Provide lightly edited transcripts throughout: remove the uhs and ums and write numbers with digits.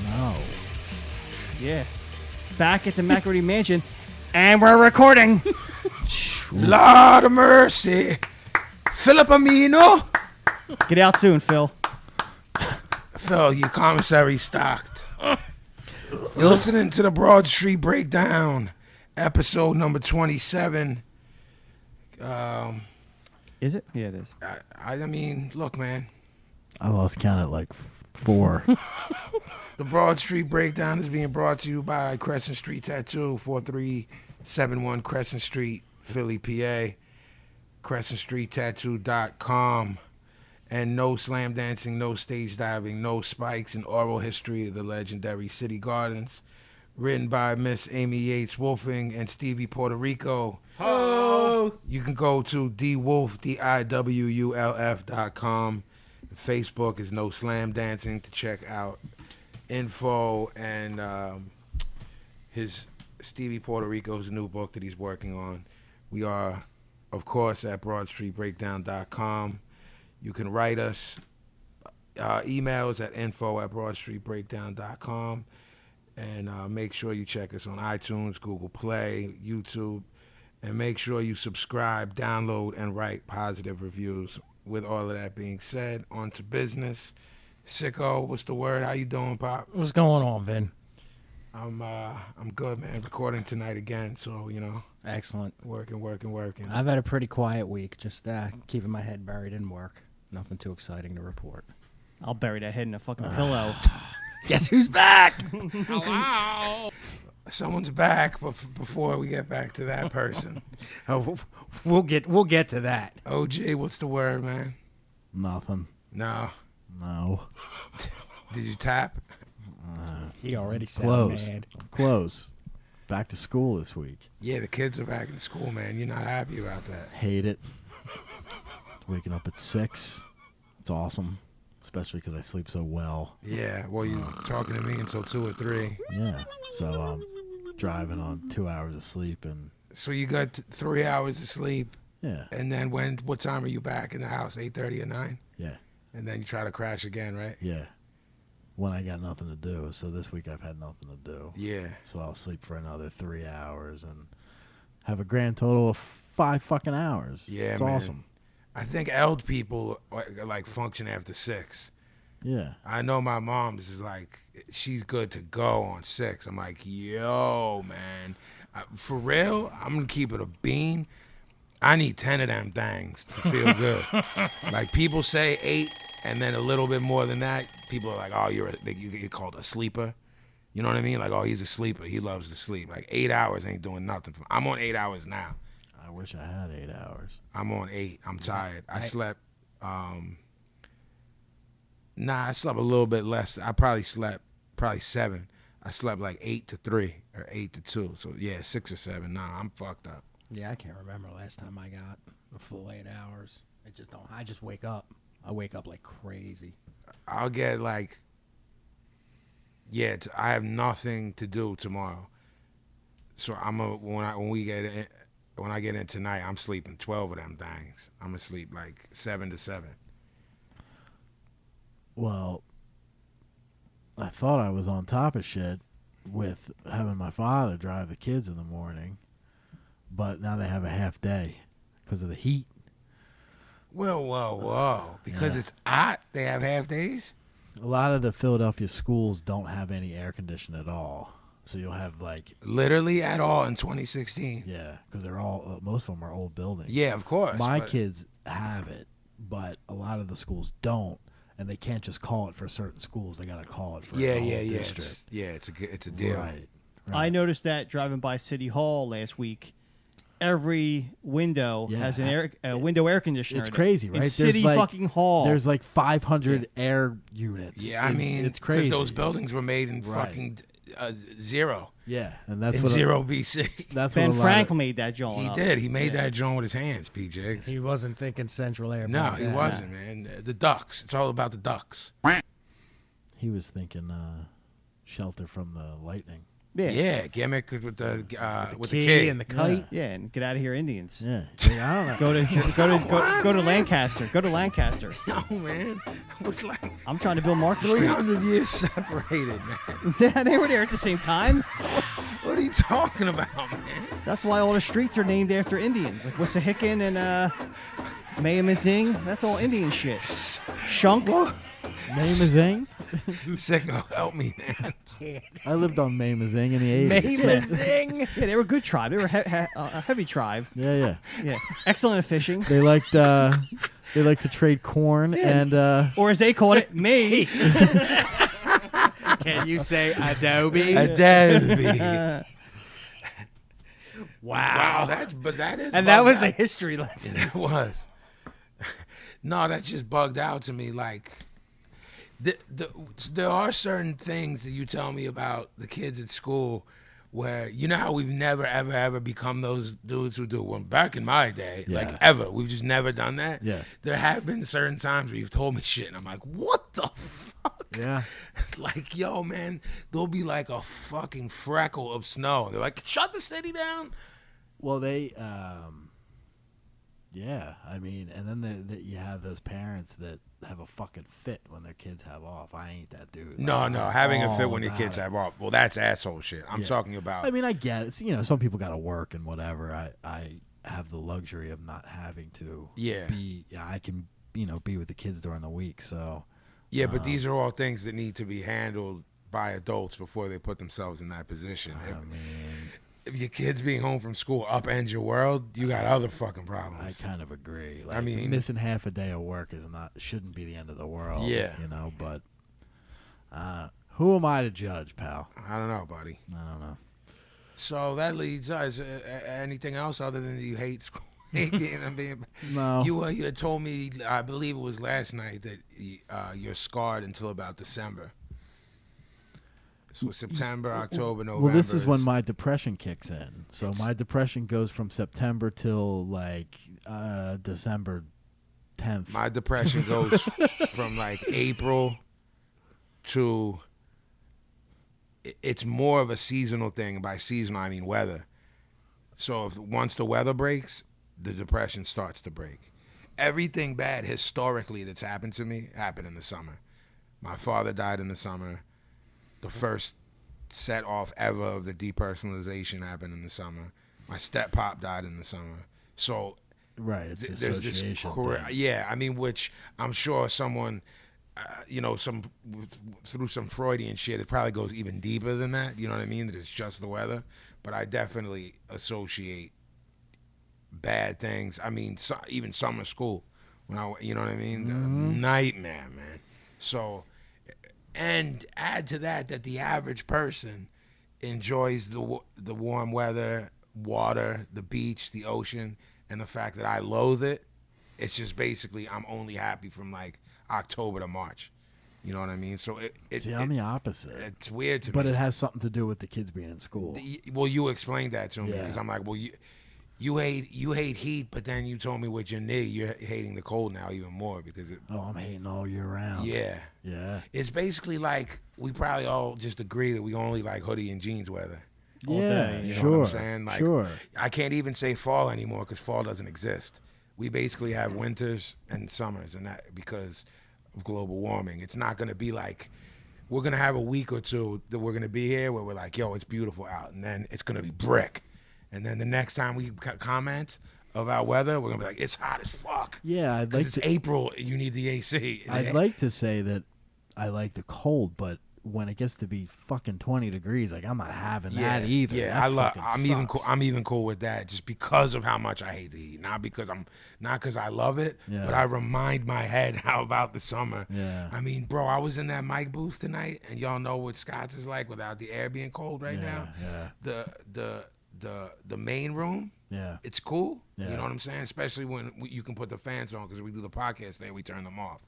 no. Yeah. Back at the Macaroni Mansion, and we're recording. Lord of mercy. Philip Amino. Get out soon, Phil. Phil, your commissary stocked. You're listening to the Broad Street Breakdown, episode number 27. Is it? Yeah, it is. I mean, look, man. I lost count at like 4. The Broad Street Breakdown is being brought to you by Crescent Street Tattoo, 4371 Crescent Street, Philly, PA. CrescentStreetTattoo.com. And no slam dancing, no stage diving, no spikes, and oral history of the legendary City Gardens. Written by Miss Amy Yates Wolfing and Stevie Puerto Rico. Oh. You can go to DWolf, DIWULF.com. Facebook is No Slam Dancing to check out info and his Stevie Puerto Rico's new book that he's working on. We are, of course, at BroadStreetBreakdown.com. You can write us emails at info@BroadStreetBreakdown.com. And make sure you check us on iTunes, Google Play, YouTube. And make sure you subscribe, download, and write positive reviews. With all of that being said, on to business. Sicko, what's the word? How you doing, Pop? What's going on, Vin? I'm good, man. Recording tonight again, so, you know. Excellent. Working. I've had a pretty quiet week, just keeping my head buried in work. Nothing too exciting to report. I'll bury that head in a fucking pillow. Guess who's back? Hello. Someone's back, but before we get back to that person. Oh, we'll get to that. OG, what's the word, man? Nothing. No. Did you tap? He already said Close. mad. Close. Back to school this week. Yeah, the kids are back in school, man. You're not happy about that. Hate it. Waking up at 6. It's awesome. Especially because I sleep so well. Yeah, well, you're talking to me until 2 or 3. Yeah. So I'm driving on 2 hours of sleep and... So you got 3 hours of sleep. Yeah. And then what time are you back in the house? 8:30 or 9? Yeah. And then you try to crash again, right? Yeah. When I got nothing to do. So this week I've had nothing to do. Yeah. So I'll sleep for another 3 hours and have a grand total of 5 fucking hours. Yeah, it's man. awesome. I think old people like function after 6. Yeah. I know my mom is like, she's good to go on 6. I'm like, yo, man. For real, I'm going to keep it a bean. I need 10 of them things to feel good. Like people say 8 and then a little bit more than that. People are like, oh, you get called a sleeper. You know what I mean? Like, oh, he's a sleeper. He loves to sleep. Like 8 hours ain't doing nothing. I'm on 8 hours now. I wish I had 8 hours. I'm on 8. I'm tired. I slept, I slept a little bit less. I probably slept 7. I slept like 8 to 3 or 8 to 2. So yeah, 6 or 7. Nah, I'm fucked up. Yeah, I can't remember last time I got a full 8 hours. I just wake up. I wake up like crazy. I'll get like, I have nothing to do tomorrow. So when I get in tonight, I'm sleeping 12 of them things. I'm gonna sleep like 7 to 7. Well, I thought I was on top of shit with having my father drive the kids in the morning, but now they have a half day because of the heat. Whoa. Because it's hot, they have half days? A lot of the Philadelphia schools don't have any air conditioning at all. So you'll have like... Literally at all in 2016? Yeah, because they're all... most of them are old buildings. Yeah, of course. My kids have it, but a lot of the schools don't, and they can't just call it for certain schools. They got to call it for the whole district. It's a deal. Right. I noticed that driving by City Hall last week, every window has an window air conditioner. It's crazy, right? In City fucking Hall. There's like 500 air units. Yeah, I mean, it's crazy. Because those buildings were made in fucking 0. Yeah, and that's in what 0 BC. That's Ben what Frank made that joint. He did. He made that joint with his hands, PJ. He wasn't thinking Central Air. No, he wasn't, man. The ducks. It's all about the ducks. He was thinking shelter from the lightning. Yeah, gimmick with the key key and the kite. Yeah, and get out of here, Indians. Yeah. Yeah, I don't know. Go to Lancaster. Go to Lancaster. No, man. I was like I'm trying to build markets. 300 years separated, man. They were there at the same time. What are you talking about, man? That's why all the streets are named after Indians, like Wissahickon and Mayamazing. That's all Indian shit. Shunk. Mamazing? Sicko, help me, man. I lived on Mamazing in the 80s. Mamazing. Yeah, they were a good tribe. They were a heavy tribe. Yeah. Yeah, excellent at fishing. They liked to trade corn and Or as they called it, maize. Can you say Adobe? Adobe. Wow. that is. And that was bugged a history lesson. out. It was. No, that's just bugged out to me. Like, there are certain things that you tell me about the kids at school where, you know how we've never, ever, ever become those dudes who do. Well, back in my day, like Yeah. ever, we've just never done that. Yeah. There have been certain times where you've told me shit, and I'm like, what the fuck? yeah. Like, yo, man, there'll be like a fucking freckle of snow. They're like, shut the city down. Well, they, yeah, I mean, and then you have those parents that have a fucking fit when their kids have off. I ain't that dude. No, Like, no, I'm having a all fit when your about kids it. have off. Well, that's asshole shit. I'm Yeah. talking about. I mean, I get it. You know, some people got to work and whatever. I have the luxury of not having to. Yeah. I can, be with the kids during the week. So. Yeah, but these are all things that need to be handled by adults before they put themselves in that position. I mean, If your kid's being home from school upends your world, you got other fucking I problems. kind of agree. Like, I mean- missing half a day of work shouldn't be the end of the world. Yeah. But who am I to judge, pal? I don't know, buddy. I don't know. So that leads us. Anything else other than you hate school? Hate being. No. You had told me, I believe it was last night, that you're scarred until about December. So September, October, November. Well, this is when my depression kicks in. So my depression goes from September till like December 10th. My depression goes from like April to. It's more of a seasonal thing. By seasonal, I mean weather. So once the weather breaks, the depression starts to break. Everything bad historically that's happened to me happened in the summer. My father died in the summer. The first set off ever of the depersonalization happened in the summer. My step-pop died in the summer. So Right, it's the there's this association thing. yeah, I mean, which I'm sure someone, through some Freudian shit, it probably goes even deeper than that. You know what I mean? That it's just the weather. But I definitely associate bad things. I mean, even summer school, you know what I mean? The nightmare, man. So, and add to that the average person enjoys the warm weather, water, the beach, the ocean, and the fact that I loathe it. It's just basically I'm only happy from like October to March. You know what I mean? So See, I'm the opposite. it's weird to me. But it has something to do with the kids being in school. Well, you explained that to me Yeah. because I'm like, well, you hate heat, but then you told me with your knee, you're hating the cold now even more because it. Oh, I'm hating all year round. Yeah, Yeah. it's basically like we probably all just agree that we only like hoodie and jeans weather. All Yeah, day, you know sure. what I'm saying? Like, sure. I can't even say fall anymore because fall doesn't exist. We basically have winters and summers, and that because of global warming. It's not going to be like we're going to have a week or two that we're going to be here where we're like, yo, it's beautiful out, and then it's going to be brick. And then the next time we comment about weather, we're going to be like, it's hot as fuck. Yeah, I'd Because like it's to. April, you need the AC. I'd like to say that I like the cold, but when it gets to be fucking 20 degrees, like I'm not having that either. Yeah, That fucking I'm even sucks. cool with that, just because of how much I hate the heat. Not because I love it, Yeah. but I remind my head how about the summer. Yeah. I mean, bro, I was in that mic booth tonight, and y'all know what Scott's is like without the air being cold right now. Yeah. The main room, Yeah. it's cool. Yeah. You know what I'm saying? Especially when you can put the fans on because we do the podcast there, we turn them off,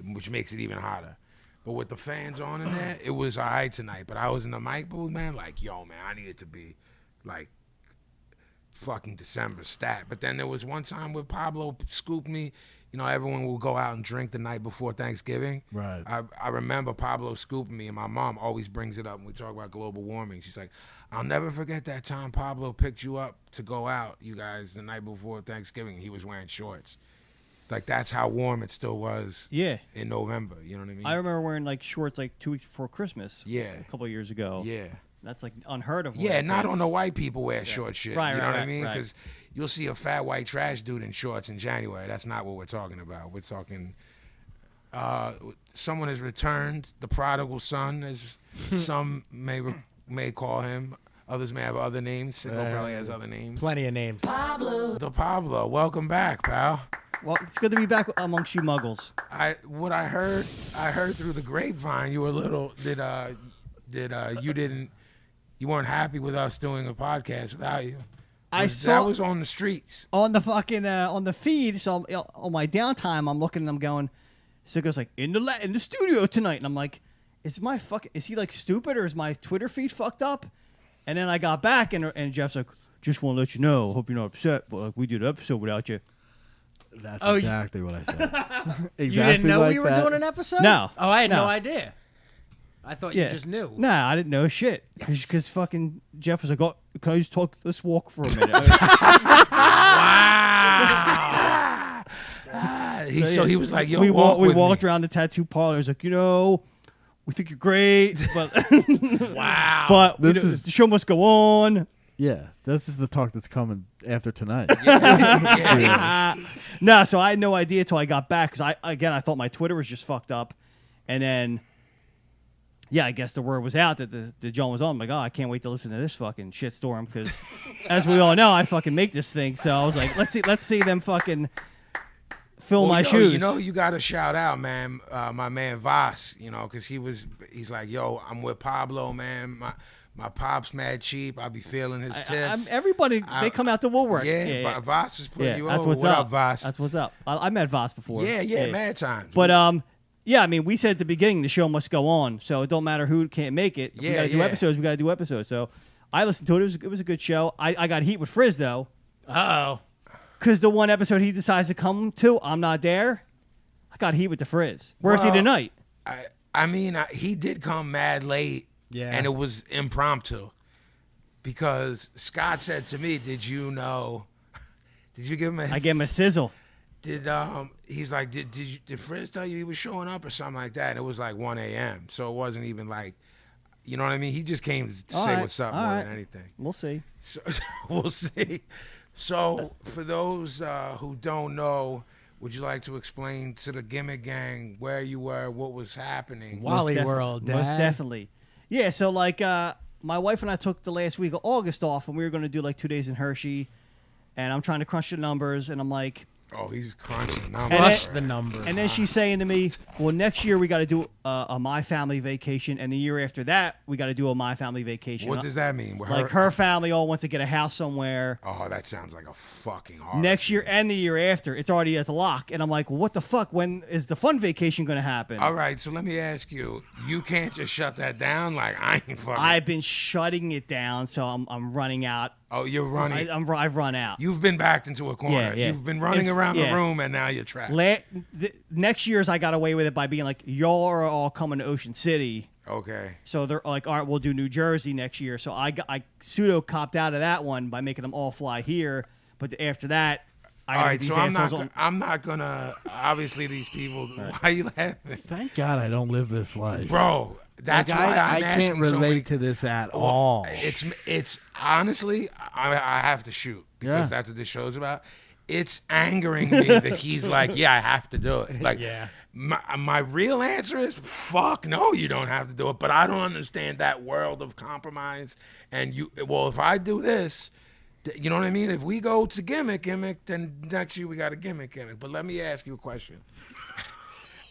which makes it even hotter. But with the fans on in there, it was all right tonight. But I was in the mic booth, man, like, yo, man, I needed to be, like, fucking December stat. But then there was one time where Pablo scooped me. You know, everyone will go out and drink the night before Thanksgiving. Right. I remember Pablo scooping me, and my mom always brings it up when we talk about global warming. She's like, I'll never forget that time Pablo picked you up to go out, you guys, the night before Thanksgiving. He was wearing shorts. Like, that's how warm it still was in November. You know what I mean? I remember wearing, like, shorts, like, 2 weeks before Christmas. Yeah. A couple of years ago. Yeah. That's, like, unheard of. Yeah, not on the white people wear short shit. Right, you know right, what I right, mean? right. Because you'll see a fat white trash dude in shorts in January. That's not what we're talking about. We're talking someone has returned, the prodigal son, as some may call him. Others may have other names. Sicko probably has other names. Plenty of names. The Pablo, welcome back, pal. Well, it's good to be back amongst you muggles. I heard through the grapevine you were a little you weren't happy with us doing a podcast without you. That was on the streets. On the fucking on the feed. So on my downtime, I'm looking and I'm going. So it goes like in the studio tonight, and I'm like, is he like stupid or is my Twitter feed fucked up? And then I got back and Jeff's like, just want to let you know. Hope you're not upset, but like we did an episode without you. That's exactly what I said. Exactly. You didn't know like we were that. doing an episode? No. Oh, I had no No. idea. I thought you just knew. Nah, I didn't know shit. Because fucking Jeff was like, oh, can I just talk? Let's walk for a minute. Wow. So he was like, yo, we walk with walked me. around the tattoo parlor. He was like, we think you're great, but Wow. but This is- the show must go on. Yeah, this is the talk that's coming after tonight. Yeah. No, so I had no idea till I got back because I thought my Twitter was just fucked up, and then I guess the word was out that the John was on. I'm like, oh, I can't wait to listen to this fucking shitstorm because, as we all know, I fucking make this thing. So I was like, let's see them fucking fill my shoes. You know, you got to shout out, man, my man Voss, you know, because he's like, yo, I'm with Pablo, man. My pop's mad cheap. I be feeling his tips. Everybody, they come out to woodwork. Yeah. Voss was putting you that's over. what's What up. up, Voss? That's what's up. I met Voss before. Yeah, mad times. But yeah, I mean, we said at the beginning the show must go on, so it don't matter who can't make it. If we got to do episodes. We got to do episodes. So I listened to it. It was a good show. I got heat with Frizz though, Uh-oh. because the one episode he decides to come to, I'm not there. I got heat with the Frizz. Where's he tonight? I mean, he did come mad late. Yeah. And it was impromptu. Because Scott said to me, did you give him I gave him a sizzle. He's like, did Frizz tell you he was showing up or something like that? And it was like 1 a.m. So it wasn't even like, you know what I mean? He just came to say what's up more than anything. We'll see. So we'll see. So for those who don't know, would you like to explain to the Gimmick Gang where you were, what was happening? Wally World, Dad. Most definitely. Yeah, so like my wife and I took the last week of August off, and we were going to do like 2 days in Hershey, and I'm trying to crunch the numbers, and I'm like, Oh, he's crunching numbers. Crush the numbers. and then she's saying to me, well, next year we got to do a My Family vacation, and the year after that we got to do a My Family vacation. What does that mean? Like her family all wants to get a house somewhere. Oh, that sounds like a fucking hard. Next year and the year after, it's already at the lock. And I'm like, well, what the fuck? When is the fun vacation going to happen? All right, so let me ask you. You can't just shut that down. Like I ain't fucking. I've been shutting it down, so I'm running out. Oh, you're running. I've run out. You've been backed into a corner. Yeah. You've been running around the room, and now you're trapped. Next year's I got away with it by being like, y'all are all coming to Ocean City. Okay. So they're like, all right, we'll do New Jersey next year. So I pseudo copped out of that one by making them all fly here. But after that, All right, these so assholes I'm not gonna. Obviously, these people. Why are you laughing, Thank God I don't live this life. bro? That's Like, why I I'm can't asking so relate many. to this at all. It's honestly, I have to shoot because that's what this show's about. It's angering me that he's like, yeah, I have to do it. Like, Yeah. My real answer is, fuck no, you don't have to do it. But I don't understand that world of compromise. And if I do this, you know what I mean? If we go to gimmick, then next year we got a gimmick. But let me ask you a question.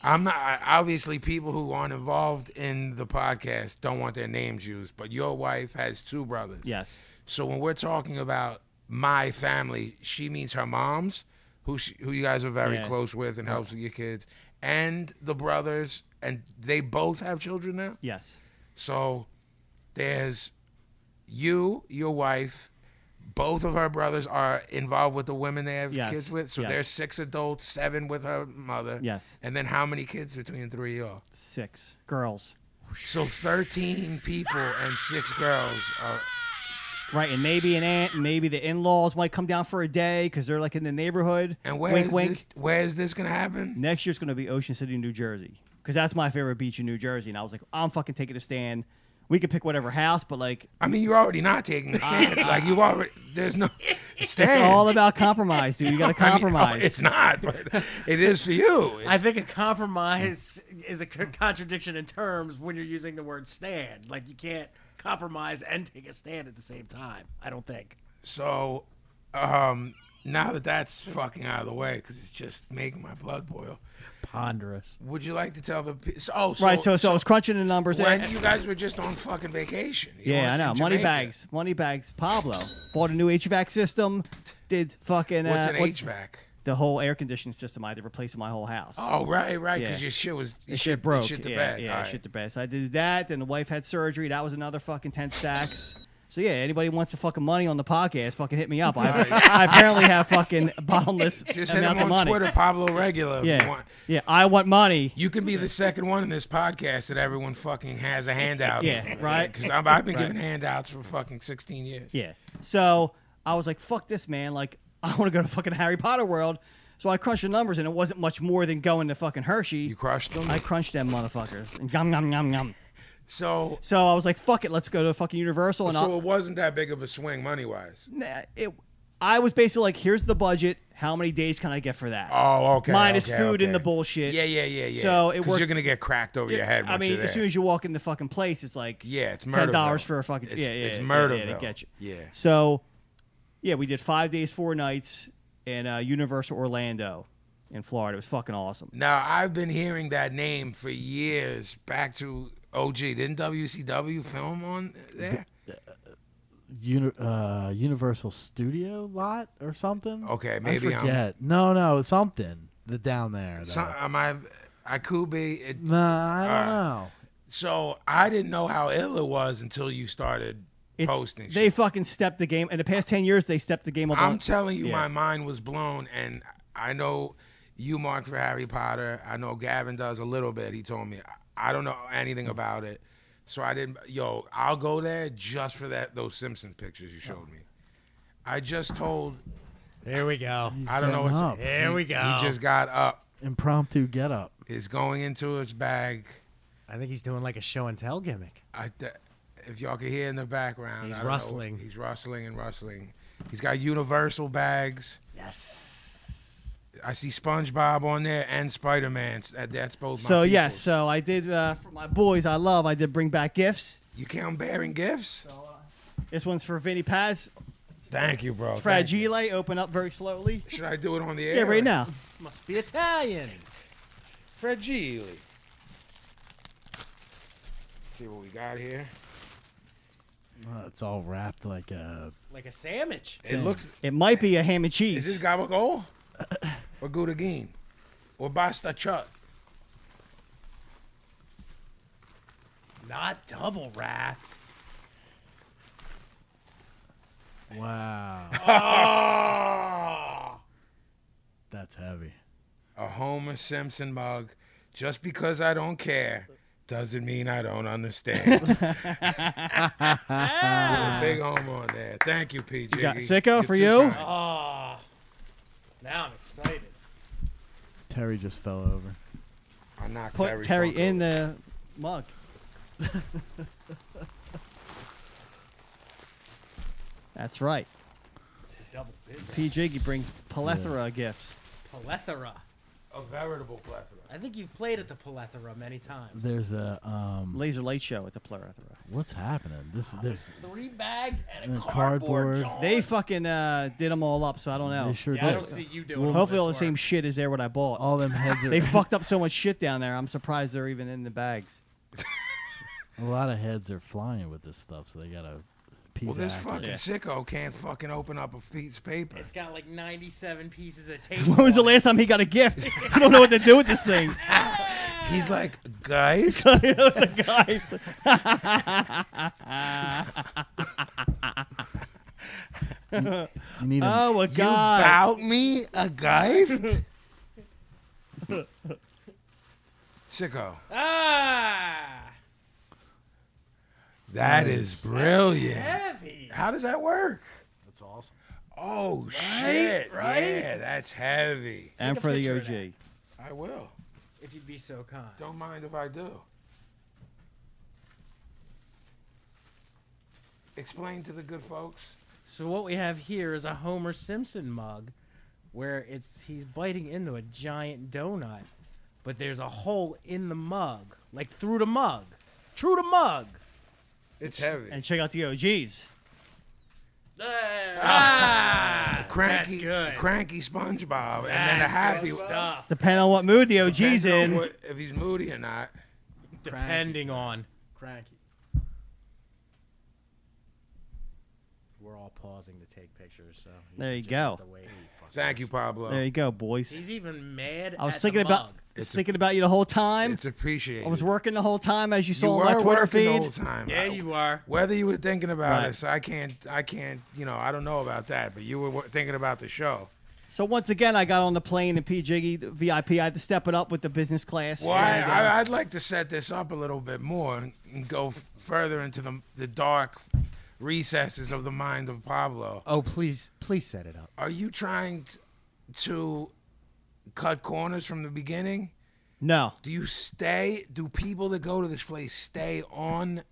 I'm not obviously people who aren't involved in the podcast don't want their names used, but your wife has 2 brothers. Yes. So when we're talking about my family, she means her mom's, who you guys are very close with and helps with your kids, and the brothers, and they both have children now. Yes. So there's you, your wife, both of her brothers are involved with the women they have Yes. kids with. So Yes. there's 6 adults, 7 with her mother. Yes. And then how many kids between the 3 of y'all? 6 girls. So 13 people and 6 girls are. Right, and maybe an aunt, and maybe the in-laws might come down for a day because they're like in the neighborhood. And wink, wink. Where is this gonna happen? Next year's going to be Ocean City, New Jersey, because that's my favorite beach in New Jersey. And I was like, I'm fucking taking a stand. We could pick whatever house, but like, I mean, you're already not taking a stand. Like you already, there's no stand. it's all about compromise, dude. You got to compromise. I mean, it's not, but it is for you. I think a compromise is a contradiction in terms when you're using the word stand. Like you can't compromise and take a stand at the same time. I don't think. So, now that that's fucking out of the way, because it's just making my blood boil. Ponderous. Would you like to tell the? So I was crunching the numbers. When you guys were just on fucking vacation. You Yeah, were I know. in Jamaica. Moneybags. Pablo bought a new HVAC system. Did fucking What's an HVAC? the whole air conditioning system. I had to replace in my whole house. Oh, right, because Yeah. your shit was The shit broke. Shit the yeah, bed. yeah, All right. shit the bed. So I did that. Then the wife had surgery. That was another fucking 10 stacks. So yeah, anybody wants the fucking money on the podcast, fucking hit me up. I apparently have fucking bottomless Just hit amounts him of on money. Twitter, Pablo Regular. If you Yeah, want. yeah. I want money. You can be the second one in this podcast that everyone fucking has a handout. Yeah, right. Because I've been Right. giving handouts for fucking 16 years. Yeah. So I was like, fuck this, man. Like, I want to go to fucking Harry Potter World. So I crunched the numbers, and it wasn't much more than going to fucking Hershey. You crushed them. I crunched them motherfuckers. And yum, yum, yum, yum. So So I was like, fuck it, let's go to fucking Universal. And it wasn't that big of a swing money wise. I was basically like, here's the budget. How many days can I get for that? Oh, okay. Minus okay, food okay. and the bullshit. Yeah. So it 'Cause worked. you're gonna get cracked over your head. I once mean, you're as soon there. as you walk in the fucking place, it's like it's $10 for a fucking It's yeah, Murderville. they get you. Yeah. So, yeah, we did 5 days, 4 nights in Universal Orlando in Florida. It was fucking awesome. Now I've been hearing that name for years. Back to OG. Didn't WCW film on there? Universal Studio lot or something. Okay, maybe I forget. No, something down there. I could be. Nah, I don't know. So I didn't know how ill it was until you started posting. They shit. fucking stepped the game. In the past 10 years, they stepped the game up. I'm telling you, Yeah. my mind was blown, and I know you mark for Harry Potter. I know Gavin does a little bit. He told me. I don't know anything about it, so I didn't. I'll go there just for those Simpsons pictures you showed me. I just told. Here we go. I don't know what's. up. Here we go. He just got up. Impromptu get up. Is going into his bag. I think he's doing like a show and tell gimmick. If y'all can hear in the background, He's I don't know. rustling. He's rustling and rustling. He's got Universal bags. Yes. I see SpongeBob on there and Spider-Man. That's both my So, yes, peoples. so I did, for my boys I did bring back gifts. You count bearing gifts? This one's for Vinnie Paz. Thank you, bro. It's Thank you. fragile. Open up very slowly. Should I do it on the air? Yeah, right now. Must be Italian. Fragile. Let's see what we got here. It's all wrapped like a. Like a sandwich. It looks. It might be a ham and Is cheese. this gabagool? Or gudagin? Or basta chut? Not double wrapped. Wow. Oh! That's heavy. A Homer Simpson mug. Just because I don't care doesn't mean I don't understand. A big Homer on there. Thank you, PG. You got Sicko for you? Oh. Now I'm excited. Terry just fell over. I knocked Put Terry fuck in over. the mug. That's right. Double business. P. Jiggy brings plethora of gifts. Plethora. A veritable plethora. I think you've played at the plethora many times. There's a Laser light show at the plethora. What's happening? There's 3 bags and a And cardboard. cardboard. They fucking did them all up, so I don't know. they sure Yeah, I did. don't see you doing Well, all Hopefully all the this same work. shit is there what I bought. All them heads are. They fucked up so much shit down there. I'm surprised they're even in the bags. A lot of heads are flying with this stuff, so they gotta piece Well, this it. fucking sicko can't fucking open up a piece of paper. It's got like 97 pieces of tape. When was the last time he got a gift? I don't know what to do with this thing. He's like, guys, Guys. You need Oh, a You guy. bout me a gift? Sicko. Ah, That is brilliant. heavy. How does that work? That's awesome. Oh, shit. right? Yeah, that's heavy. And a for the picture of OG. I will. If you'd be so kind. Don't mind if I do. Explain to the good folks. So what we have here is a Homer Simpson mug, where he's biting into a giant donut, but there's a hole in the mug, like through the mug, true to mug. It's heavy. And check out the OGs. Cranky, that's good. cranky SpongeBob, and then a That's happy good stuff. Depending on what mood the OG's Depends on in. if he's moody or not. Depending on. Cranky. We're all pausing to take pictures, so There you just go. have to wait. Thank you, Pablo. There you go, boys. He's even mad. I was at thinking the about mug. thinking about you the whole time. It's appreciated. I was working the whole time, as you You saw were on my Twitter working the feed. whole time. Yeah, you are. Whether you were thinking about Right. us, I can't. I don't know about that. But you were thinking about the show. So once again, I got on the plane and P Jiggy the VIP. I had to step it up with the business class. Well, And, I'd like to set this up a little bit more and go further into the dark recesses of the mind of Pablo. Oh, please set it up. Are you trying to cut corners from the beginning? no, Do people that go to this place stay on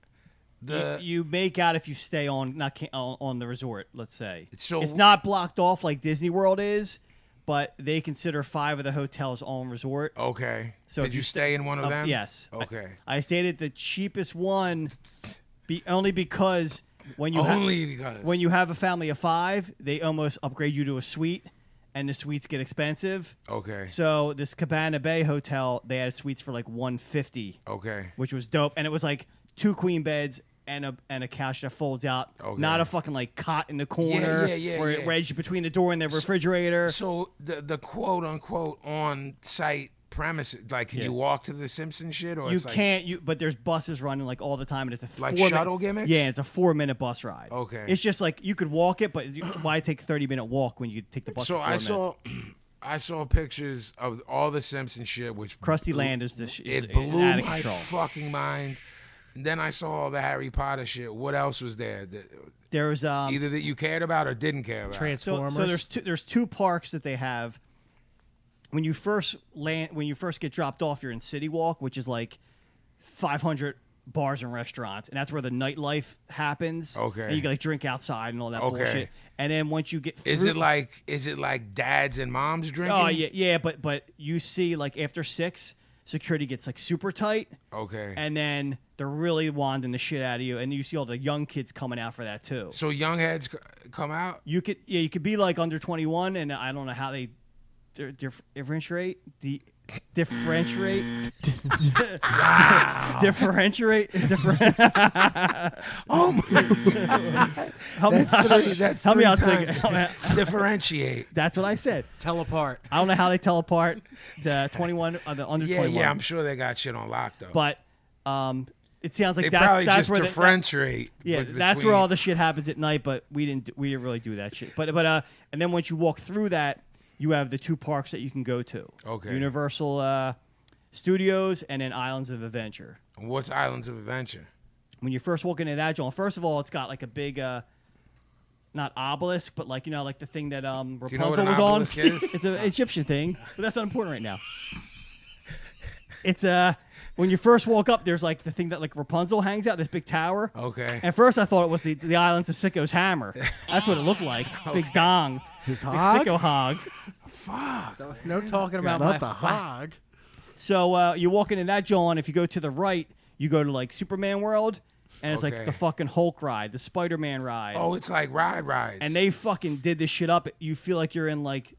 the? you make out if you stay on on the resort. Let's say So- it's not blocked off like Disney World is, but they consider 5 of the hotels on resort. Okay. So Did if you you stay in one of them? Yes. Okay. I stayed at the cheapest one, only because when you when you have a family of 5, they almost upgrade you to a suite, and the suites get expensive. Okay. So this Cabana Bay hotel, they had suites for like $150, Okay. which was dope, and it was like 2 queen beds and a couch that folds out, Okay. not a fucking like cot in the corner yeah, where yeah. it wedged between the door and the refrigerator. So the quote unquote on site premises, like, can Yeah. you walk to the Simpsons shit, or You it's like, can't, but there's buses running like all the time, and it's a Like 4-minute shuttle gimmicks? Yeah, it's a 4-minute bus ride. Okay. It's just like you could walk it, but why take a 30-minute walk when you take the bus? So for 4 I minutes? saw. I saw pictures of all the Simpsons shit, which Krusty Land is it blew out of my control. fucking mind. And then I saw all the Harry Potter shit. What else was there? There was Either that you cared about or didn't care about. Transformers. So there's two parks that they have. When you first get dropped off, you're in City Walk, which is like 500 bars and restaurants, and that's where the nightlife happens. Okay. And you can like drink outside and all that Okay. bullshit. And then once you get through, Is it like dads and moms drinking? Oh yeah, but you see like after 6, security gets like super tight, Okay. and then they're really wanding the shit out of you, and you see all the young kids coming out for that too. So young heads come out. You could be like under 21, and I don't know how they differentiate. Oh my! That's help me three out, times. Sig. Differentiate. That's what I said. Tell apart. I don't know how they tell apart the 21 or the under Yeah, 21. yeah. I'm sure they got shit on lock though. But it sounds like they probably that's just where differentiate. yeah, that's where all the shit happens at night. But we didn't really do that shit. But and then once you walk through that, you have the 2 parks that you can go to. Okay. Universal Studios and then Islands of Adventure. What's Islands of Adventure? When you first walk into that joint, first of all, it's got like a big, not obelisk, but like like the thing that Rapunzel you know what an was on. obelisk is? It's an Egyptian thing, but that's not important right now. It's when you first walk up, there's like the thing that like Rapunzel hangs out, this big tower. Okay. At first, I thought it was the Islands of Sicko's hammer. That's what it looked like. Big dong. His Big hog? Sicko hog. Fuck. No talking about Not my the hog. So you walk into that joint. If you go to the right, you go to like Superman World, and it's Okay. like the fucking Hulk ride, the Spider-Man ride. Oh, it's like rides. And they fucking did this shit up. You feel like you're in like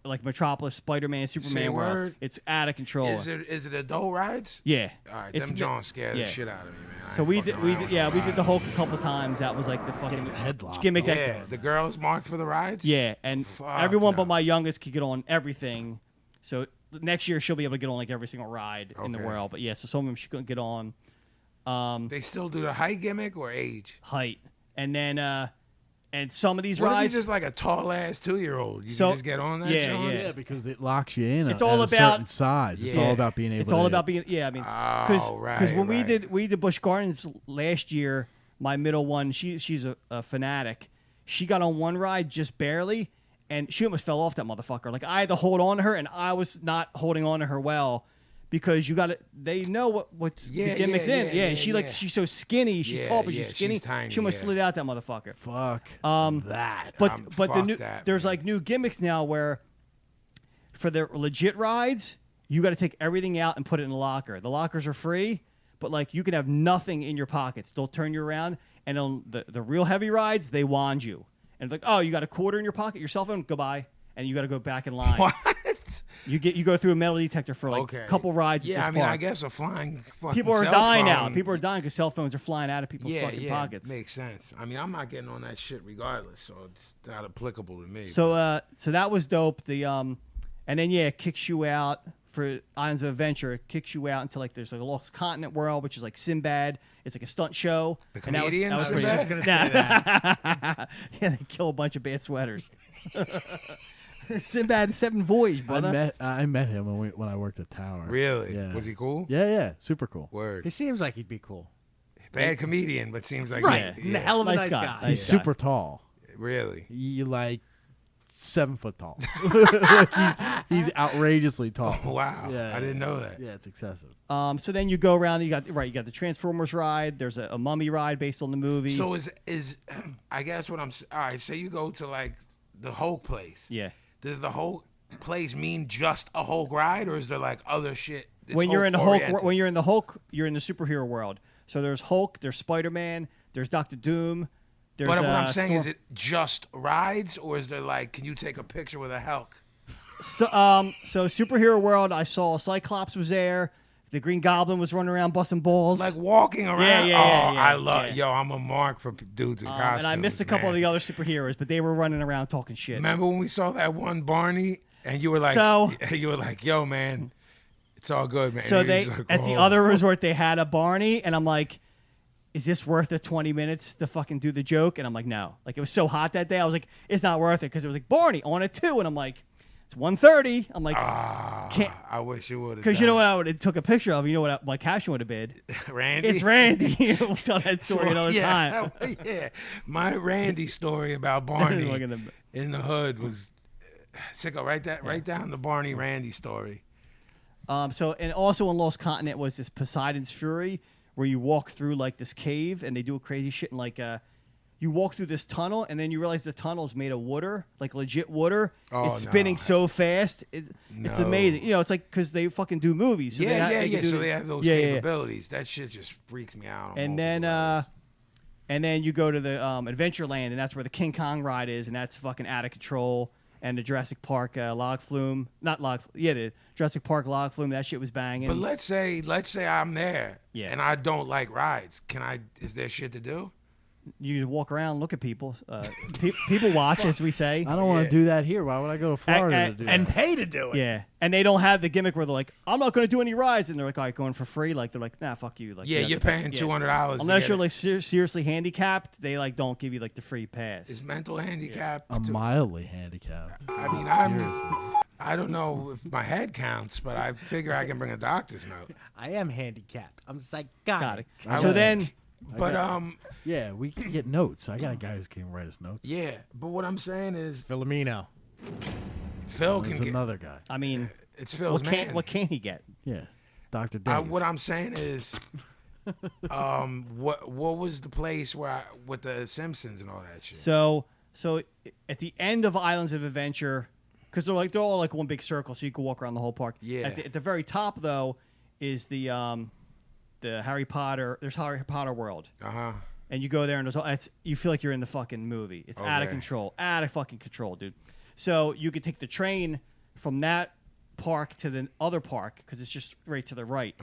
like Metropolis, Spider-Man, Superman world. word. It's out of control. Is it adult rides? Yeah. All right, It's them Johns scared yeah. the shit out of me, man. I So ain't we fucking did we around did with yeah no we did the rides. Hulk a couple times. That was like the fucking headlock. gimmick. That Yeah, the girls marked for the rides. yeah, and Fuck everyone no. but my youngest could get on everything. So next year she'll be able to get on like every single ride in the Okay. world. But yeah, so some of them she couldn't get on. They still do the height gimmick or age? Height, and then And some of these What if rides, you're just like a tall ass 2-year-old? You So- can just get on that. yeah, joint? yeah. because it locks you in. It's at all a about- certain size. It's Yeah. all about being able. it's all to, about being. Yeah, I mean, because Oh, right, when right. we did Busch Gardens last year, my middle one, she's a fanatic. She got on one ride just barely, and she almost fell off that motherfucker. Like I had to hold on to her, and I was not holding on to her well. Because you got to, they know what's Yeah, the gimmicks yeah, in. yeah, Yeah, and yeah, she yeah. she's so skinny. She's Yeah, tall, but yeah, she's skinny. she's tiny, She almost yeah. slid out that motherfucker. Fuck that. But fuck the new that, there's man. like new gimmicks now where for the legit rides you got to take everything out and put it in a locker. The lockers are free, but like you can have nothing in your pockets. They'll turn you around, and on the real heavy rides they wand you and it's like, oh, you got a quarter in your pocket, your cell phone, goodbye, and you got to go back in line. What? You go through a metal detector for like Okay. a couple rides. Yeah, at I this mean, park. I guess a flying fucking People are cell dying phone, now. People are dying because cell phones are flying out of people's fucking pockets. Makes sense. I mean, I'm not getting on that shit regardless, so it's not applicable to me. So so that was dope. The and then it kicks you out for Islands of Adventure. It kicks you out into like there's like a Lost Continent world, which is like Sinbad. It's like a stunt show. The And that was- comedian that was I was pretty- just gonna say that. Yeah, they kill a bunch of bad sweaters. Sinbad 7 Voyage, brother. I met him when I worked at Tower. Really? Yeah. Was he cool? Yeah, super cool. Word. He seems like he'd be cool. Bad comedian, but seems like Right. Yeah. Hell of a Nice nice guy. guy. Nice He's guy. super tall. Really. He like 7 foot tall. Like, he's outrageously tall. Wow. Yeah, I didn't know that. Yeah, it's excessive. So then you go around. You got the Transformers ride. There's a mummy ride based on the movie. So is I guess what I'm all right. Say you go to like the Hulk place. yeah. Does the Hulk place mean just a Hulk ride, or is there like other shit? that's When you're in the Hulk-oriented? Hulk, when you're in the Hulk, you're in the superhero world. So there's Hulk, there's Spider-Man, there's Doctor Doom. There's, But what I'm saying Storm- is, it just rides, or is there like, can you take a picture with a Hulk? So superhero world, I saw Cyclops was there. The Green Goblin was running around busting balls. Like walking around? yeah, I love. yeah. Yo, I'm a mark for dudes in costumes. and I missed a couple man. of the other superheroes, but they were running around talking shit. Remember when we saw that one Barney, and you were like, So- you were like, yo, man, it's all good, man. So And he they was like, at the "Whoa." other resort they had a Barney, and I'm like, is this worth the 20 minutes to fucking do the joke? And I'm like, no. Like it was so hot that day, I was like, it's not worth it because it was like Barney on it too, and I'm like, it's 1:30. I'm like, can't. I wish you would have. Because you know what I would have took a picture of? You know what my caption would have been? Randy? It's Randy. We'll tell that story another time. Yeah, my Randy story about Barney Look at him. in the hood was sicko. Write down the Barney Randy story. So and also on Lost Continent was this Poseidon's Fury where you walk through like this cave and they do a crazy shit and like you walk through this tunnel and then you realize the tunnel is made of water, like legit water. Oh, it's spinning no. so fast. It's No. amazing. You know, it's like because they fucking do movies. So they Yeah. can do So the- they have those Yeah, yeah, yeah. capabilities. That shit just freaks me out. on And multiple then levels. and then you go to the Adventureland, and that's where the King Kong ride is, and that's fucking out of control. And the Jurassic Park log flume, not log, the Jurassic Park log flume. That shit was banging. But let's say I'm there, Yeah. and I don't like rides. Is there shit to do? You walk around, look at people. People watch, as we say. I don't want Yeah. to do that here. Why would I go to Florida to do And that? pay to do it. Yeah, and they don't have the gimmick where they're like, "I'm not going to do any rides," and they're like, "All right, going for free." Like they're like, "Nah, fuck you." Like, Yeah, you have you're to pay- paying yeah. $200. Unless you're like seriously handicapped, they like don't give you like the free pass. is mental handicap. I'm mildly handicapped. I mean, Seriously. I don't know if my head counts, but I figure I can bring a doctor's note. I am handicapped. I'm Got psychotic. it. I So got then, But Yeah, we can get notes. I got a guy who can write us notes. yeah. But what I'm saying is, Filomeno. Phil There's can get. another guy. I mean, It's Phil's man. what can he get? Yeah, Dr. Dave. What I'm saying is, what was the place with the Simpsons and all that shit? So at the end of Islands of Adventure, because they're all like one big circle, so you can walk around the whole park. Yeah. At the very top though is the Harry Potter. There's Harry Potter World, and you go there and you feel like you're in the fucking movie. It's out of Okay. control, out of fucking control, dude. So you could take the train from that park to the other park because it's just right to the right.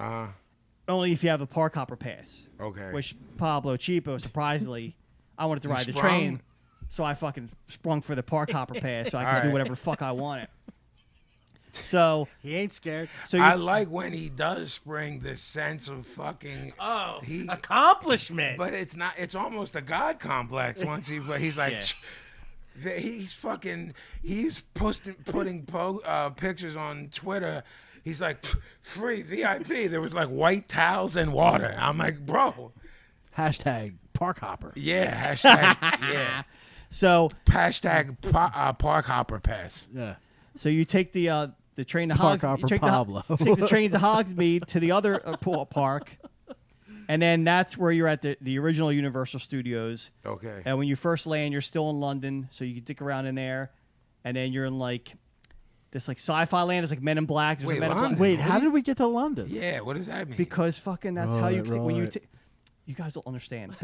Only if you have a park hopper pass. Okay. Which Pablo Cheapo, surprisingly, I wanted to You ride the sprung? train, so I fucking sprung for the park hopper pass so I could do Alright. whatever the fuck I wanted. So He ain't scared. so I you, like when he does spring this sense of fucking. Oh, He- accomplishment. But it's not. It's almost a god complex once he. But he's like. Yeah. He's putting pictures on Twitter. He's like free VIP. There was like white towels and water. I'm like, bro. Hashtag park hopper. Yeah. Hashtag. Yeah. so Hashtag park hopper pass. Yeah. so you take the train to Park Hogsmeade. hopper You take Pablo. take the train to Hogsmeade to the other park, and then that's where you're at the original Universal Studios. Okay. And when you first land, you're still in London, so you can dick around in there, and then you're in like this like sci-fi land. It's like Men in Black. There's Wait, a Men in London? Black. Wait, how did we get to London? Yeah. What does that mean? Because fucking that's how you when you Right. you guys don't understand.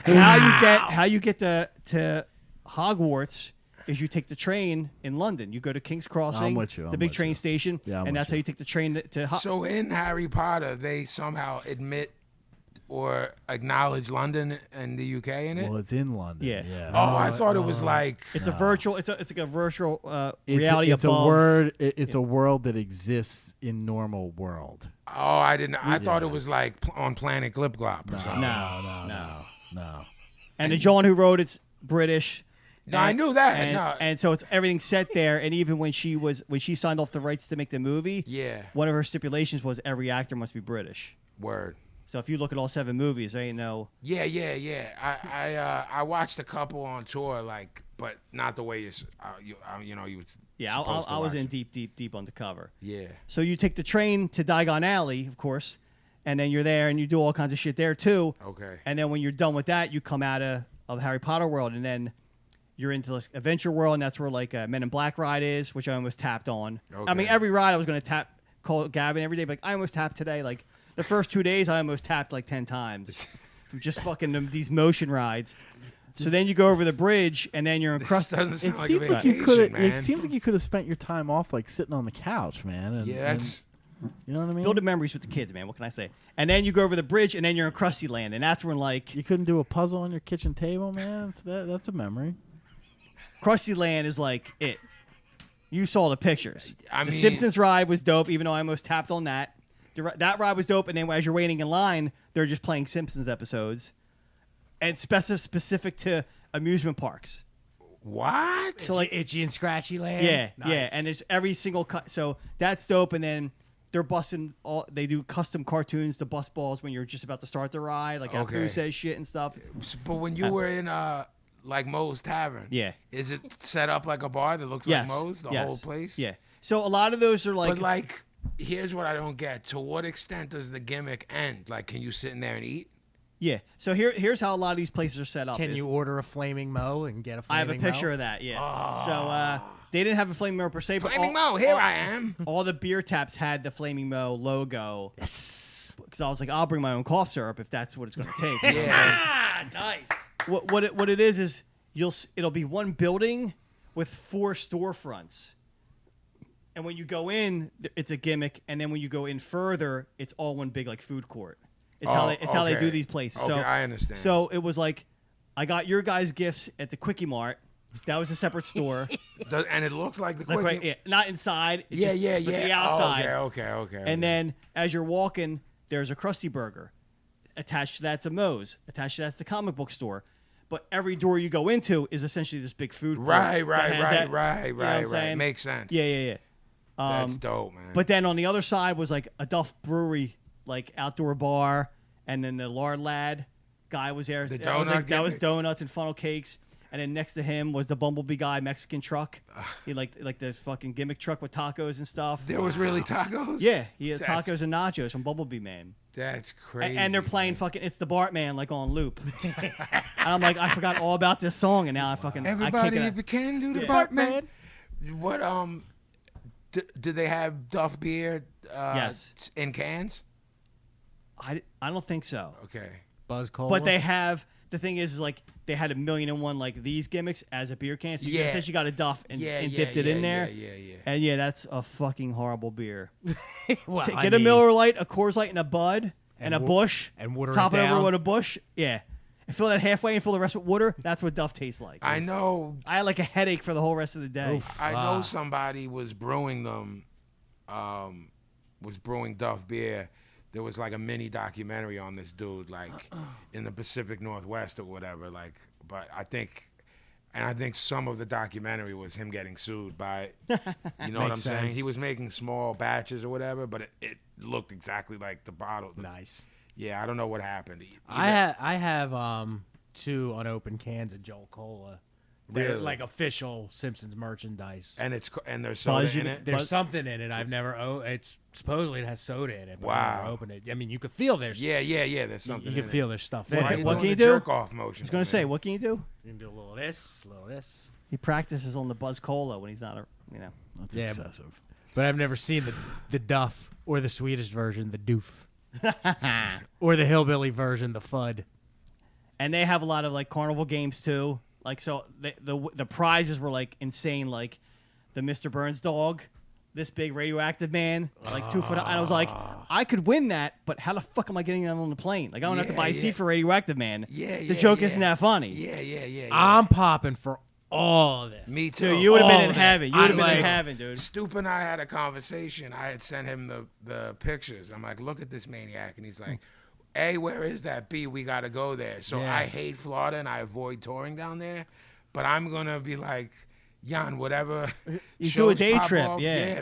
How you get to Hogwarts is you take the train in London. You go to King's Crossing, with you, the I'm big with train you. station, Yeah, I'm and with that's how you. you take the train to So in Harry Potter, they somehow admit or acknowledge London and the UK in it. Well, it's in London. Yeah. Yeah. Oh, I thought it was like. It's a virtual. It's like a virtual It's reality it's above. a word. It's a world that exists in normal world. Oh, I didn't. I thought it was like on Planet Glip Glop or something. No. And the John who wrote it's British. No, I knew that. And, No. and so it's everything set there. And even when she signed off the rights to make the movie, Yeah. one of her stipulations was every actor must be British. Word. So if you look at all 7 movies, there ain't no. Yeah. I watched a couple on tour, like, but not the way you was. Yeah, supposed to I was watch in it. deep undercover. Yeah. So you take the train to Diagon Alley, of course, and then you're there and you do all kinds of shit there too. Okay. And then when you're done with that, you come out of Harry Potter world, and then you're into this adventure world, and that's where like Men in Black ride is, which I almost tapped on. I mean, Okay. every ride I was going to call Gavin every day, but like, I almost tapped today. Like the first 2 days, I almost tapped like 10 times from just fucking these motion rides. So then you go over the bridge, and then you're in crust. Doesn't sound It like seems a like you vacation, could. man. It seems like you could have spent your time off like sitting on the couch, man. And, Yeah, that's. you know what I mean. Building memories with the kids, man. What can I say? And then you go over the bridge, and then you're in Krusty Land, and that's when like You couldn't do a puzzle on your kitchen table, man. So that's a memory. Krusty Land is like it. You saw the pictures. I The mean- Simpsons ride was dope, even though I almost tapped on that. That ride was dope, and then as you're waiting in line, they're just playing Simpsons episodes, and specific to amusement parks. What? So like, Itchy and Scratchy Land. yeah, Nice. yeah, and it's every single so that's dope, and then they're busting all. They do custom cartoons to bust balls when you're just about to start the ride, like Okay. Apu says shit and stuff. But when you were in like Moe's Tavern, Yeah. is it set up like a bar that looks Yes, like Moe's, the yes, whole place? Yeah. So a lot of those are But like, here's what I don't get: to what extent does the gimmick end? Like, can you sit in there and eat? yeah. So here's how a lot of these places are set up. Can is- you order a flaming Mo and get a I flaming have a picture Mo? of that. Yeah. So they didn't have a Flaming Mo per se, but Flaming all, Mo, here all- I am. all the beer taps had the Flaming Mo logo. Yes. Because I was like, I'll bring my own cough syrup if that's what it's going to take. Yeah. Nice. What it is it'll be one building with 4 storefronts. And when you go in, it's a gimmick, and then when you go in further, it's all one big like food court. It's how they do these places. Okay, So I understand. So it was like, I got your guys' gifts at the Quickie Mart. That was a separate store. And it looks like the Like, quick. right, yeah, not inside. It's Yeah, just, but the Oh, outside. okay. And then as you're walking, there's a Krusty Burger. Attached to that's a Moe's. Attached to that's the comic book store. But every door you go into is essentially this big food court. Right. that has that- you know what I'm saying? Makes sense. Yeah. That's dope, man. But then on the other side was like a Duff Brewery, like outdoor bar, and then the Lard Lad guy was there. The that was donut that was gimmick? donuts and funnel cakes. And then next to him was the Bumblebee guy, Mexican truck. He like the fucking gimmick truck with tacos and stuff. there was really tacos. Yeah, he had That's- tacos and nachos from Bumblebee Man. That's crazy. And they're playing fucking It's the Bartman like on loop. And I'm like, I forgot all about this song, and now I fucking Everybody I can't can do the Yeah. Bartman. What do they have Duff beer? Yes. In cans. I don't think so. Okay. Buzz Cola. But they have the thing is like they had 1,000,001 like these gimmicks as a beer can. So you Yeah. essentially got a Duff and dipped it yeah, in there. Yeah. And yeah, that's a fucking horrible beer. Well, Get a Miller Lite, a Coors Light, and a Bud, and a wa- Bush, and water it top it over down. with a Bush. Yeah. and fill that halfway and fill the rest with water. That's what Duff tastes like. I know. I had like a headache for the whole rest of the day. I know somebody was brewing them, was brewing Duff beer. There was like a mini documentary on this dude, like in the Pacific Northwest or whatever. Like, but I think some of the documentary was him getting sued by, you know what I'm saying? sense. He was making small batches or whatever, but it looked exactly like the bottle. Nice. Yeah, I don't know what happened. I have 2 unopened cans of Jolt Cola. They're Really? like official Simpsons merchandise. And there's soda in it. There's something in it. I've never. It's supposedly it has soda in it. But I've never Wow. opened it. I mean, you can feel there's. Yeah. There's something. You can in feel it. there's stuff Why in are it. you What doing can you the do? jerk off motion? I was gonna say, what can you do? You can do a little this, a little this. He practices on the Buzz Cola when he's not, That's Yeah. excessive. But I've never seen the Duff or the Swedish version, the Doof, or the hillbilly version, the Fud. And they have a lot of like carnival games too. Like so, the prizes were like insane. Like the Mr. Burns dog, this big radioactive man, like 2 foot. And I was like, I could win that, but how the fuck am I getting that on the plane? Like I don't have to buy a seat for radioactive man. The joke isn't that funny. Yeah. I'm popping for all of this. Me too. Dude, you would have All been in of it. heaven. You would have I'm been in like- heaven, dude. Stoop and I had a conversation. I had sent him the pictures. I'm like, look at this maniac. And he's like, A, where is that? B, we got to go there. So Yeah. I hate Florida and I avoid touring down there. But I'm going to be like, Jan, whatever. You do a shows day pop trip, off, yeah.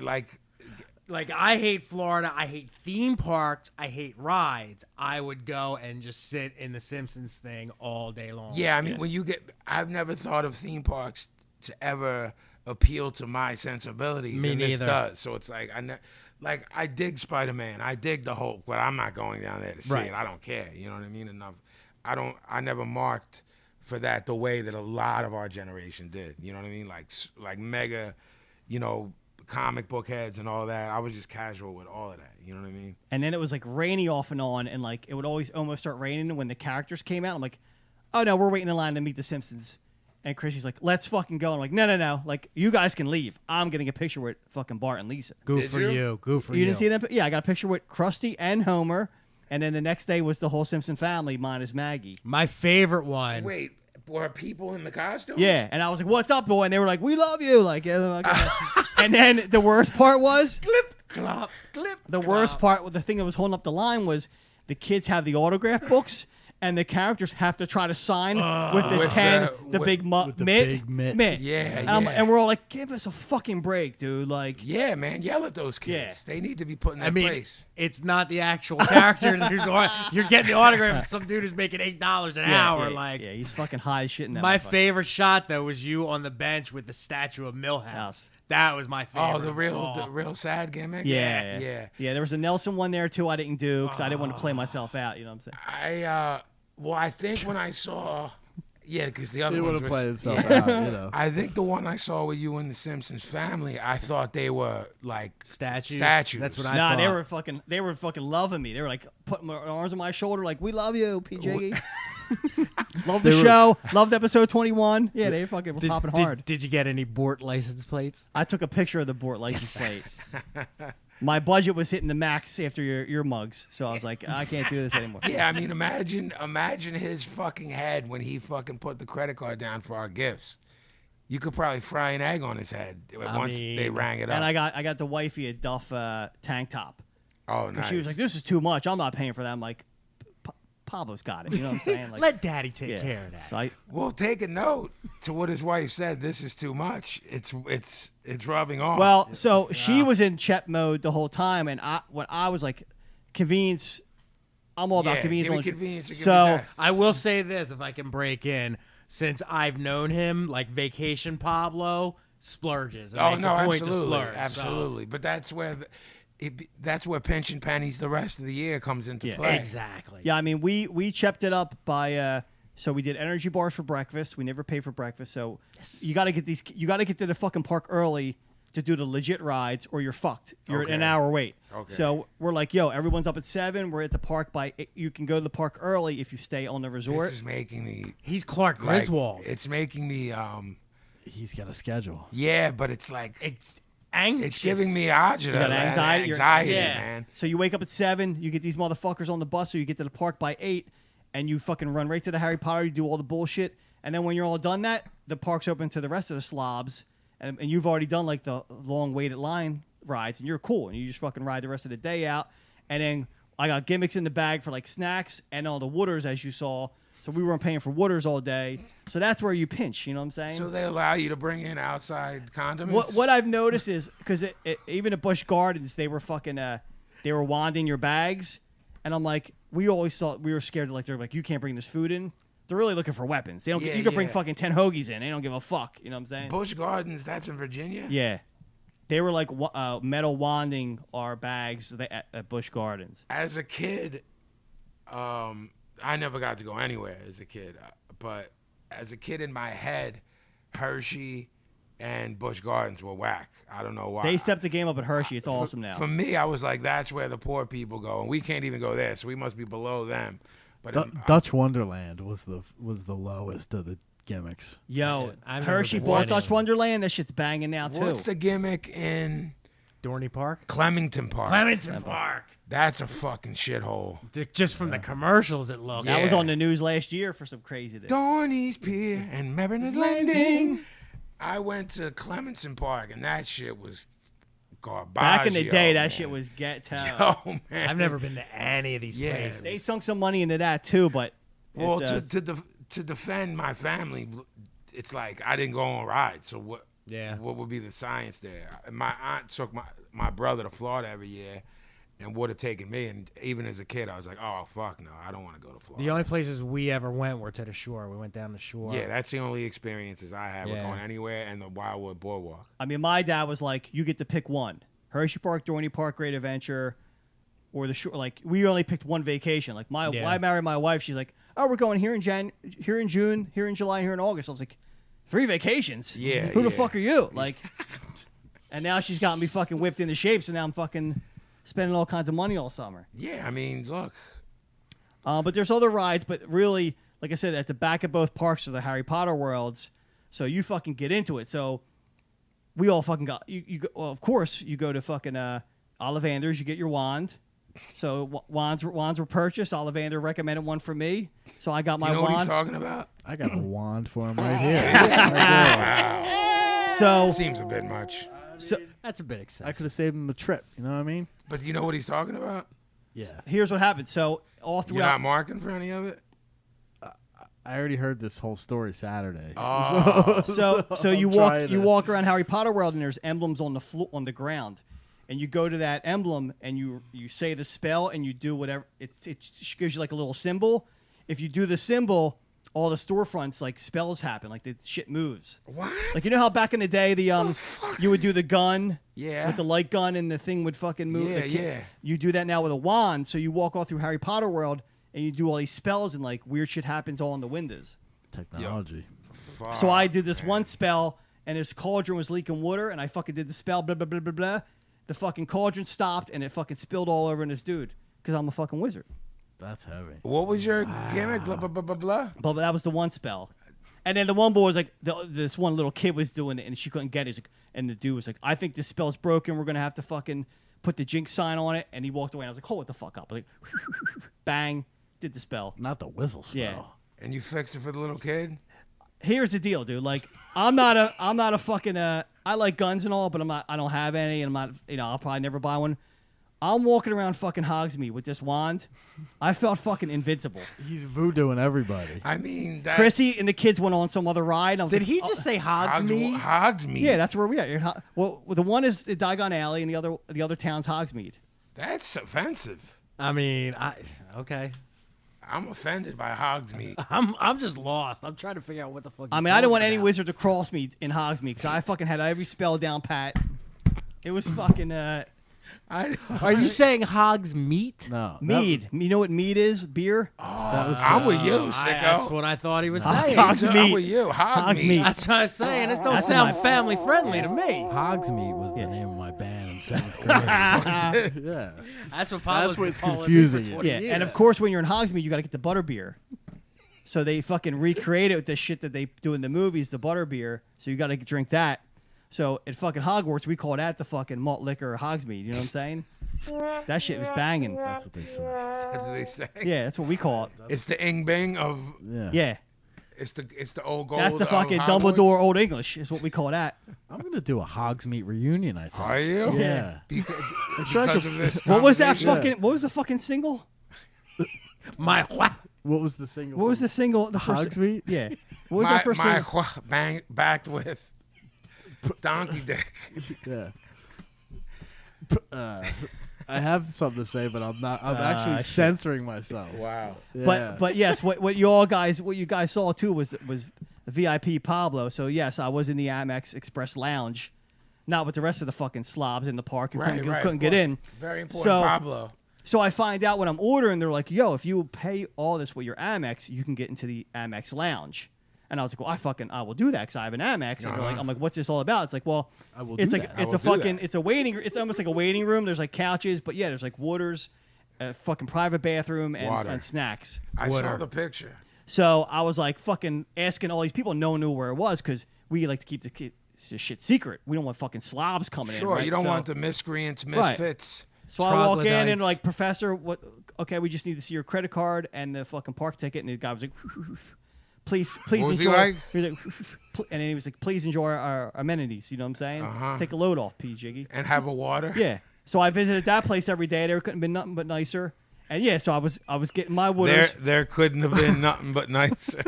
Like I hate Florida. I hate theme parks. I hate rides. I would go and just sit in the Simpsons thing all day long. Yeah, I mean, when you get, I've never thought of theme parks to ever appeal to my sensibilities. Me and this neither. does. So it's like, I dig Spider-Man. I dig the Hulk, but I'm not going down there to see Right. it. I don't care. You know what I mean? Enough. I never marked for that the way that a lot of our generation did. You know what I mean? Like mega, comic book heads and all that. I was just casual with all of that. You know what I mean? And then it was like rainy off and on, and like it would always almost start raining when the characters came out. I'm like, oh no, we're waiting in line to meet the Simpsons. And Chrissy's like, let's fucking go. I'm like, no. Like, you guys can leave. I'm getting a picture with fucking Bart and Lisa. Good Did for you? you. Good for you. You didn't see that? Yeah, I got a picture with Krusty and Homer. And then the next day was the whole Simpson family minus Maggie. My favorite one. Wait, were people in the costumes? Yeah, and I was like, "What's up, boy?" And they were like, "We love you." Like, yeah, like and then the worst part was Clip, clop, clip. the worst part. The thing that was holding up the line was the kids have the autograph books, and the characters have to try to sign with the With 10, the- the big with the mitt. big mitt. Yeah, yeah. And we're all like, "Give us a fucking break, dude!" Like, Yeah, man, yell at those kids. Yeah. They need to be put in their I mean, place. it's not the actual character. You're getting the autograph. Some dude who's making $8 an hour. yeah, Like, yeah, he's fucking high as shit in that. my motherfucker. favorite shot though was you on the bench with the statue of Millhouse. House. That was my favorite. Oh, the real sad gimmick. Yeah. There was a Nelson one there too. I didn't do because I didn't want to play myself out. You know what I'm saying? I think when I saw, because the other He would ones have were, played himself out, I think the one I saw with you and the Simpsons family, I thought they were like Statues. Statues. That's what I Nah, thought. they were fucking loving me. They were like putting their arms on my shoulder, like, "We love you, PJ. Love the show. Loved episode 21." Yeah, they fucking were popping hard. Did you get any Bort license plates? I took a picture of the Bort license plate. My budget was hitting the max after your mugs, so I was like, I can't do this anymore. Yeah, I mean, imagine his fucking head when he fucking put the credit card down for our gifts. You could probably fry an egg on his head once they rang it up. And I got the wifey a Duff tank top. Oh, And nice. she was like, "This is too much. I'm not paying for that." I'm like, Pablo's got it. You know what I'm saying? Like, Let Daddy take yeah. care of that. So I, Well, take a note to what his wife said. This is too much. It's rubbing off. well, so she was in Chet mode the whole time, and I was like, convenience. I'm all about Yeah, convenience. give me only- convenience or give me So that. I will say this, if I can break in, since I've known him, like Vacation Pablo splurges. And Oh makes no, a point absolutely, to splurge, absolutely. But that's where that's where pinching pennies the rest of the year comes into Yeah. play. Exactly. yeah, I mean, we chepped it up by. So we did energy bars for breakfast. We never paid for breakfast. So you got to get these. You got to get to the fucking park early to do the legit rides, or you're fucked. You're Okay. an hour wait. Okay. So we're like, yo, everyone's up at 7. We're at the park by 8. You can go to the park early if you stay on the resort. This is making me He's Clark like, Griswold. it's making me He's got a schedule. yeah, but it's like It's anxious. it's giving me agita, got man. anxiety? Anxiety, Yeah. man. So you wake up at 7. You get these motherfuckers on the bus, so you get to the park by 8. and you fucking run right to the Harry Potter. You do all the bullshit, and then when you're all done that, the park's open to the rest of the slobs, and you've already done like the long waited line rides, and you're cool, and you just fucking ride the rest of the day out. And then I got gimmicks in the bag for like snacks and all the wooders, as you saw. So we weren't paying for wooders all day. So that's where you pinch, you know what I'm saying? So they allow you to bring in outside condiments? What I've noticed is, because even at Busch Gardens, they were fucking, they were wanding your bags. And I'm like, we always thought, we were scared, like, they're like, you can't bring this food in. They're really looking for weapons. They don't. You can bring fucking 10 hoagies in. They don't give a fuck. You know what I'm saying? Busch Gardens, that's in Virginia? Yeah. They were like metal wanding our bags at Busch Gardens. As a kid, I never got to go anywhere as a kid. But as a kid in my head, Hershey and Busch Gardens were whack. I don't know why. They stepped the game up at Hershey. It's awesome now. For me, I was like, that's where the poor people go. And we can't even go there, so we must be below them. But Dutch Wonderland was the lowest of the gimmicks. Yo, I've never Hershey been bought to Dutch any. Wonderland. That shit's banging now, too. what's the gimmick in Dorney Park? Clemington Park? Clemington Park. That's a fucking shithole. Just from the commercials, it looked. That was Yeah. on the news last year for some craziness. Dorney's Pier and Mariners Landing. I went to Clemington Park, and that shit was garbage. Back in the day, that shit was ghetto. Yo, man. I've never been to any of these Yeah. places. They sunk some money into that, too, but... Well, it's, to defend my family, it's like I didn't go on rides. So what? Yeah. What would be the science there? My aunt took my brother to Florida every year, and would have taken me. And even as a kid, I was like, oh fuck no, I don't want to go to Florida. The only places we ever went were to the shore. We went down the shore. Yeah, that's the only experiences I had with Yeah. going anywhere and the Wildwood Boardwalk. I mean, my dad was like, you get to pick one. Hershey Park, Dorney Park, Great Adventure, or the shore. Like, we only picked one vacation. Like, when I married my wife, she's like, oh, we're going here in June, here in July, and here in August. I was like, 3 vacations? Yeah, Who the yeah. fuck are you? Like, and now she's got me fucking whipped into shape, so now I'm fucking spending all kinds of money all summer. Yeah, I mean, look. But there's other rides, but really, like I said, at the back of both parks are the Harry Potter worlds, so you fucking get into it. So we all fucking got, well, of course, you go to fucking Ollivander's, you get your wand. So wands were purchased. Ollivander recommended one for me, so I got Do my you know what he's wand. talking about? I got a wand for him right here. Right there. So Seems a bit much. That's a bit I excessive. could have saved him the trip. You know what I mean? But you know what he's talking about? Yeah. here's what happened. So all You're throughout, not marking for any of it? I already heard this whole story Saturday. Oh. so you I'm walk trying you to- walk around Harry Potter world, and there's emblems on the on the ground, and you go to that emblem and you say the spell and you do whatever. It gives you like a little symbol. If you do the symbol, all the storefronts like spells happen, like the shit moves. What? Like, you know how back in the day you would do the gun, Yeah. with the light gun, and the thing would fucking move. Yeah, yeah. You do that now with a wand, so you walk all through Harry Potter world and you do all these spells, and like weird shit happens all in the windows. Technology. Fuck, So I did this man. one spell, and his cauldron was leaking water, and I fucking did the spell, blah blah blah blah blah. The fucking cauldron stopped, and it fucking spilled all over in this dude because I'm a fucking wizard. That's heavy. What was your gimmick? Blah, blah, blah, blah, blah. But that was the one spell. And then the one boy was like, this one little kid was doing it, and she couldn't get it. He's like, and the dude was like, I think this spell's broken. We're going to have to fucking put the jinx sign on it. And he walked away, and I was like, hold the fuck up. Like, bang, did the spell. Not the whistle spell. Yeah. And you fixed it for the little kid? Here's the deal, dude. Like, I'm not a fucking, I like guns and all, but I don't have any, and I'm not, I'll probably never buy one. I'm walking around fucking Hogmeat with this wand. I felt fucking invincible. He's voodooing everybody. I mean, that. Chrissy and the kids went on some other ride. And I was Did like, he just say Hogsmeade? Hogsmeade. Yeah, that's where we are. Well, the one is the Diagon Alley, and the other town's Hogsmeade. That's offensive. I mean, okay. I'm offended by Hogsmeade. I'm just lost. I'm trying to figure out what the fuck. I he's mean, I didn't want talking any about. wizard to cross me in Hogsmeade because I fucking had every spell down pat. It was fucking Are you saying Hogsmeat? No. mead. You know what mead is? Beer. That was I'm with you, That's sicko. what I thought he was Hogsmeade. saying. I'm with you. Hogsmeade. Hogsmeade. That's what I was saying. This don't That's sound my- family friendly to me. Hogsmeat was the name of my band in 7th grade. Yeah. That's what Pablo's That's what's been calling confusing me for you. 20 Yeah, years. and of course, when you're in Hogsmeade, you got to get the butter beer. So they fucking recreate it with the shit that they do in the movies, the butter beer. So you got to drink that. So at fucking Hogwarts, we call that the fucking malt liquor Hogsmeade. You know what I'm saying? That shit was banging. That's what they say. That's what they say. Yeah, that's what we call it. It's the Ing Bing of. Yeah. It's the old gold. That's the fucking of Dumbledore Hogwarts. Old English is what we call that. I'm gonna do a Hogmeat reunion. I think. Are you? Yeah. Because of this. What was that conversation? fucking? What was the fucking single? My what? What was the single? What was the single? The first. Hogmeat? Yeah. What was that first single? Backed with donkey dick. Yeah. I have something to say, but I'm not. I'm actually shit. censoring myself. Wow. Yeah. But yes, what you guys saw too was VIP Pablo. So yes, I was in the Amex Express Lounge, not with the rest of the fucking slobs in the park who couldn't get in. Very important, So- Pablo. So I find out when I'm ordering, they're like, "Yo, if you pay all this with your Amex, you can get into the Amex Lounge." And I was like, "Well, I will do that because I have an Amex." And they're like, "I'm like, what's this all about?" It's like, "Well, I will it's do like that. I it's will a do fucking that. it's a waiting. It's almost like a waiting room. There's like couches, but yeah, there's like waters, a fucking private bathroom, and Water. snacks." I saw the picture. So I was like fucking asking all these people. No one knew where it was because we like to keep the shit secret. We don't want fucking slobs coming in. Sure, Right? you don't So- want the miscreants, Right. misfits. So I walk in and Troglodytes. like, "Professor, what? Okay, we just need to see your credit card and the fucking park ticket." And the guy was like, "Please What was he enjoy." like? He was like, and then he was like, "Please enjoy our amenities." You know what I'm saying? Uh-huh. Take a load off, P Jiggy. And have a water. Yeah. So I visited that place every day. There couldn't have been nothing but nicer. And yeah, so I was getting my waters. There couldn't have been nothing but nicer.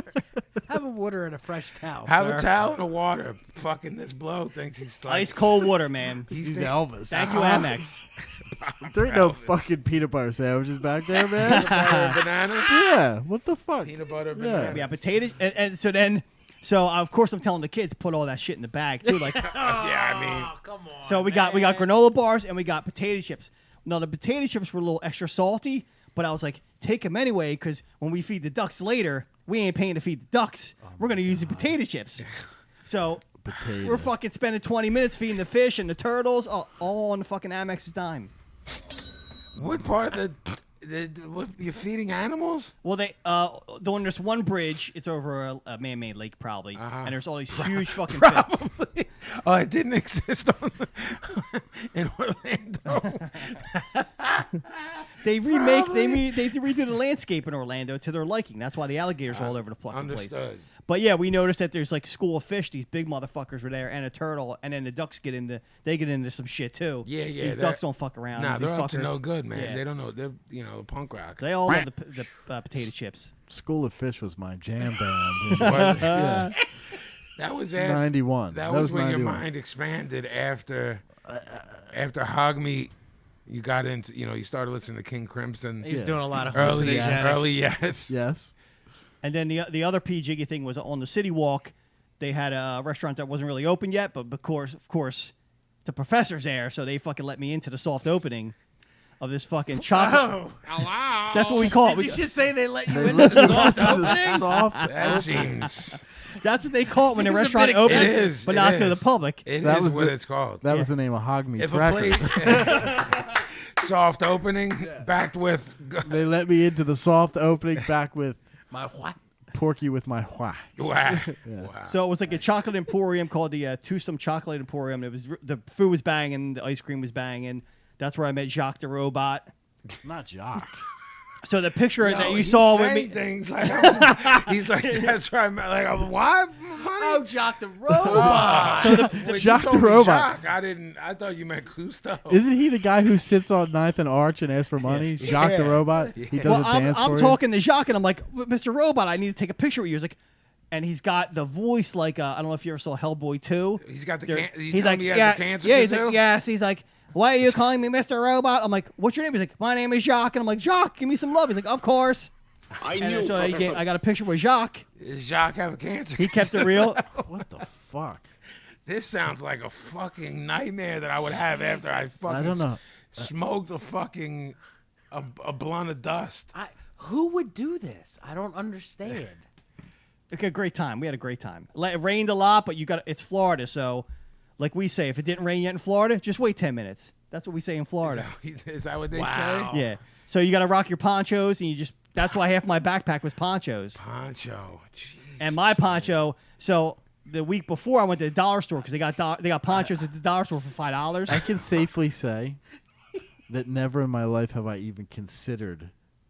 Have a water and a fresh towel. Have sir. a towel and a water. Fucking this blow thinks he's like, Ice cold water, man. He's Elvis. Thank you, Amex. There ain't no fucking peanut butter sandwiches back there, man. butter banana. Yeah. What the fuck? Peanut butter Yeah. banana. Yeah, potatoes. So of course I'm telling the kids put all that shit in the bag too. Like, Yeah, I mean, Oh, come on. so we got granola bars and we got potato chips. Now the potato chips were a little extra salty, but I was like, take them anyway because when we feed the ducks later, we ain't paying to feed the ducks. We're gonna use the potato chips. So Potato. we're fucking spending 20 minutes feeding the fish and the turtles all on the fucking Amex's dime. what part of what, you're feeding animals? Well, they on this one bridge, it's over a man-made lake probably, and there's all these huge fucking fish. Probably. Oh, it didn't exist in Orlando. They redo the landscape in Orlando to their liking. That's why the alligators are all over the fucking place. Understood. But yeah, we noticed that there's like school of fish. These big motherfuckers were there, and a turtle, and then the ducks get into some shit too. Yeah, yeah. These ducks don't fuck around. Nah, These they're up to fuckers- no good, man. Yeah. They don't know. They're punk rock. They all love the potato chips. School of Fish was my jam band. Was- yeah. that was at 91. That was when your 91. mind expanded after Hogmeat. You got into, you started listening to King Crimson. He's doing a lot of Early, hallucinations. yes. Yes. And then the other P Jiggy thing was on the City Walk. They had a restaurant that wasn't really open yet, but of course, the professor's there, so they fucking let me into the soft opening of this fucking chocolate. Oh, Hello. That's what we call it. did you just say they let you They in let the you soft into the opening? soft. That seems. That's what they call it when the Seems a restaurant bit opens, It is, but it not to the is. public. It That is was what the- it's called. That was the name of Hogmeat If a Records. plate, soft opening, backed with. They let me into the soft opening back with My what? Porky with my why. Wow. Yeah. Wow. So it was like a chocolate emporium called the Twosome Chocolate Emporium. It was the food was banging, the ice cream was banging. That's where I met Jacques the Robot. Not Jock. So the picture that you he's saw with saying me, things like he's like, that's right. Like, why? Oh, Jock the Robot. so the, When you Jacques told the me Robot. Jacques, I thought you meant Cousteau. Isn't he the guy who sits on 9th and Arch and asks for money? Jacques the Yeah. Robot? He does well, a dance I'm for talking to Jacques, and I'm like, Mr. Robot, I need to take a picture with you. He's like, and he's got the voice like I don't know if you ever saw Hellboy 2. He's got the There- can- he's like, he has yeah, a cancer yeah. He's kazoo? like, yes. He's like, why are you calling me Mr. Robot? I'm like, what's your name? He's like, my name is Jacques, and I'm like, Jacques, give me some love. He's like, of course. I And knew, so Professor. I got a picture with Jacques. Does Jacques have a cancer? He kept it real. What the fuck? This sounds like a fucking nightmare that I would have after I fucking I don't know. smoked a fucking a blunt of dust. Who would do this? I don't understand. Okay, great time. We had a great time. It rained a lot, but it's Florida, so like we say, if it didn't rain yet in Florida, just wait 10 minutes. That's what we say in Florida. Is that what they Wow. say? Yeah. So you got to rock your ponchos, and that's why half my backpack was ponchos. Poncho. Jeez. And my poncho, so the week before I went to the dollar store because they got ponchos at the dollar store for $5. I can safely say that never in my life have I even considered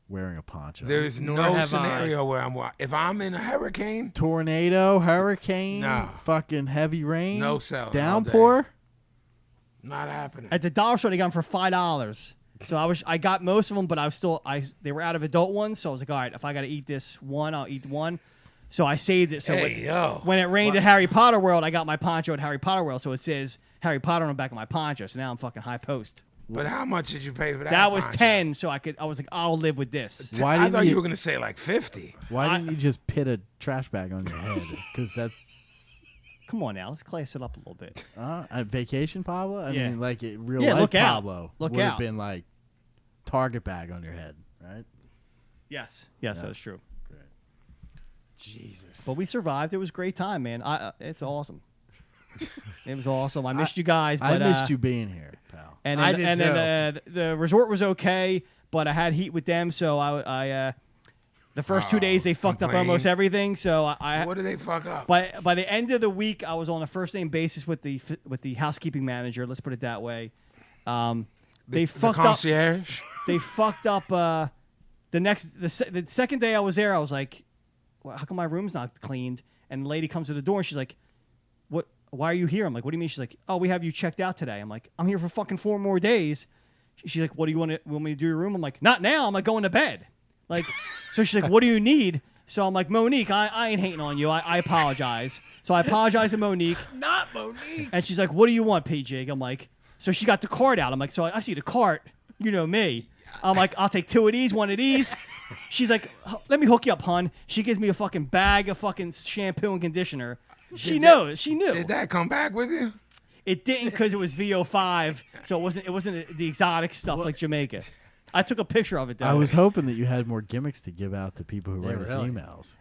wearing a poncho. There's Nor no have scenario where if I'm in a hurricane, Tornado, hurricane, No. fucking heavy rain, no selling. all day. downpour. Not happening. At the dollar store, they got them for $5. So I got most of them, but they were out of adult ones. So I was like, all right, if I got to eat this one, I'll eat one. So I saved it. So when it rained at Harry Potter World, I got my poncho at Harry Potter World. So it says Harry Potter on the back of my poncho. So now I'm fucking high post. But how much did you pay for that? That was poncho? 10. So I was like, I'll live with this. Why I didn't thought you- you were gonna say like 50. Why didn't you just pit a trash bag on your head? Because that's Come on now, let's class it up a little bit. a vacation, Pablo. I Yeah. mean, like real Yeah, life look out. Pablo Look would have out. been like Target bag on your head, right? Yes, Yeah. that's true. Jesus. But we survived. It was a great time, man. It's awesome. It was awesome. I missed you guys. I But, missed you being here, pal. And I then, did and then the resort was okay, but I had heat with them, so I the first 2 days they fucked up complain. almost everything. So I What did they fuck up? by the end of the week, I was on a first name basis with the housekeeping manager. Let's put it that way. They fucked the up. concierge. They fucked up. The second day I was there, I was like, well, how come my room's not cleaned? And the lady comes to the door and she's like, "What? Why are you here?" I'm like, "What do you mean?" She's like, "Oh, we have you checked out today." I'm like, "I'm here for fucking 4 more days." She's like, "What do you want me to do your room?" I'm like, "Not now. I'm like going to bed." Like, so she's like, "What do you need?" So I'm like, "Monique, I ain't hating on you. I apologize." So I apologize to Monique. Not Monique. And she's like, "What do you want, PJ?" I'm like, so she got the cart out. I'm like, so I see the cart. You know me. I'm like, I'll take 2 of these, 1 of these. She's like, let me hook you up, hun. She gives me a fucking bag of fucking shampoo and conditioner. She knows. She knew. Did that come back with you? It didn't because it was VO5, so it wasn't the exotic stuff like Jamaica. I took a picture of it though. I was hoping that you had more gimmicks to give out to people who Yeah, write us really. emails.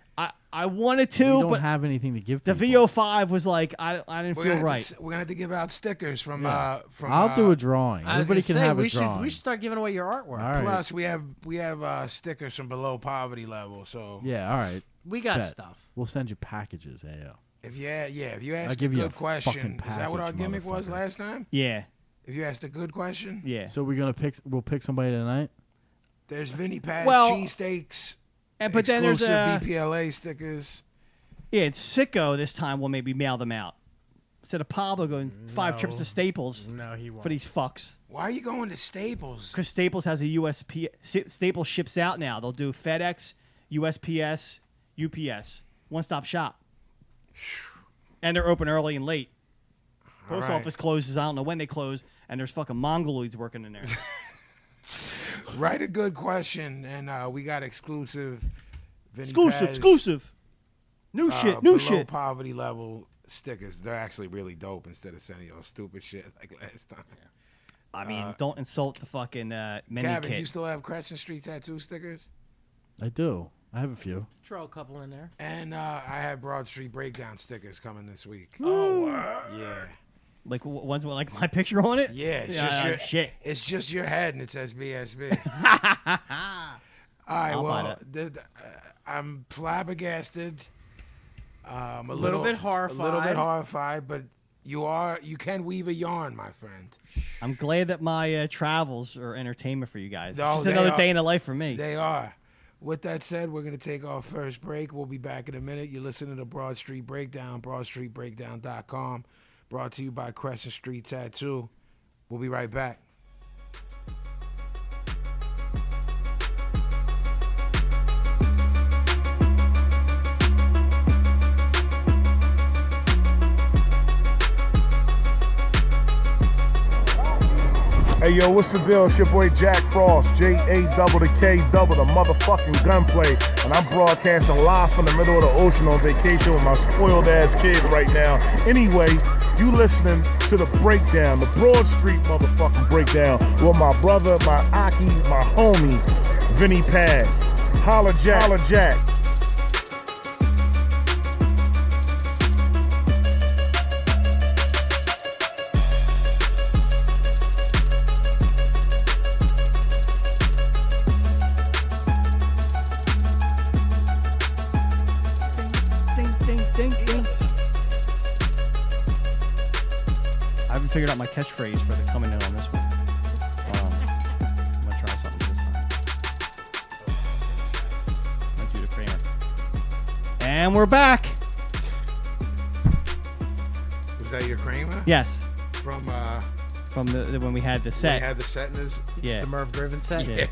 I wanted We to, don't but have anything to give. the people. VO5 was like I didn't We're feel gonna right. we're gonna have to give out stickers from Yeah. from. I'll do a drawing. I was Everybody gonna can say, have a we drawing. should start giving away your artwork. All right. Plus, we have stickers from below poverty level. So Yeah, all right. We got Bet. stuff. We'll send you packages, Ayo. if you ask give a you a good question, fucking is that what our package, gimmick was motherfucker. last time? Yeah, If you asked a good question, yeah. So we'll pick somebody tonight. there's Vinnie Paz Well, cheesesteaks. But then there's exclusive BPLA stickers. yeah, it's Sicko this time. We'll maybe mail them out instead of Pablo going 5 trips to Staples No, he won't. for these fucks. Why are you going to Staples? Because Staples has a USP. Staples ships out now. They'll do FedEx, USPS, UPS, one-stop shop, and they're open early and late. Post right. office closes. I don't know when they close, and there's fucking mongoloids working in there. Write a good question, and we got exclusive. Vinnie Paz, exclusive. New shit, new below shit. poverty level stickers. They're actually really dope instead of sending y'all stupid shit like last time. I mean, don't insult the fucking menu Gavin, kit. you still have Crescent Street tattoo stickers? I do. I have a few. Throw a couple in there. And I have Broad Street Breakdown stickers coming this week. Oh, Yeah. Like one's with like my picture on it. Yeah, it's Yeah, just your shit. It's just your head and it says BSB. All right, I'll buy well, I'm flabbergasted. A little bit A little bit horrified. horrified, but you can weave a yarn, my friend. I'm glad that my travels are entertainment for you guys. Oh, It's just they another are. day in the life for me. They are. With that said, we're going to take our first break. We'll be back in a minute. You're listening to Broad Street Breakdown, broadstreetbreakdown.com, brought to you by Crescent Street Tattoo. We'll be right back. Hey yo, what's the deal? It's your boy Jack Frost, J-A-double-the-K, double the motherfucking gunplay. And I'm broadcasting live from the middle of the ocean on vacation with my spoiled ass kids right now. Anyway, you listening to the breakdown, the Broad Street motherfucking breakdown with my brother, my Aki, my homie, Vinnie Paz. Holla Jack, holla Jack. Ding, ding, ding, ding. I haven't figured out my catchphrase for the coming in on this one. And we're back. Was that your Kramer? Yes. From the when we had the set. We had the set in his... Yeah. The Merv Griffin set. Yeah.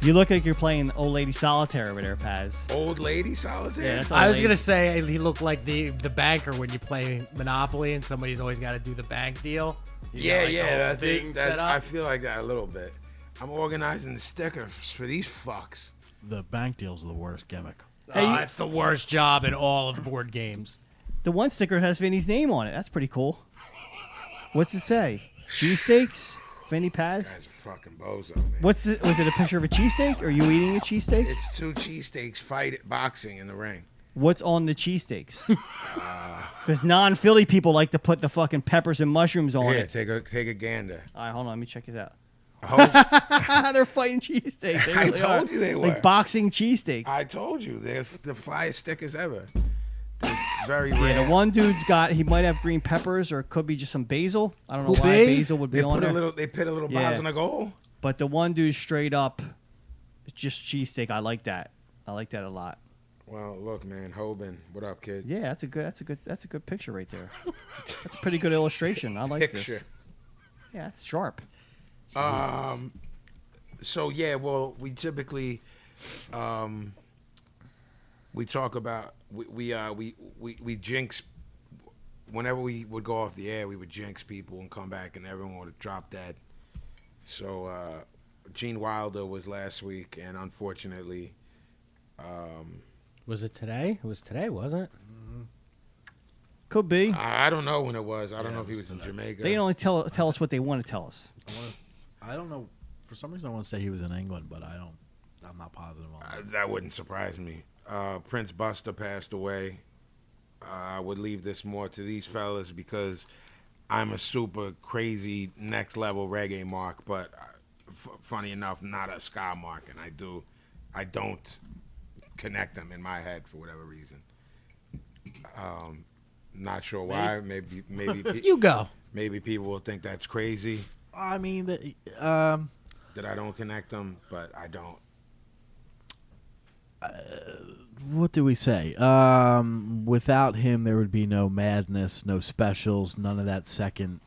You look like you're playing Old Lady Solitaire over there, Paz. Old lady solitaire? Yeah, that's I was lady. gonna say he looked like the banker when you play Monopoly and somebody's always got to do the bank deal. You got, like, the whole That's thing it. set up. I feel like that a little bit. I'm organizing the stickers for these fucks. The bank deals are the worst gimmick. That's the worst job in all of board games. The one sticker has Vinny's name on it. That's pretty cool. What's it say? Cheesesteaks? Vinnie Paz? This guy's a fucking bozo, man. Was it a picture of a cheesesteak? Are you eating a cheesesteak? It's 2 cheesesteaks boxing in the ring. What's on the cheesesteaks? Because non-Philly people like to put the fucking peppers and mushrooms on Here, it. take a gander. All right, hold on. Let me check it out. Oh, They're fighting cheesesteaks. They I really told are. you they were. Like boxing cheesesteaks. I told you, they're the flyest stickers ever. They're very Yeah, rare. the one dude's got, he might have green peppers or it could be just some basil. I don't know Could why be. basil would be They on there. they put a little Yeah. bars on the goal. But the one dude straight up, it's just cheesesteak. I like that. I like that a lot. Well, look, man, Hoban, what up, kid? Yeah, that's a good picture right there. That's a pretty good illustration. I like Picture. this. Yeah, it's sharp. So yeah, well, we typically, we talk about we jinx. Whenever we would go off the air, we would jinx people and come back, and everyone would drop dead. So Gene Wilder was last week, and unfortunately, Was it today? It was today, wasn't it? Could be. I don't know when it was. I don't know if he was in Jamaica. They only tell us what they want to tell us. I don't know. For some reason, I want to say he was in England, but I'm not positive on that. That wouldn't surprise me. Prince Buster passed away. I would leave this more to these fellas because I'm a super crazy next level reggae mark, but funny enough, not a ska mark, and I don't connect them in my head for whatever reason. Not sure why. Maybe You go. maybe people will think that's crazy I mean, that I don't connect them, but I don't. what do we say? Without him, there would be no Madness, no specials, none of that second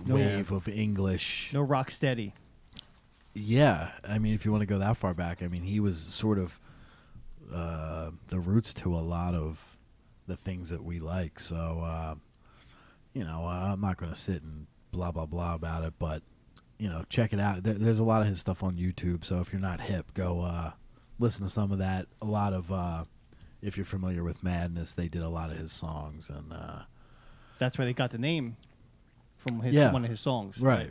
wave of English. No rock steady. Yeah, I mean, if you want to go that far back, I mean, he was sort of the roots to a lot of the things that we like. So, I'm not going to sit and blah, blah, blah about it, but, check it out. There's a lot of his stuff on YouTube, so if you're not hip, go listen to some of that. A lot of, if you're familiar with Madness, they did a lot of his songs. And That's where they got the name from one of his songs. Right.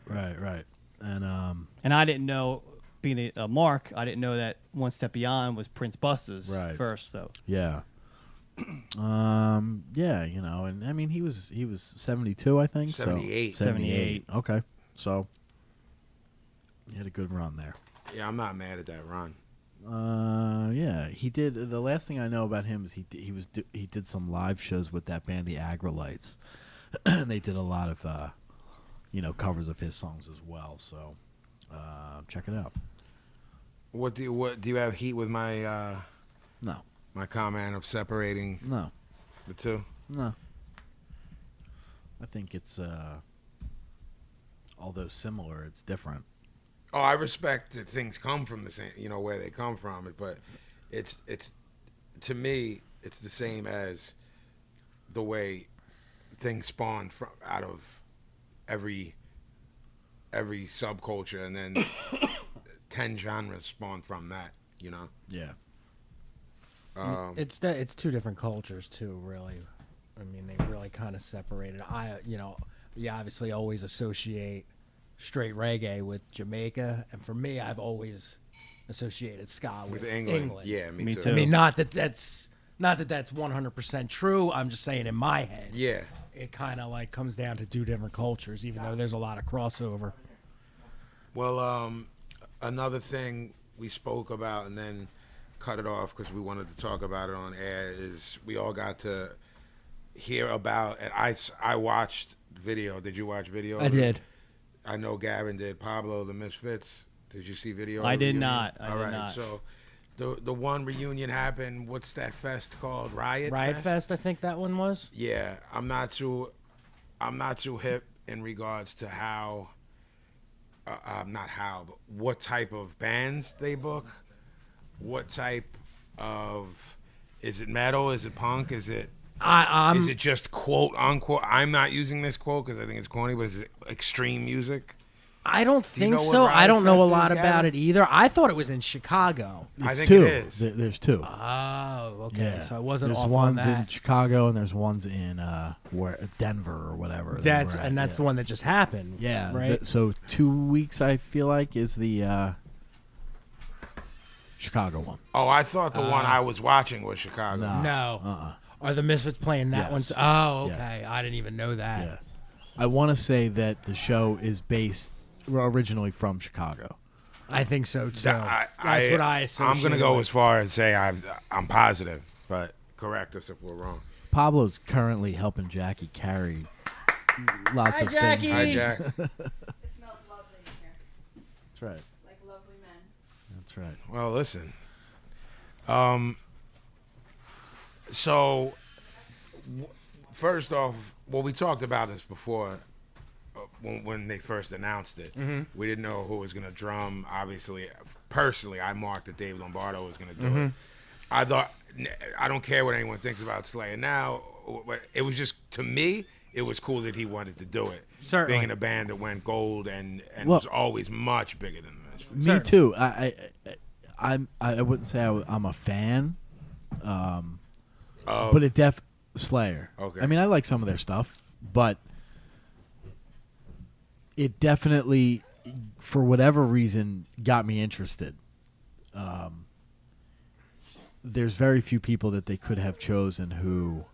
And I didn't know, being a mark, I didn't know that One Step Beyond was Prince Buster's first. So yeah. And I mean, he was 72, I think. 78. So 78. Okay. So he had a good run there. Yeah, I'm not mad at that run. Yeah, he did. The last thing I know about him is he did some live shows with that band, the Agrolites, and they did a lot of covers of his songs as well. So check it out. What do you have heat with my No, my comment of separating no, the two? no. I think it's although similar, it's different. Oh, I respect that things come from the same, where they come from. But it's to me, it's the same as the way things spawn from out of every subculture, and then 10 genres spawn from that. Yeah. It's two different cultures too, really. I mean, they really kind of separated. You obviously always associate straight reggae with Jamaica, and for me, I've always associated ska with England. Yeah, me Me too. too. I mean, not that that's 100% true. I'm just saying in my head, Yeah. it kind of like comes down to two different cultures, even though there's a lot of crossover. Well, another thing we spoke about and then cut it off because we wanted to talk about it on air is we all got to hear about, and I watched video. Did you watch video? I did. I know Gavin did. Pablo, the Misfits. Did you see video? I of the did reunion? not. I All did right. not. So the one reunion happened. What's that fest called? Riot Fest, I think that one was. Yeah, I'm not too hip in regards to how, not how, but what type of bands they book. What type of, is it metal? Is it punk? Is it is it just quote unquote? I'm not using this quote because I think it's corny, but is it extreme music? I don't think know what so. Riot I don't know a Fest lot is, about Gavin? it either. I thought it was in Chicago. I It's think two. it is. There's two. Oh, okay. Yeah. So I wasn't There's off ones on in that. Chicago and there's ones in Denver or whatever. That's they were at, and that's yeah. the one that just happened. Yeah. Right. So 2 weeks, I feel like, is the Chicago one. Oh, I thought the one I was watching was Chicago. No. No. Are the Misfits playing that Yes. one? Oh, Yeah. okay. I didn't even know that. Yeah. I want to say that the show is based originally from Chicago. I think so too. That's what I associate. I'm gonna go with. as far as say I'm positive, but correct us if we're wrong. Pablo's currently helping Jackie carry lots Hi, of Jackie. Hi, things. Jack. It smells lovely in here, That's right. like lovely men. That's right. Well, listen. So, first off, well, we talked about this before when they first announced it. Mm-hmm. We didn't know who was going to drum. Obviously, personally, I marked that Dave Lombardo was going to do it. I thought, I don't care what anyone thinks about Slayer now. But it was just, to me, it was cool that he wanted to do it. Certainly. Being in a band that went gold and Well- was always much bigger than this. Me Certainly. too. I wouldn't say I'm a fan, but it Slayer. Okay. I mean, I like some of their stuff, but it definitely, for whatever reason, got me interested. There's very few people that they could have chosen who.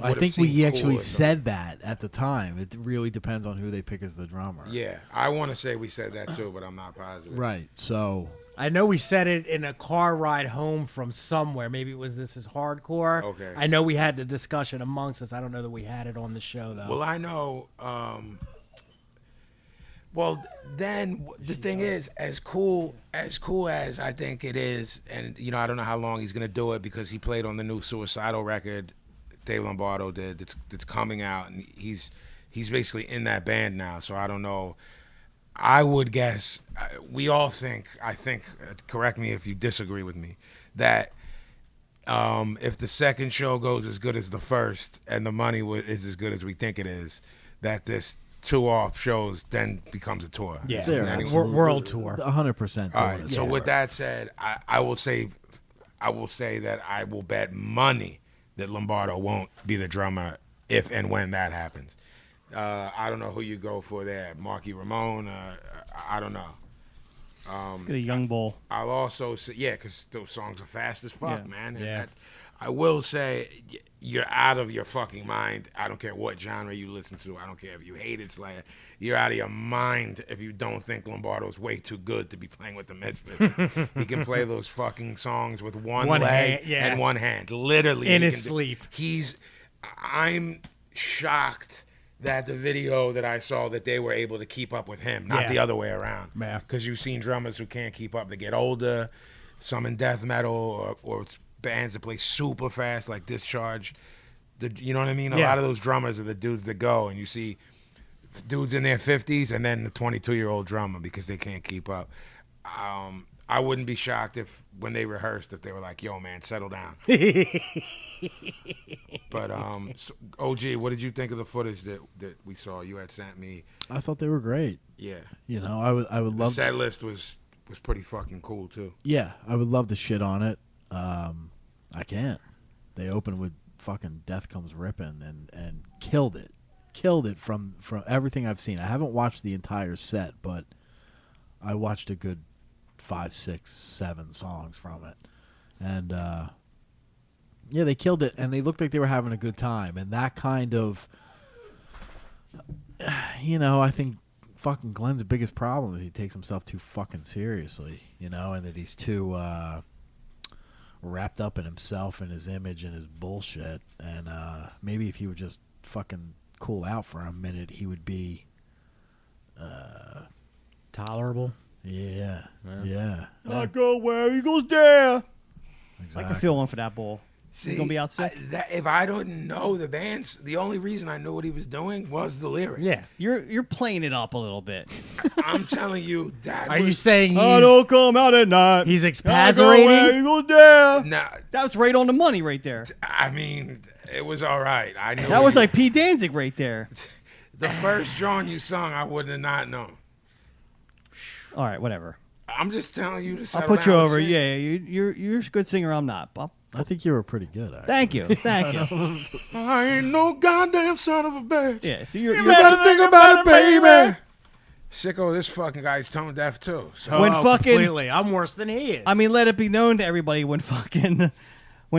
I Would've think seemed we cool actually with them. said that at the time. It really depends on who they pick as the drummer. Yeah, I want to say we said that too, but I'm not positive. Right. So I know we said it in a car ride home from somewhere. Maybe it was This Is Hardcore. Okay. I know we had the discussion amongst us. I don't know that we had it on the show though. Well, I know. Well, then the thing is, as cool as I think it is, and I don't know how long he's gonna do it because he played on the new Suicidal record Dave Lombardo did. That's coming out, and he's basically in that band now. So I don't know. I would guess we all think. I think. Correct me if you disagree with me. That if the second show goes as good as the first, and the money is as good as we think it is, that this 2 off shows then becomes a tour. Yeah. they're Anyway. absolutely- World tour. 100%. All doing right. it. So Yeah. with that said, I will say that I will bet money that Lombardo won't be the drummer if and when that happens. I don't know who you go for there, Marky Ramone. I don't know. Get a young bull. I'll also say, yeah, because those songs are fast as fuck, Yeah. man. And Yeah. I will say, you're out of your fucking mind. I don't care what genre you listen to. I don't care if you hated Slayer. You're out of your mind if you don't think Lombardo's way too good to be playing with the Misfits. He can play those fucking songs with one One leg hand, yeah. and one hand. Literally. In he his can do- sleep. I'm shocked that the video that I saw that they were able to keep up with him, not Yeah. the other way around. Yeah. Because you've seen drummers who can't keep up. They get older, some in death metal or it's bands that play super fast like Discharge. You know what I mean? A Yeah. lot of those drummers are the dudes that go, and you see dudes in their 50s and then the 22-year-old drummer because they can't keep up. I wouldn't be shocked if when they rehearsed if they were like, "Yo, man, settle down." But so, OG, what did you think of the footage that we saw? You had sent me. I thought they were great. Yeah, I would the love. set list was pretty fucking cool too. Yeah, I would love to shit on it. I can't. They opened with fucking Death Comes Rippin' and killed it. Killed it from everything I've seen. I haven't watched the entire set, but I watched a good 5, 6, 7 songs from it. And yeah, they killed it and they looked like they were having a good time. And that kind of I think fucking Glenn's biggest problem is he takes himself too fucking seriously, and that he's too wrapped up in himself and his image and his bullshit. And maybe if he would just fucking cool out for a minute, he would be Tolerable. Yeah. Yeah. I go where he goes there. Exactly. I can feel one for that bull. See, He's gonna be out sick. if I didn't know the bands, the only reason I knew what he was doing was the lyrics. Yeah. You're playing it up a little bit. I'm telling you, that Are was, you saying I he's don't come out at night. he's I go where expazzerating? he goes there. Nah, That was right on the money right there. I mean, it was all right. I knew That was like Pete Danzig right there. the first John you sung. I wouldn't have not known. All right, whatever. I'm just telling you to I'll settle put you down and over. sing. Yeah, you're a good singer. I'm not. I think you were pretty good. Actually. Thank you. Thank you. I ain't no goddamn son of a bitch. Yeah, so you're better think about it, baby. Sicko, this fucking guy's tone deaf too. So When fucking- completely. I'm worse than he is. I mean, let it be known to everybody when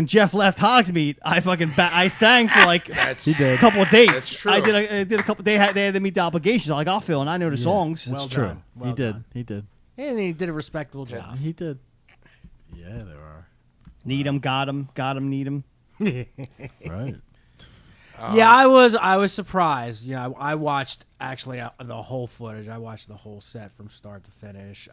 Jeff left Hogsmeat, I sang for like that's He did. a couple of dates. That's true. I did a couple. They had to meet the obligations. I'm like, I'll fill, and I know the songs. Well It's true. done. Well he did. done. He did. and he did a respectable job. He did. Yeah, there are. Need 'em, got 'em, need 'em. Right. Yeah, I was surprised. You know, I watched actually the whole footage. I watched the whole set from start to finish.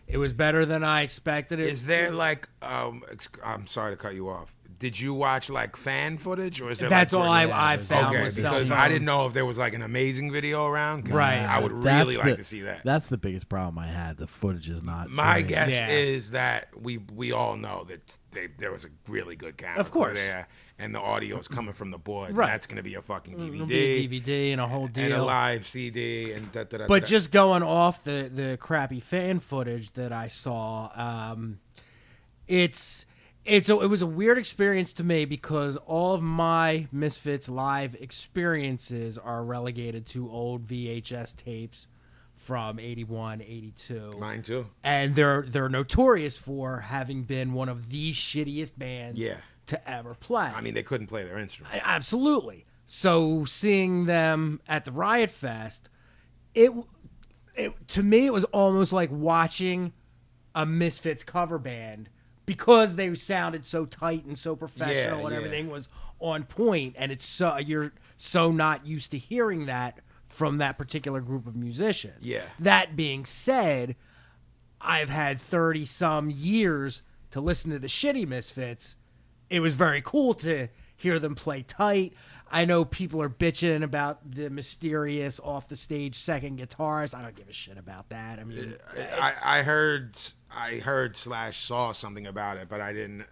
It was better than I expected. is there like I'm sorry to cut you off. Did you watch like fan footage, or is there? That's like, all I found Okay, was because cell I phone. didn't know if there was like an amazing video around. 'Cause Right. I would That's really like to see that. That's the biggest problem I had. The footage is not. My great. guess Yeah. is that we all know that there was a really good camera Of course. there, and the audio is coming from the board. Right. That's going to be a fucking DVD, It'll be a DVD and a whole deal. and a live CD, and But just going off the crappy fan footage that I saw, it was a weird experience to me because all of my Misfits live experiences are relegated to old VHS tapes from 81, 82. mine too. And they're notorious for having been one of the shittiest bands Yeah. to ever play. I mean, they couldn't play their instruments. Absolutely. So seeing them at the Riot Fest, it to me it was almost like watching a Misfits cover band because they sounded so tight and so professional and yeah. everything was on point, and it's so you're so not used to hearing that from that particular group of musicians. Yeah. That being said, I've had 30 some years to listen to the shitty Misfits. It was very cool to hear them play tight. I know people are bitching about the mysterious off the stage second guitarist. I don't give a shit about that. I mean, I heard / saw something about it, but I didn't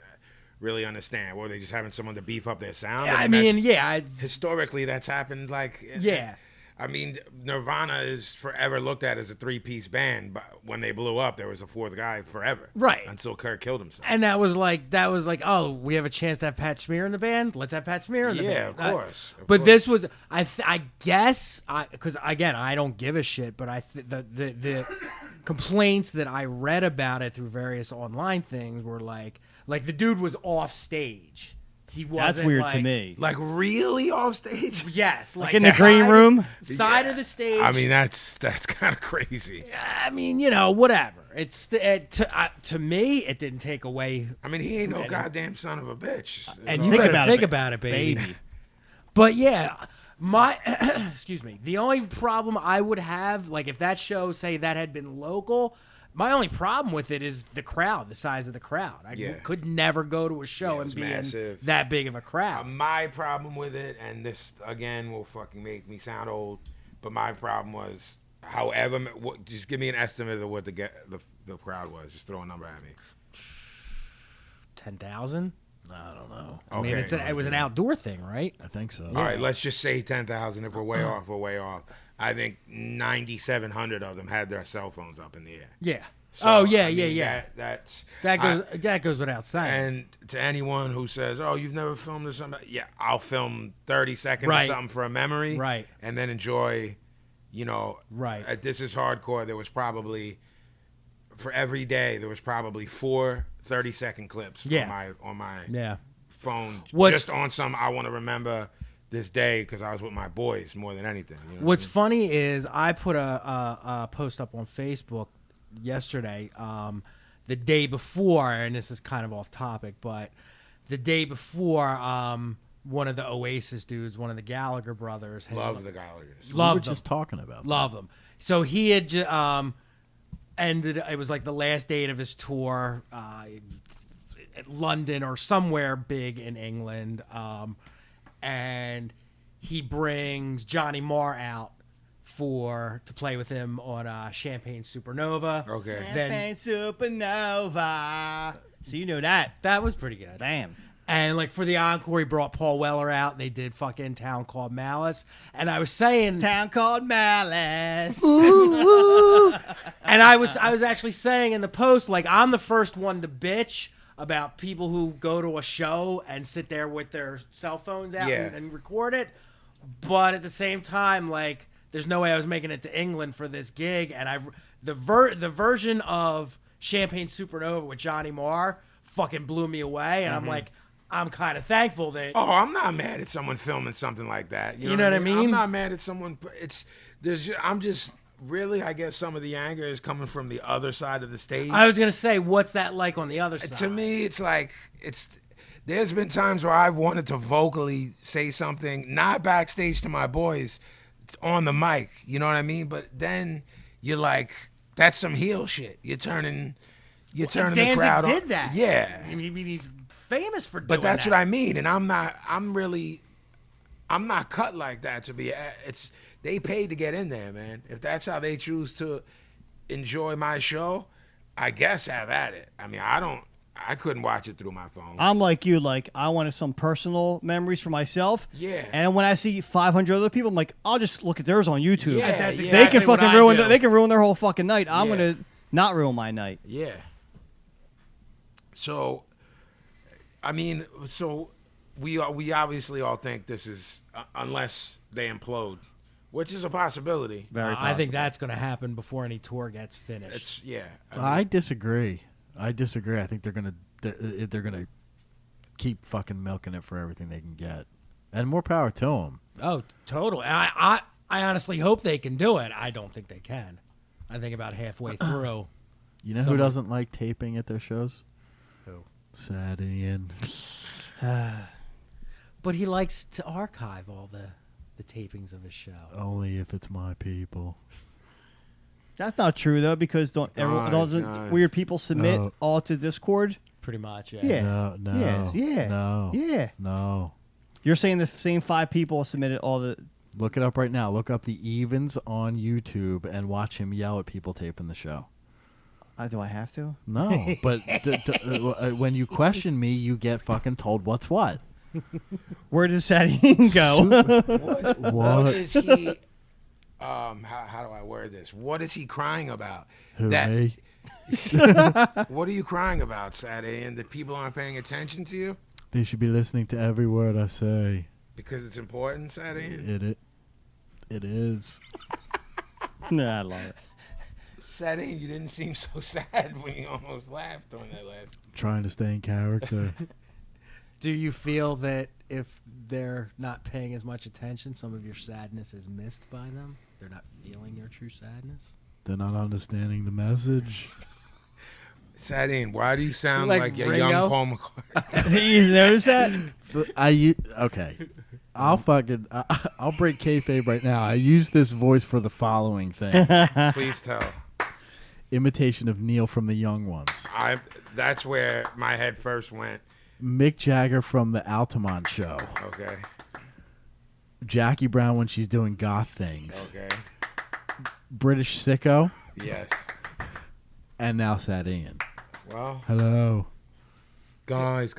really understand. Were they just having someone to beef up their sound? I that's- mean, yeah, historically that's happened. Like, yeah. I mean, Nirvana is forever looked at as a 3-piece band, but when they blew up, there was a fourth guy forever, Right. Until Kurt killed himself. And that was like, oh, we have a chance to have Pat Smear in the band. Let's have Pat Smear in the Yeah, band. of course. Of But course. this was, I guess, because again, I don't give a shit. But the complaints that I read about it through various online things were like the dude was off stage. He wasn't. That's weird like, to me. like really off stage. Yes, like in the green room? side of the stage. I mean, that's kind of crazy. I mean, whatever. It's to me, it didn't take away. I mean, he ain't no goddamn son of a bitch. And you Think better about it, think ba- about it, baby. baby. But yeah, my excuse me. The only problem I would have, like, if that show, say, that had been local, my only problem with it is the crowd, the size of the crowd. I Yeah. could never go to a show Yeah, it and was be massive. in that big of a crowd. My problem with it, and this again will fucking make me sound old, but my problem was, however, just give me an estimate of what the crowd was. Just throw a number at me. 10,000. I don't know. I mean, it was an outdoor thing, right? I think so. All right, let's just say 10,000. If we're way off, we're way off. I think 9,700 of them had their cell phones up in the air. Yeah. So, oh yeah, I mean, yeah. That's That goes without saying. And to anyone who says, "Oh, you've never filmed this," yeah, I'll film 30 seconds Right. of something for a memory, Right. and then enjoy. Right. At This Is Hardcore, there was probably, for every day, there was probably 4 30-second clips Yeah. on my yeah. phone, What's- just on some I want to remember this day because I was with my boys more than anything. You know What's what funny is I put a post up on Facebook yesterday, the day before, and this is kind of off topic, but the day before, one of the Oasis dudes, one of the Gallagher brothers, I mean? Love the Gallaghers. We Love were them. just talking about. Love them. So he had ended. It was like the last date of his tour, at London or somewhere big in England, and he brings Johnny Marr out to play with him on Champagne Supernova. Okay. Champagne Supernova. So you know that. That was pretty good. Damn. And like for the encore, he brought Paul Weller out. And they did fucking Town Called Malice. And I was saying, Town Called Malice. and I was actually saying in the post, like, I'm the first one to bitch about people who go to a show and sit there with their cell phones out and record it. But at the same time, like, there's no way I was making it to England for this gig. And the version of Champagne Supernova with Johnny Marr fucking blew me away. And I'm like, I'm kind of thankful that. Oh, I'm not mad at someone filming something like that. You know what I mean? I'm not mad at someone. I'm just really, I guess some of the anger is coming from the other side of the stage. I was gonna say, what's that like on the other side? To me, it's like there's been times where I've wanted to vocally say something, not backstage to my boys, on the mic. You know what I mean? But then you're like, that's some heel shit. You're turning the Danzig crowd did on. that. Yeah. I mean, he's famous for doing But that's that. what I mean, and I'm not cut like that to be. They paid to get in there, man. If that's how they choose to enjoy my show, I guess have at it. I mean, I couldn't watch it through my phone. I'm like you. Like, I wanted some personal memories for myself. Yeah. And when I see 500 other people, I'm like, I'll just look at theirs on YouTube. Yeah, That's yeah. They exactly can what fucking I ruin. do. They can ruin their whole fucking night. I'm Yeah. gonna not ruin my night. Yeah. So, I mean, we obviously all think this is unless they implode, which is a possibility. Very. I think that's going to happen before any tour gets finished. It's yeah. I disagree. I think they're gonna keep fucking milking it for everything they can get, and more power to them. Oh, totally. And I honestly hope they can do it. I don't think they can. I think about halfway through. You know who doesn't like taping at their shows? Who? Sad Ian. But he likes to archive all the tapings of his show. Only if it's my people. That's not true though, because doesn't nice. weird people submit No. all to Discord? Pretty much, yeah. Yeah. No. Yeah. No. Yeah. No. You're saying the same 5 people submitted all the. Look it up right now. Look up the Evens on YouTube and watch him yell at people taping the show. Do I have to? No, but when you question me, you get fucking told what's what. Where does Sadine go? What is he? How do I word this? What is he crying about? Who, That- me? What are you crying about, Saturday? And that people aren't paying attention to you They should be listening to every word I say. because it's important, Saturday. It is. Nah, I love it. Saturday, you didn't seem so sad when you almost laughed on that last. Trying to stay in character. Do you feel that if they're not paying as much attention, some of your sadness is missed by them? They're not feeling your true sadness? They're not understanding the message. Saturday, why do you sound Like like a Ringo? young Paul McCartney? You notice that? Okay. I'll break kayfabe right now. I use this voice for the following things. Please tell. Imitation of Neil from The Young Ones. That's where my head first went. Mick Jagger from The Altamont Show. Okay. Jackie Brown when she's doing goth things. Okay. British Sicko. Yes. And now Sad Ian. Well, Hello. guys.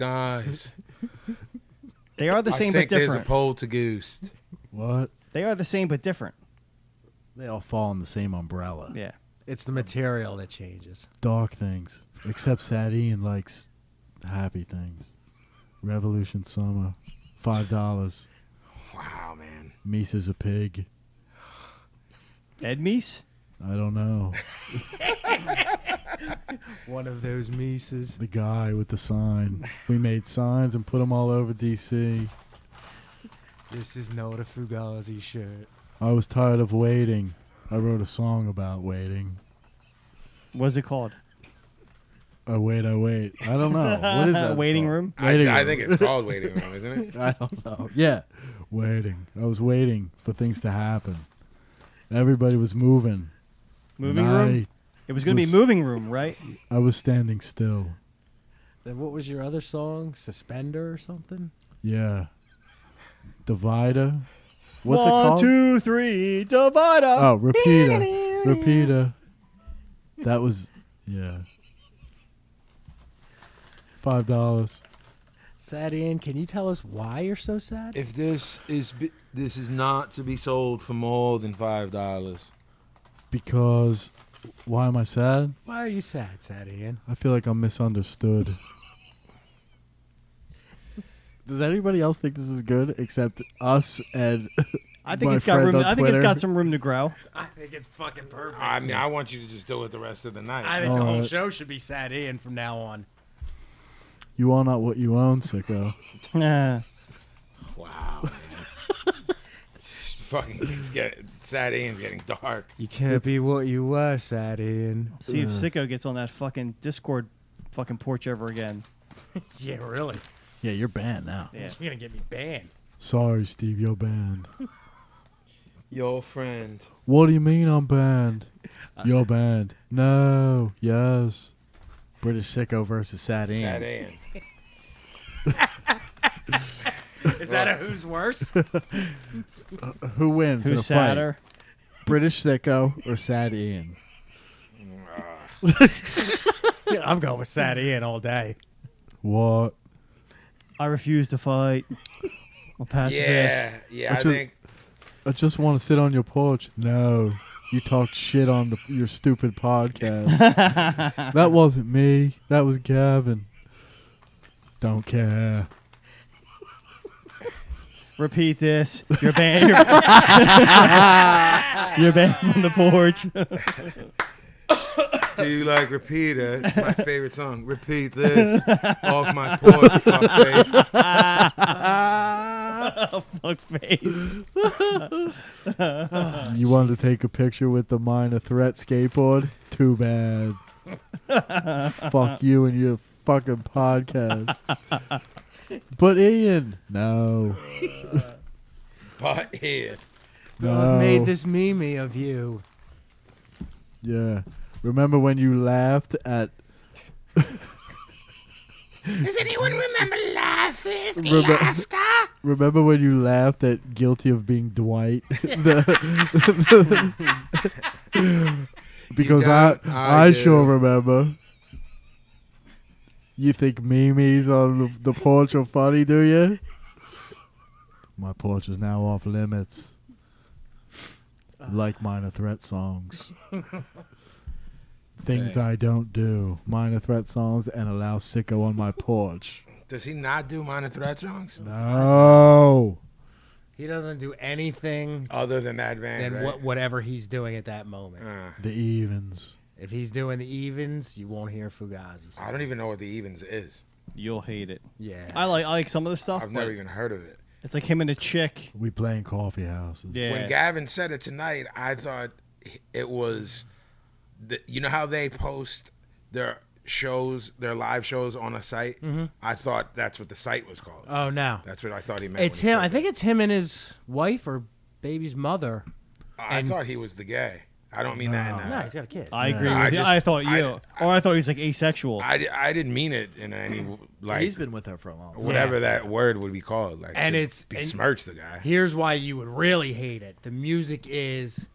They are the I same think but there's a different. poll to goose. What? They are the same but different. They all fall in the same umbrella. Yeah. It's the material that changes. Dark things. Except Sad Ian likes happy things. Revolution Summer. $5. Wow, man. Mises a pig. Ed Meese? I don't know. One of those Mises. The guy with the sign. We made signs and put them all over D.C. This is not a Fugazi shirt. I was tired of waiting. I wrote a song about waiting. What's it called? I wait. I don't know. What is that? Waiting called? room? Waiting I room. think it's called waiting room, isn't it? I don't know. Yeah. Waiting. I was waiting for things to happen. Everybody was moving. Moving And room? It was going to be moving room, right? I was standing still. Then what was your other song? Suspender or something? Yeah. Divider. What's it 1, called? 2, 3, divider. Oh, repeater. Repeater. That was, yeah. $5. Sad Ian, can you tell us why you're so sad? If this is not to be sold for more than $5. Because, why am I sad? Why are you sad, Sad Ian? I feel like I'm misunderstood. Does anybody else think this is good except us and I think my it's got friend room. on I think it's Twitter? got some room to grow. I think it's fucking perfect. I mean, I want you to just do it the rest of the night. I think the whole Alright. show should be Sad Ian from now on. You are not what you own, sicko. Nah. Wow, man. Sad Ian's getting dark. You can't be what you were, Sad Ian. See if Sicko gets on that fucking Discord fucking porch ever again. Yeah, really. Yeah, you're banned now. Yeah. You're gonna get me banned. Sorry, Steve, you're banned. Your friend. What do you mean I'm banned? You're banned. No. Yes. British Sicko versus Sad Ian. Sad Ian. Is that a who's worse? Who wins in a Who's fight? sadder? British Sicko or Sad Ian? Yeah, I'm going with Sad Ian all day. What? I refuse to fight. I'm pacifist. Yeah, I Which is- think I just want to sit on your porch. No. You talked shit on your stupid podcast. That wasn't me. That was Gavin. Don't care. Repeat this. You're banned. You're banned from the porch. Do you like Repeater? It's my favorite song. Repeat this off my porch, fuckface. Fuck face. You wanted to take a picture with the Minor Threat skateboard? Too bad. Fuck you and your fucking podcast. But Ian, no. But here. No. I've made this meme of you. Yeah. Remember when you laughed at... Does anyone remember laughing? Remember when you laughed at Guilty of Being Dwight? Because don't, I I do. sure remember. You think memes on the porch are funny, do you? My porch is now off limits. Like Minor Threat songs. Things I don't do. Minor Threat songs and allow Sicko on my porch. Does he not do Minor Threat songs? No. He doesn't do anything Other than that band, than right? whatever he's doing at that moment. The Evens. If he's doing the evens, you won't hear Fugazi. I don't even know what the Evens is. You'll hate it. Yeah. I like some of the stuff. I've but never even heard of it. It's like him and a chick. We play in coffee houses. Yeah. When Gavin said it tonight, I thought it was, you know how they post their shows, their live shows on a site? Mm-hmm. I thought that's what the site was called. Oh, no. That's what I thought he meant. It's when he him. said I think it's him and his wife or baby's mother. that. I thought he was the gay. I don't mean that in No, he's got a kid. I agree I with you. just- I thought you. Or I thought he was like asexual. I didn't mean it in any, like, He's been with her for a long time. whatever Yeah. that word would be called. Like, And to it's- besmirch the guy. Here's why you would really hate it. The music is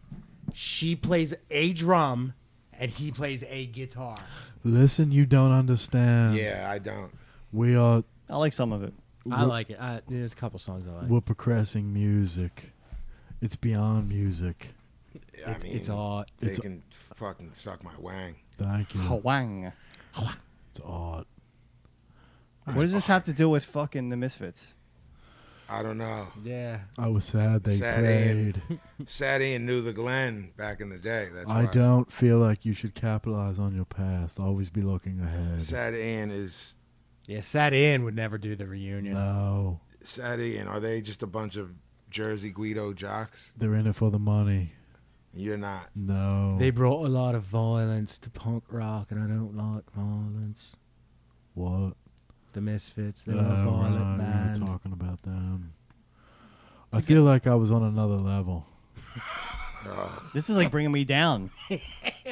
she plays a drum and he plays a guitar. Listen, you don't understand. Yeah, I don't. We are I like some of it. I like it. There's a couple songs I like. we're progressing music. It's beyond music. I mean, It's art. they it's- can fucking suck my wang. Thank you. Hwang. It's art. What does this have to do with fucking the Misfits? I don't know. Yeah. I was sad they Sad played. Sad Ian knew the Glen back in the day. That's I why. don't feel like you should capitalize on your past. Always be looking ahead. Sad Ian is Yeah, Sad Ian would never do the reunion. No, Sad Ian. Are they just a bunch of Jersey Guido jocks? they're in it for the money. You're not. No. They brought a lot of violence to punk rock, and I don't like violence. What? The Misfits, they're a violent right, band. we were talking about them. I feel like I was on another level. This is like bringing me down.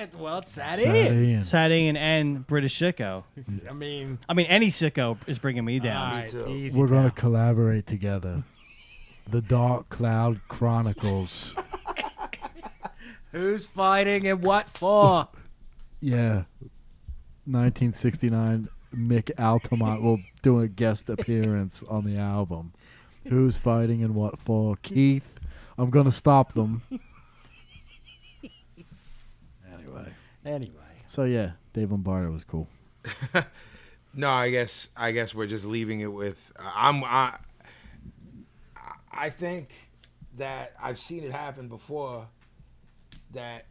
It's Sad Sad Ian. Ian. Sad Ian and British Sicko. I mean, Any sicko is bringing me down. all right, too. easy, We're going to pal. collaborate together. The Dark Cloud Chronicles. Who's fighting and what for? Yeah. 1969, Mick Altamont will do a guest appearance on the album. Who's fighting and what for? Keith, I'm going to stop them. Anyway. So, yeah, Dave Lombardo was cool. No, I guess we're just leaving it with I think that I've seen it happen before, that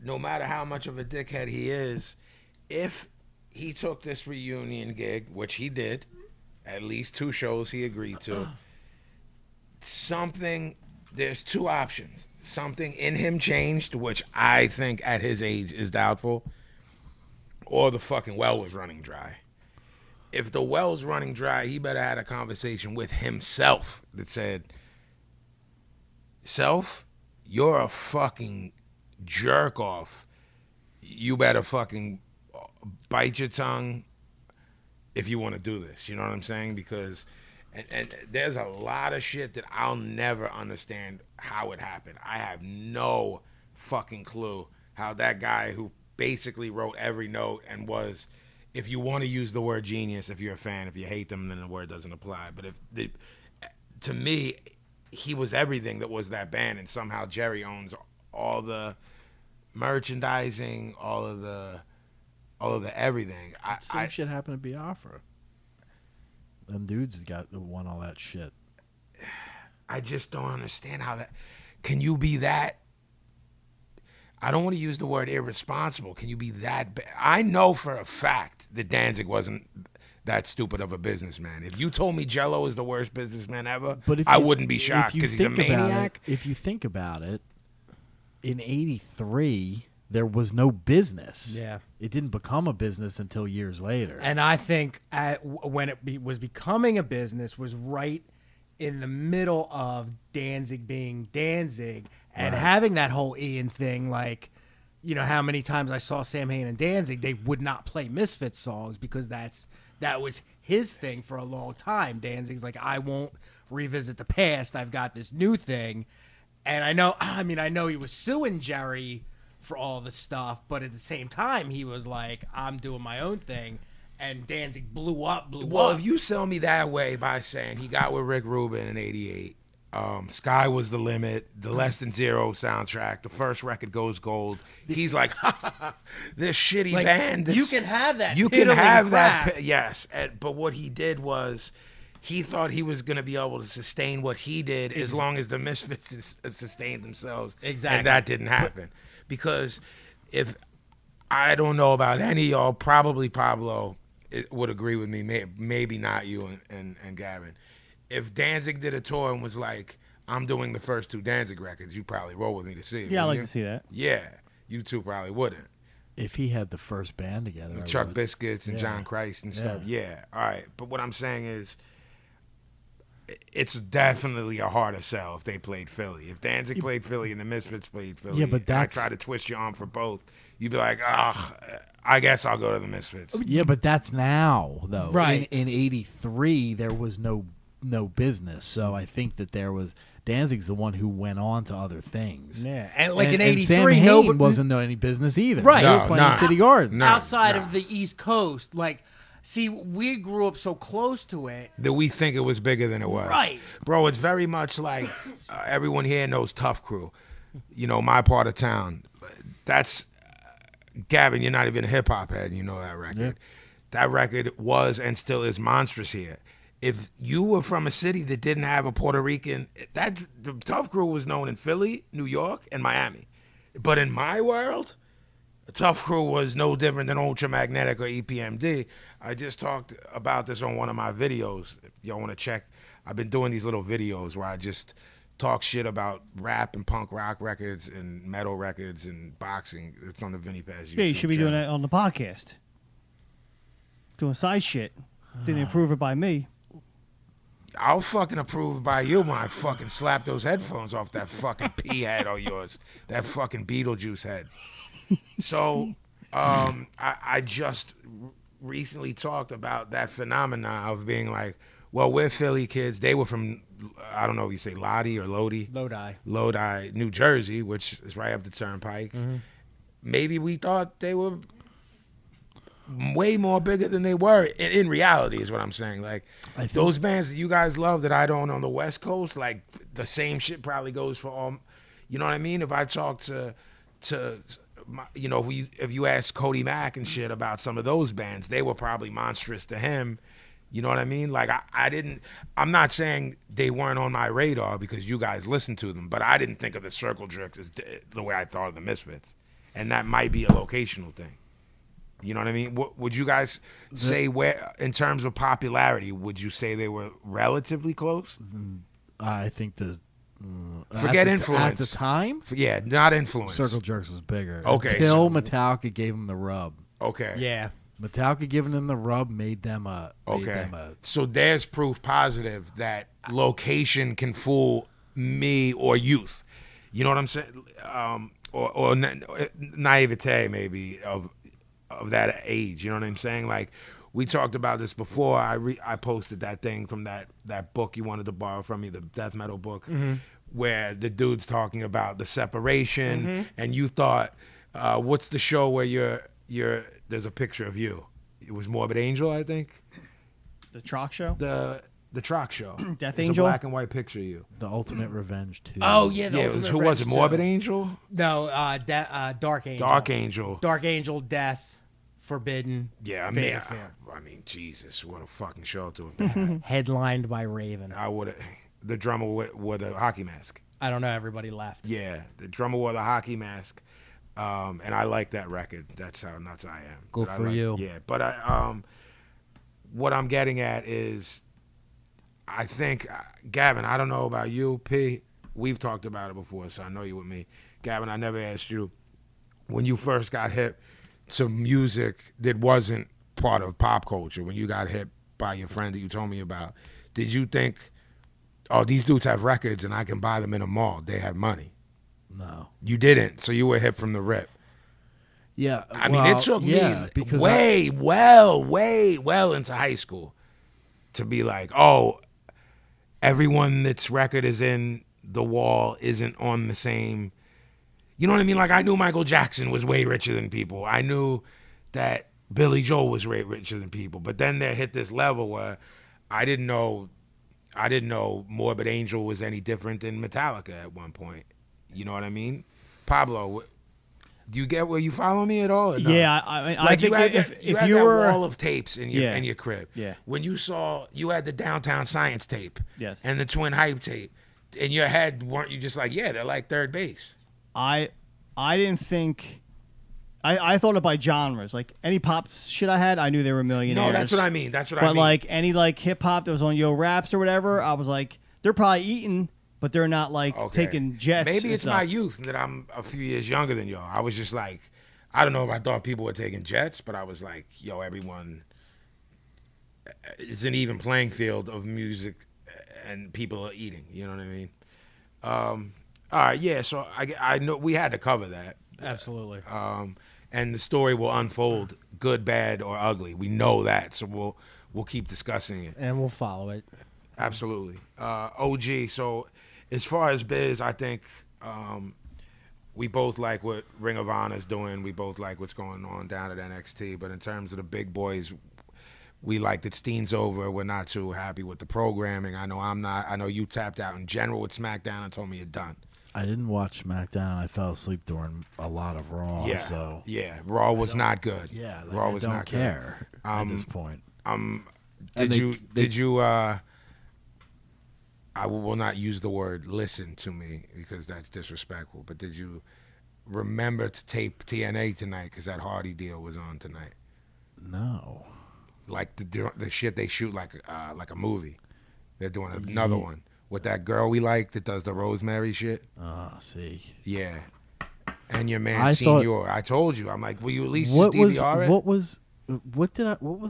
no matter how much of a dickhead he is, if he took this reunion gig, which he did, at least 2 shows he agreed to, there's 2 options. Something in him changed, which I think at his age is doubtful, or the fucking well was running dry. If the well's running dry, he better had a conversation with himself that said, "Self, you're a fucking jerk off. You better fucking bite your tongue if you want to do this." You know what I'm saying? Because and there's a lot of shit that I'll never understand how it happened. I have no fucking clue how that guy who basically wrote every note and was, if you want to use the word genius, if you're a fan, if you hate them, then the word doesn't apply. But to me, he was everything that was that band, and somehow Jerry owns all the merchandising, all of the everything. Same shit happened to Biafra. Them dudes won all that shit. I just don't understand how that. Can you be that? I don't want to use the word irresponsible. Can you be that? I know for a fact that Danzig wasn't that stupid of a businessman. If you told me Jello is the worst businessman ever, I wouldn't be shocked because he's a maniac. If you think about it, in '83 there was no business. Yeah. It didn't become a business until years later. And I think when it was becoming a business was right in the middle of Danzig being Danzig and having that whole Ian thing. Like, you know, how many times I saw Sam Hain and Danzig, they would not play Misfits songs because that was his thing for a long time. Danzig's like, I won't revisit the past. I've got this new thing. And I know he was suing Jerry for all the stuff, but at the same time, he was like, I'm doing my own thing. And Danzig blew up. Well, if you sell me that way by saying he got with Rick Rubin in '88, Sky Was the Limit, the Less Than Zero soundtrack, the first record goes gold. He's like, this shitty like, band. You can have that. You can have crap. that. Yes. But what he did was he thought he was going to be able to sustain what he did as long as the Misfits sustained themselves. Exactly. And that didn't happen. Because if I don't know about any of y'all, probably Pablo would agree with me, maybe not you and Gavin. If Danzig did a tour and was like, I'm doing the first 2 Danzig records, you probably roll with me to see it. Yeah, I like you? to see that. Yeah, you 2 probably wouldn't. if he had the first band together, With I Chuck would. Biscuits and Yeah. John Christ and stuff. Yeah. Yeah, all right. But what I'm saying is, it's definitely a harder sell if they played Philly. If Danzig played Philly and the Misfits played Philly, Yeah, but and I that's- try to twist your arm for both, you'd be like, I guess I'll go to the Misfits. Yeah, but that's now though. Right. In '83, there was no business, so I think that there was Danzig's the one who went on to other things. Yeah, and like and, in and Sam '83, Hain wasn't no any business either. Right. They were No, playing no. City Garden. No. outside no. of the East Coast. Like, see, we grew up so close to it. That we think it was bigger than it was. Right. Bro, it's very much like everyone here knows Tough Crew. You know, my part of town. That's, Gavin, you're not even a hip-hop head, and you know that record. Yeah. That record was and still is monstrous here. If you were from a city that didn't have a Puerto Rican, the Tough Crew was known in Philly, New York, and Miami. But in my world, Tough Crew was no different than Ultramagnetic or EPMD. I just talked about this on one of my videos. If y'all want to check, I've been doing these little videos where I just talk shit about rap and punk rock records and metal records and boxing. It's on the Vinnie Paz YouTube Yeah, you should be doing channel. that on the podcast. Doing side shit. Didn't approve it by me. I'll fucking approve by you when I fucking slap those headphones off that fucking pea head of yours, that fucking Beetlejuice head. So, I just recently talked about that phenomena of being like, well, we're Philly kids. They were from, I don't know if you say Lodi or Lodi. Lodi, New Jersey, which is right up the turnpike. Mm-hmm. Maybe we thought they were way more bigger than they were in reality is what I'm saying. Like those bands that you guys love that I don't on the West Coast, like the same shit probably goes for all, you know what I mean? If I talk to you know, if you ask Cody Mack and shit about some of those bands, they were probably monstrous to him. You know what I mean? Like I'm not saying they weren't on my radar because you guys listened to them, but I didn't think of the Circle Jerks as the way I thought of the Misfits. And that might be a locational thing. You know what I mean? Would you guys say where, in terms of popularity, would you say they were relatively close? I think forget influence. At the time? Yeah, not influence. Circle Jerks was bigger. Okay. Until Metallica gave them the rub. Okay. Yeah. Metallica giving them the rub made them a... So there's proof positive that location can fool me or youth. You know what I'm saying? Or naivete maybe of that age. You know what I'm saying? Like we talked about this before. I posted that thing from that book you wanted to borrow from me, the death metal book, where the dude's talking about the separation, and you thought, what's the show where you're there's a picture of you? It was Morbid Angel, I think. The Trock Show? The Trock Show. Death There's Angel? a black and white picture of you. The Ultimate Revenge 2. Oh yeah, Yeah, who was it? Morbid Angel? No, Dark Angel. Dark Angel. Dark Angel, Death, Forbidden. Yeah, I Fate mean, of Fear. I mean, Jesus, what a fucking show to have been. Headlined by Raven. I would have. The drummer wore the hockey mask. I don't know. Everybody left. Yeah, the drummer wore the hockey mask, and I like that record. That's how nuts I am. Good for you. Yeah, but what I'm getting at is, I think Gavin. I don't know about you, P. We've talked about it before, so I know you with me. Gavin, I never asked you when you first got hip to music that wasn't part of pop culture. When you got hip by your friend that you told me about, did you think, oh, these dudes have records and I can buy them in a mall? They have money. No. You didn't, so you were hip from the rip. Yeah. I mean, it took me because way well into high school to be like, oh, everyone that's record is in the wall isn't on the same. You know what I mean? Like, I knew Michael Jackson was way richer than people. I knew that Billy Joel was way richer than people. But then they hit this level where I didn't know Morbid Angel was any different than Metallica at one point. You know what I mean? Pablo, do you get where you follow me at all? Or no? Yeah, I Like think if you that were wall of tapes in your crib. Yeah. When you had the Downtown Science tape. Yes. And the Twin Hype tape. In your head, weren't you just like, yeah, they're like third base? I didn't think. I thought it by genres. Like any pop shit I had, I knew they were millionaires. No, that's what I mean. But like any like hip hop that was on Yo Raps or whatever, I was like, they're probably eating, but they're not like taking jets. Maybe it's and my stuff. youth that I'm a few years younger than y'all. I was just like, I don't know if I thought people were taking jets, but I was like, yo, everyone. It's an even playing field of music, and people are eating. You know what I mean? All right, yeah. So I know we had to cover that. Absolutely. And the story will unfold, good, bad, or ugly. We know that, so we'll keep discussing it. And we'll follow it. Absolutely. OG, so as far as biz, I think we both like what Ring of Honor is doing. We both like what's going on down at NXT. But in terms of the big boys, we like that Steen's over. We're not too happy with the programming. I know I'm not. I know you tapped out in general with SmackDown and told me you're done. I didn't watch SmackDown. I fell asleep during a lot of Raw. Yeah, So yeah. Raw was not good. yeah, like, Raw I was don't not care good. at this point. Did you? I will not use the word listen to me because that's disrespectful. But did you remember to tape TNA tonight because that Hardy deal was on tonight? No. Like the shit they shoot like a movie. They're doing another one with that girl we like that does the Rosemary shit. See. Yeah. And your man I Senior. thought- I told you. I'm like, will you at least What just DVR it? What was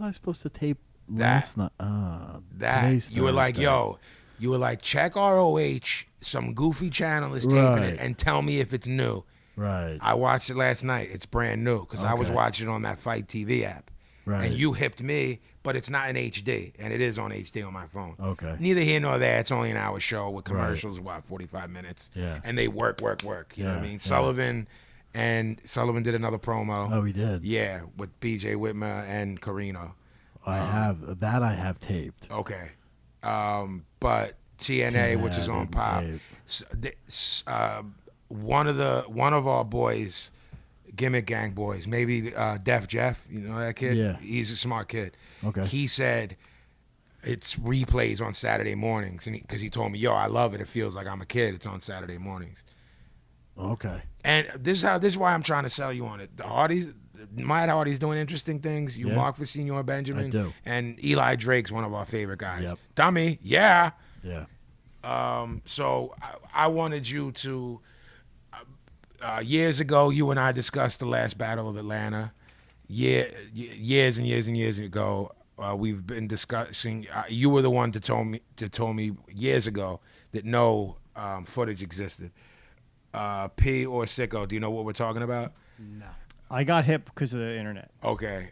I supposed to tape last night. That Today's you were like, Thursday. yo, you were like, check ROH. Some goofy channel is taping Right. it, and tell me if it's new. Right. I watched it last night. It's brand new because I was Okay. watching it on that Fight TV app. Right. And you hipped me, but it's not in HD, and it is on HD on my phone. Okay. Neither here nor there. It's only an hour show with commercials, 45 minutes. Yeah. And they work. You know what I Yeah, mean? yeah. Sullivan did another promo. Oh, he did. Yeah, with BJ Whitmer and Carino. I have taped. Okay. But TNA, which is on didn't Pop, tape. one of our boys, Gimmick Gang boys, maybe Def Jeff, you know that kid? Yeah. He's a smart kid. Okay. He said it's replays on Saturday mornings, and because he told me, yo, I love it. It feels like I'm a kid. It's on Saturday mornings. Okay. And this is why I'm trying to sell you on it. The Hardys, Mad Hardy's doing interesting things. You, Yeah. Mark Senor Benjamin, I do. and Eli Drake's one of our favorite guys. Yep. Dummy, yeah. Yeah. So I wanted you to. Years ago, you and I discussed the last Battle of Atlanta. Years and years ago, we've been discussing. You were the one to told me years ago that no footage existed. P or Sicko, do you know what we're talking about? No. I got hip because of the internet. Okay.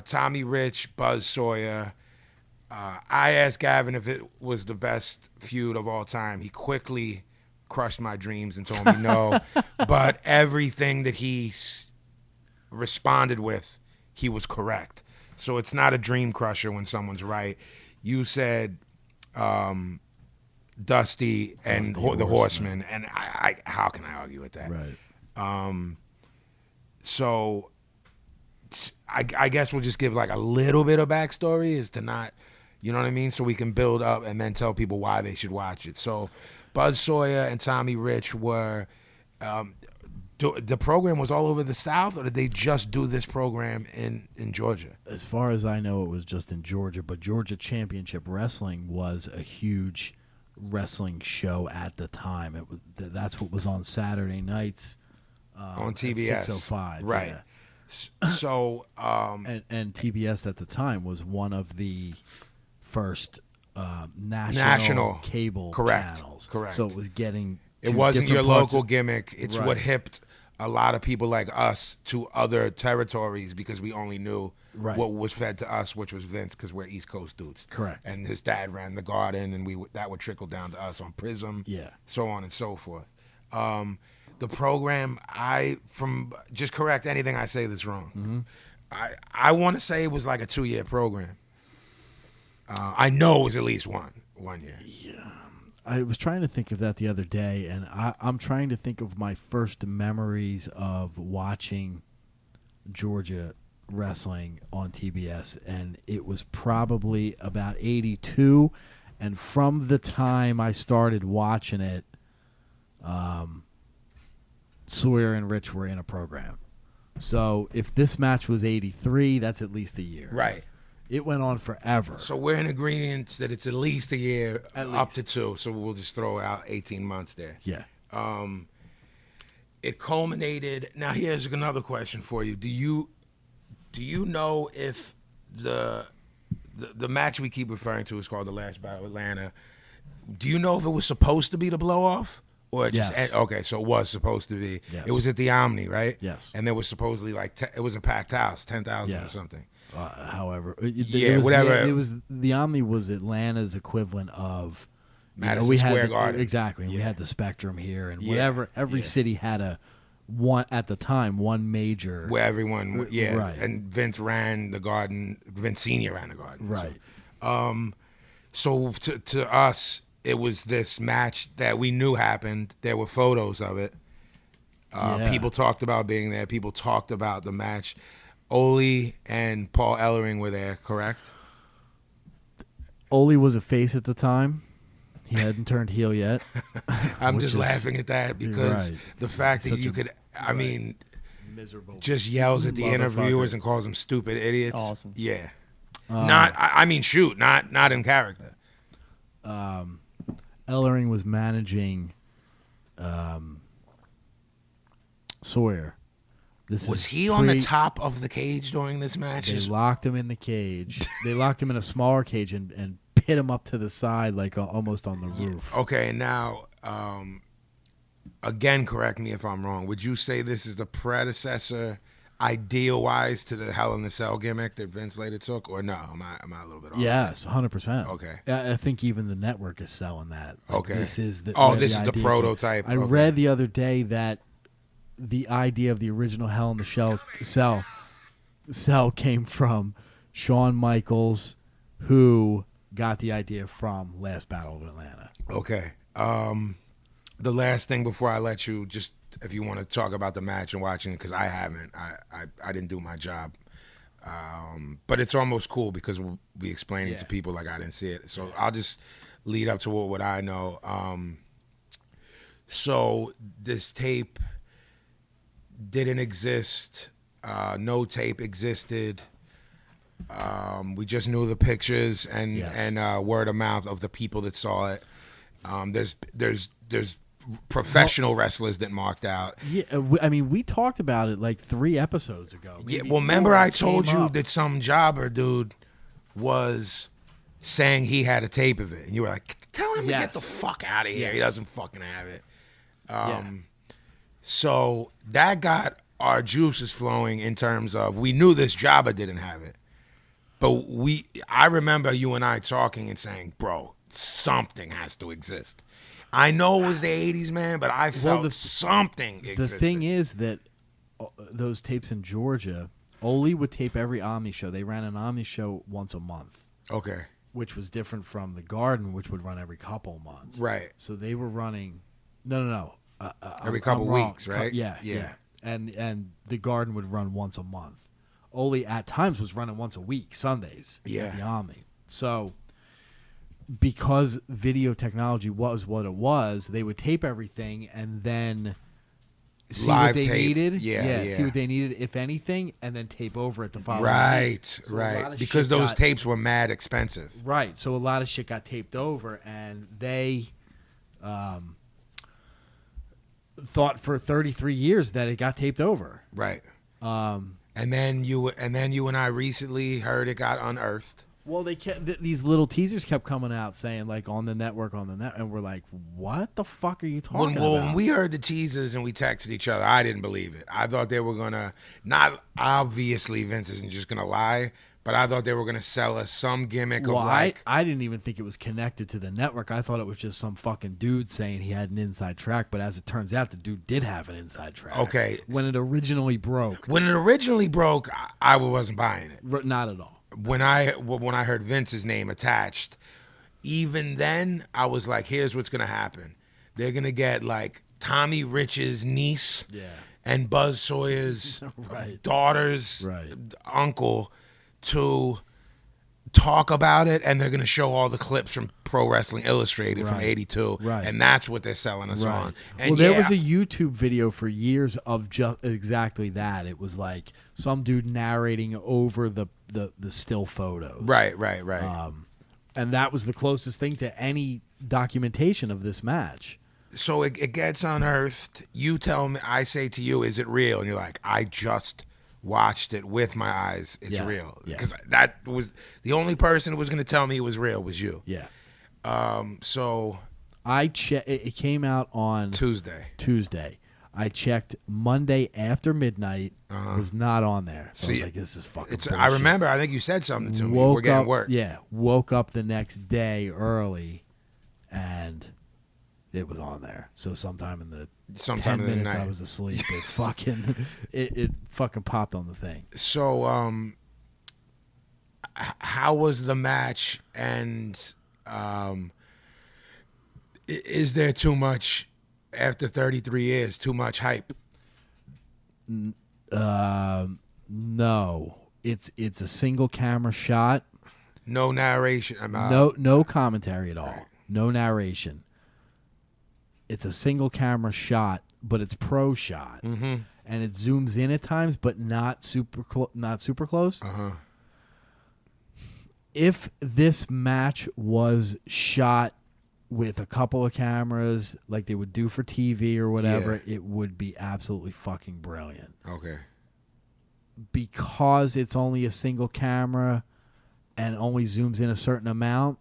Tommy Rich, Buzz Sawyer. I asked Gavin if it was the best feud of all time. He quickly crushed my dreams and told me no. But everything that he responded with, he was correct. So it's not a dream crusher when someone's right. You said Dusty and Dusty the Horseman. Horseman, and I how can I argue with that? Right. So I guess we'll just give like a little bit of backstory is to not, you know what I mean? So we can build up and then tell people why they should watch it. So Buzz Sawyer and Tommy Rich were, the program was all over the South, or did they just do this program in Georgia? As far as I know, it was just in Georgia, but Georgia Championship Wrestling was a huge wrestling show at the time. It was that's what was on Saturday nights On at TBS. 6:05. Right. Yeah. So, And TBS at the time was one of the first National. cable Correct. channels. Correct. So it was getting. it to wasn't your different parts local of- gimmick. It's Right. what hipped a lot of people like us to other territories because we only knew Right. what was fed to us, which was Vince, because we're East Coast dudes. Correct. And his dad ran the Garden, and that would trickle down to us on Prism. Yeah. So on and so forth. The program, just correct anything I say that's wrong. Mm-hmm. I want to say it was like a 2-year program. I know it was at least one year. I was trying to think of that the other day, and I'm trying to think of my first memories of watching Georgia wrestling on TBS, and it was probably about 82. And from the time I started watching it, Sawyer and Rich were in a program. So if this match was 83, that's at least a year. Right. It went on forever. So we're in agreement that it's at least a year, At up to least. 2. So we'll just throw out 18 months there. Yeah. It culminated. Now here's another question for you. Do you know if the match we keep referring to is called the Last Battle of Atlanta? Do you know if it was supposed to be the blow off? Or it just Yes. okay, so it was supposed to be. Yes. It was at the Omni, right? Yes. And there was supposedly it was a packed house, 10,000 or Yes. something. However, Yeah, was whatever. It was the Omni was Atlanta's equivalent of Madison we Square had Garden. Exactly. We Yeah. had the Spectrum here, and Yeah, whatever. Every yeah. city had one at the time, one major. Where everyone, yeah, Right. and Vince ran the Garden. Vince Senior ran the Garden. Right. So to us, it was this match that we knew happened. There were photos of it. Yeah. People talked about being there. People talked about the match. Ole and Paul Ellering were there, correct? Ole was a face at the time. He hadn't turned heel yet. I'm Which just is- laughing at that because Right. the fact that Such you a- could, I mean, Miserable. just yells at the Motherfucker. interviewers and calls them stupid idiots. Awesome. Yeah. I mean, shoot, not in character. Ellering was managing Sawyer This Was is he on the pre- top of the cage during this match? They locked him in the cage. They locked him in a smaller cage and pit him up to the side, like almost on the roof. Okay, now, again, correct me if I'm wrong. Would you say this is the predecessor, idea-wise, to the Hell in the Cell gimmick that Vince later took, or no? Am I a little bit off? Yes, 100%. Okay. I think even the network is selling that. Like, Okay. This is the this is the idea prototype. I Okay. read the other day that the idea of the original Hell in the Cell came from Shawn Michaels, who got the idea from Last Battle of Atlanta. Okay. The last thing before I let you, just if you want to talk about the match and watching it, because I haven't. I didn't do my job. But it's almost cool because we'll be explaining to people like I didn't see it. So I'll just lead up to what I know. So this tape didn't exist. No tape existed. We just knew the pictures and word of mouth of the people that saw it. There's professional wrestlers that marked out. Yeah, I mean, we talked about it like 3 episodes ago. Yeah, maybe well, remember 4 I it told came you up. that some jobber dude was saying he had a tape of it, and you were like, "Tell him to get the Yes. fuck out of here. He Yes. doesn't fucking have it." Yeah. So that got our juices flowing in terms of we knew this jobber didn't have it, but I remember you and I talking and saying, "Bro, something has to exist." I know it was the 80s, man, but I felt something existed. The thing is that those tapes in Georgia, Ole would tape every Omni show. They ran an Omni show once a month, Okay. which was different from the Garden, which would run every couple months. Right. So they were running. No. Every I'm couple wrong. weeks, right? Yeah. And the Garden would run once a month. Ole at times was running once a week, Sundays. Yeah. At the Omni. So because video technology was what it was, they would tape everything and then see Live what they tape. needed. Yeah. See what they needed, if anything, and then tape over it the following Right, week. So a lot right. of Because shit those got- tapes were mad expensive. Right. So a lot of shit got taped over, and they thought for 33 years that it got taped over. Right. Um, And then you and I recently heard it got unearthed. well, they kept these little teasers kept coming out saying like on the network, and we're like, what the fuck are you talking about? When we heard the teasers and we texted each other, I didn't believe it. I thought they were gonna not obviously Vince isn't just gonna lie, but I thought they were gonna sell us some gimmick Well, of like I didn't even think it was connected to the network. I thought it was just some fucking dude saying he had an inside track. But as it turns out, the dude did have an inside track. Okay. When it originally broke. when it originally broke, I wasn't buying it. Not at all. When I heard Vince's name attached, even then I was like, here's what's gonna happen. They're gonna get like Tommy Rich's niece Yeah. and Buzz Sawyer's Right. daughter's Right. uncle to talk about it, and they're gonna show all the clips from Pro Wrestling Illustrated from Right. '82, Right. and that's what they're selling us on. And Well, there was a YouTube video for years of just exactly that. It was like some dude narrating over the still photos. right. And that was the closest thing to any documentation of this match. So it gets unearthed. You tell me, I say to you, is it real? And you're like, I just watched it with my eyes. It's Yeah, real. yeah. Because that was the only person who was going to tell me it was real was you. Yeah. So It came out on Tuesday. I checked Monday after midnight. It was not on there. So I was See, like, this is fucking It's. bullshit. I remember. I think you said something to me. We're getting up, work. Yeah, woke up the next day early, and it was on there. So sometime in the 10 Sometime in the minutes I night. was asleep, it fucking popped on the thing. So how was the match? And is there too much after 33 years? Too much hype? No, it's a single camera shot. No narration. No commentary at all. No narration. It's a single camera shot, but it's pro shot, and it zooms in at times, but not super close. If this match was shot with a couple of cameras, like they would do for TV or whatever, it would be absolutely fucking brilliant. Okay. because it's only a single camera and only zooms in a certain amount,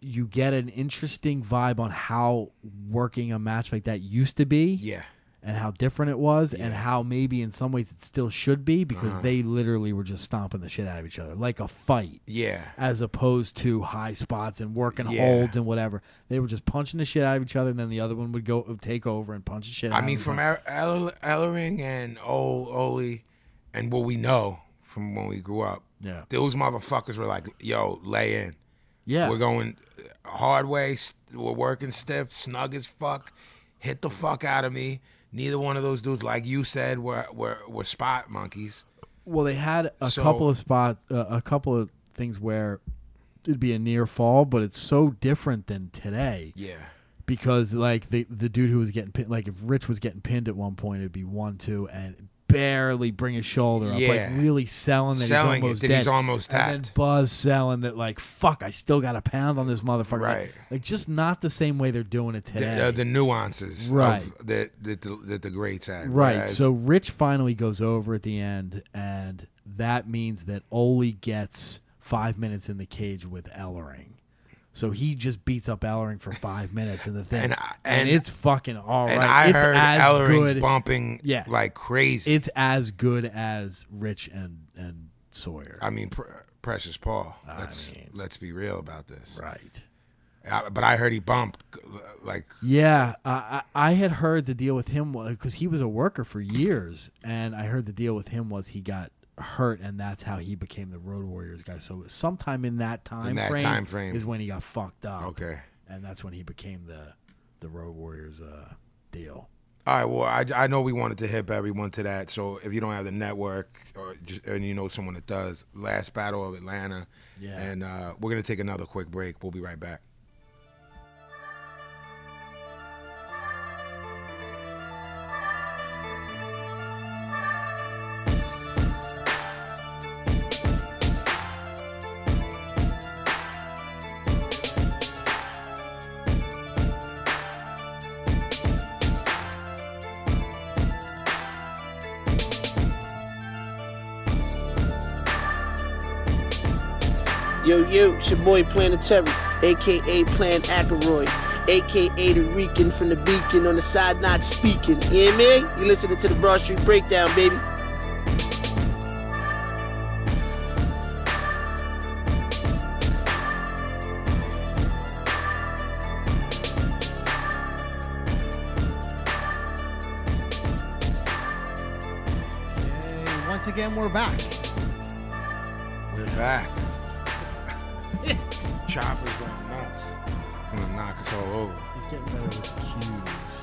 you get an interesting vibe on how working a match like that used to be. Yeah. And how different it was, and how maybe in some ways it still should be, because they literally were just stomping the shit out of each other like a fight. Yeah. As opposed to high spots and working holds and whatever. They were just punching the shit out of each other, and then the other one would go take over and punch the shit out. I mean, from Ellering and Oli, and what we know from when we grew up, those motherfuckers were like, "Yo, lay in. Yeah, we're going hard way. We're working stiff, snug as fuck. Hit the fuck out of me." Neither one of those dudes, like you said, were spot monkeys. Well, they had a couple of spots, a couple of things where it'd be a near fall, but it's so different than today. Yeah. Because like the dude who was getting pinned, like if Rich was getting pinned at one point, it'd be 1-2 and barely bring his shoulder up, like really selling that he's almost dead. And then Buzz selling that, like, fuck, I still got a pound on this motherfucker. Right. Like just not the same way they're doing it today. The nuances, right? That the greats had. Right. Whereas, so Rich finally goes over at the end, and that means that Oli gets 5 minutes in the cage with Ellering. So he just beats up Ellering for 5 minutes in the thing, and it's fucking all right. And I it's heard as Ellering's good, bumping like crazy. It's as good as Rich and Sawyer. I mean, Precious Paul. Let's be real about this. Right. But I heard he bumped like. Yeah, I had heard the deal with him because he was a worker for years, and I heard the deal with him was he got hurt, and that's how he became the Road Warriors guy. So sometime in that time frame is when he got fucked up. Okay, and that's when he became the Road Warriors deal. All right. Well, I know we wanted to hip everyone to that. So if you don't have the network, and you know someone that does, Last Battle of Atlanta. Yeah. And we're gonna take another quick break. We'll be right back. Yo, it's your boy Planetary, a.k.a. Plan Ackroyd, a.k.a. the Rican from the Beacon on the side not speaking. You hear me? You listening to the Broad Street Breakdown, baby. Okay, once again, we're back. We're back. Chopper's going nuts. He's gonna knock us all over. He's getting better with cues.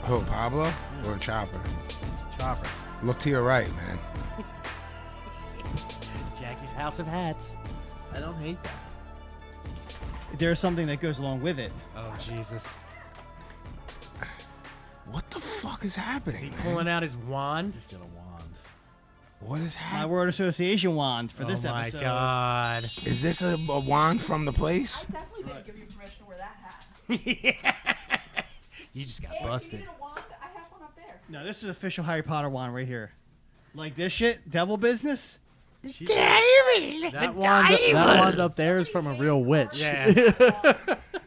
Who, Pablo or Chopper? Chopper. Look to your right, man. Jackie's House of Hats. I don't hate that. There's something that goes along with it. Oh, Jesus. What the fuck is happening? Is he man? pulling out his wand? Just get a wand. What is My happening? word association wand for this my episode. God. Is this a wand from the place? I definitely didn't give you permission to wear that hat. You just got Hey, busted. you need a wand? I have one up there. No, this is official Harry Potter wand right here. Like this shit, devil business. That wand up there is from a real witch. Yeah.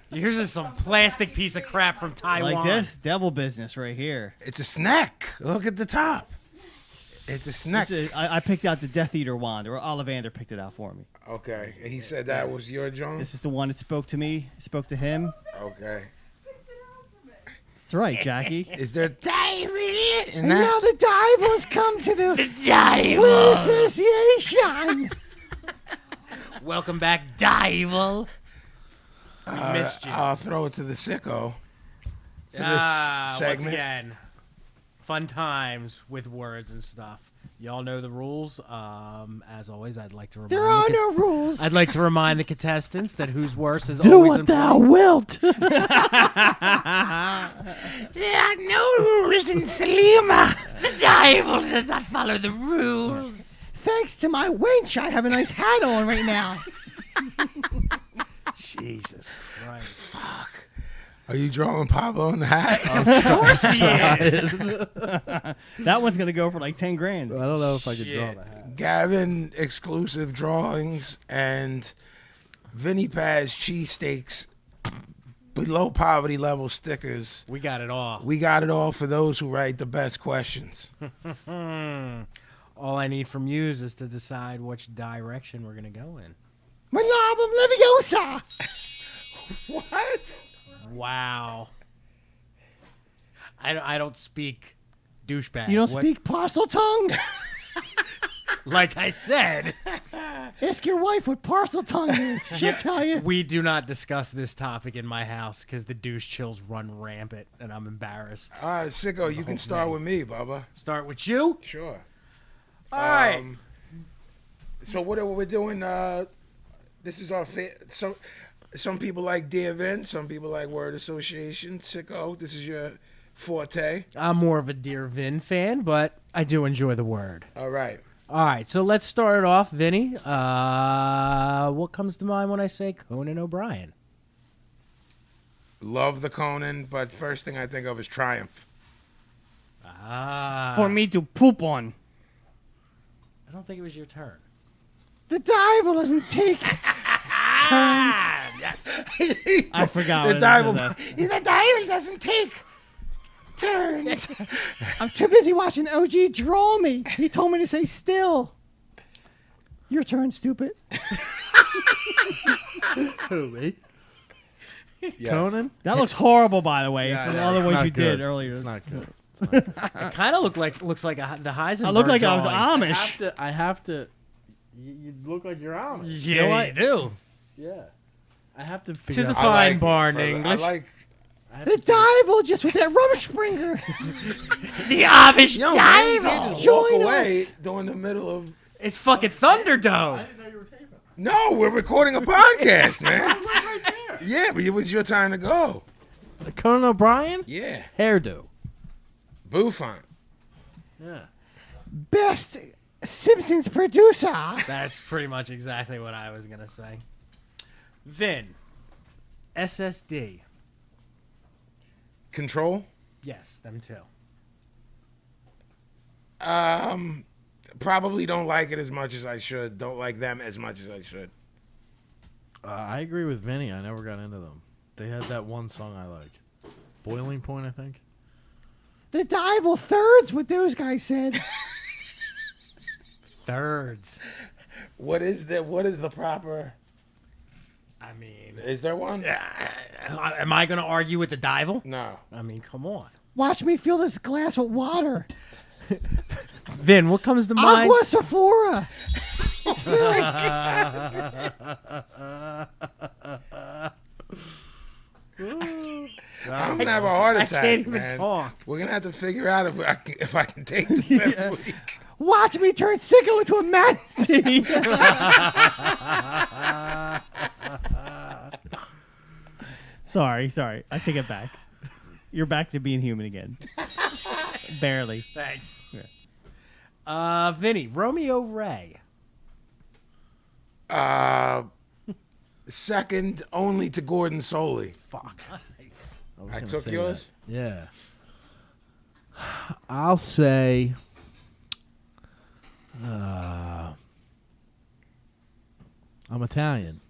Yours is some plastic piece of crap from Taiwan. Like this, devil business right here. It's a snack. Look at the top. It's a snack. I picked out the Death Eater wand, or Ollivander picked it out for me. Okay. And he said that was your John? This is the one that spoke to me, spoke to him. Okay. That's right, Jackie. Is there devil in And now that? the devil's come to the Devil. association. Welcome back, Devil. We missed you. I'll throw it to the sicko for this Once segment. again, fun times with words and stuff. Y'all know the rules. As always, I'd like to remind There are no rules. I'd like to remind the contestants that whose worse is Do always what in thou play. wilt. There are no rules in Thelema. The devil does not follow the rules. Thanks to my wench, I have a nice hat on right now. Jesus Christ. Fuck. Are you drawing Pablo in the hat? Of course he is. That one's gonna go for like 10 grand. I don't know if I could draw Shit. the hat. Gavin exclusive drawings and Vinnie Paz cheesesteaks below poverty level stickers. We got it all. We got it all for those who write the best questions. All I need from you is to decide which direction we're gonna go in. My album Leviosa. What? Wow. I don't speak douchebag. You don't What- speak parcel tongue? Like I said, Ask your wife what parcel tongue is. She'll tell you. we do not discuss this topic in my house because the douche chills run rampant and I'm embarrassed. All right, Sicko, you can start with me, Bubba. Start with you. Sure. All right. So what are we doing? This is our so some people like Dear Vin, some people like word association. Sicko, this is your forte. I'm more of a Dear Vin fan, but I do enjoy the word. All right. All right, so let's start it off, Vinny. What comes to mind when I say Conan O'Brien? Love the Conan, but first thing I think of is Triumph. Ah. For me to poop on. I don't think it was your turn. The devil doesn't take turns. Yes. I forgot The what devil, that. the devil doesn't take turns. I'm too busy watching OG draw me. He told me to stay still. Your turn, stupid. Who, me? Yes. Conan? That looks horrible, by the way, Yeah, from the yeah, other it's ones not you good. did earlier. It's not good. It kind of looks like the Heisenberg. I look like I was drawing. Amish. I have to. You look like you're Amish. Yeah, what? you do. Yeah. I have to figure Tis a out. fine it. barn I English. like. I have The to figure- devil just with that Rumspringer. The Amish Yo, man, you devil. can't just Join walk away us. during the middle of. It's fucking Thunderdome. No, we're recording a podcast, man. Yeah, but it was your time to go. Conan O'Brien? Yeah, Hairdo. Bouffant. Yeah. Best Simpsons producer. That's pretty much exactly what I was gonna say. Vin. SSD. Control. Yes, them too. Probably don't like it as much as I should. Don't like them as much as I should. I agree with Vinny. I never got into them. They had that one song I like. Boiling Point, I think. The devil thirds, what those guys said. Thirds. What is the proper? I mean, Is there one? am I gonna argue with the devil? No. I mean, come on. Watch me fill this glass with water. Vin, what comes to mind? Aqua Sephora. I'm gonna have a heart I attack. can't even man. talk. We're gonna have to figure out if I can take this every week. Watch me turn Sicko into a manatee. sorry. I take it back. You're back to being human again. Barely. Thanks. Vinny, Romeo Ray. Second only to Gordon Soley. Fuck. Nice. was I gonna took say yours? that. Yeah. I'll say. I'm Italian.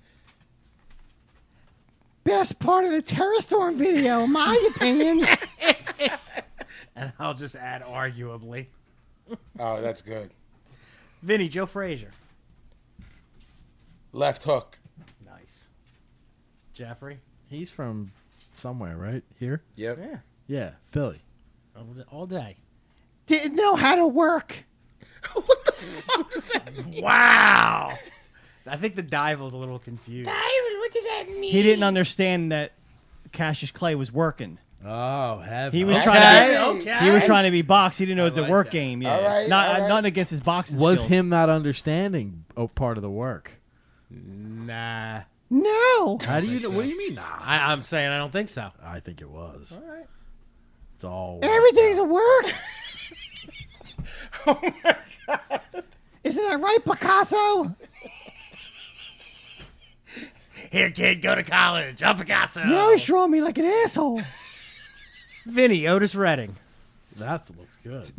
Best part of the Terror Storm video, in my opinion. And I'll just add arguably. Oh, that's good. Vinny, Joe Frazier. Left hook. Nice. Jeffrey. He's from somewhere, right? Here? Yep. Yeah. Yeah, Philly. All day. Didn't know how to work. What the fuck does that mean? Wow. I think the Dival's a little confused. What does that mean? He didn't understand that Cassius Clay was working. Oh, heavy. He was Okay. trying to be, Okay. he was trying to be box. He didn't know the like work that. game. Yeah, All right, not all right. nothing against his boxing Was skills. him not understanding part of the work? Nah. No. How do you? What do you mean? Nah. I'm saying I don't think so. I think it was. All right. It's all. Everything's a work. Isn't that right, Picasso? Here, kid, go to college. I'm Picasso. Now he's drawing me like an asshole. Vinny, Otis Redding. That looks good.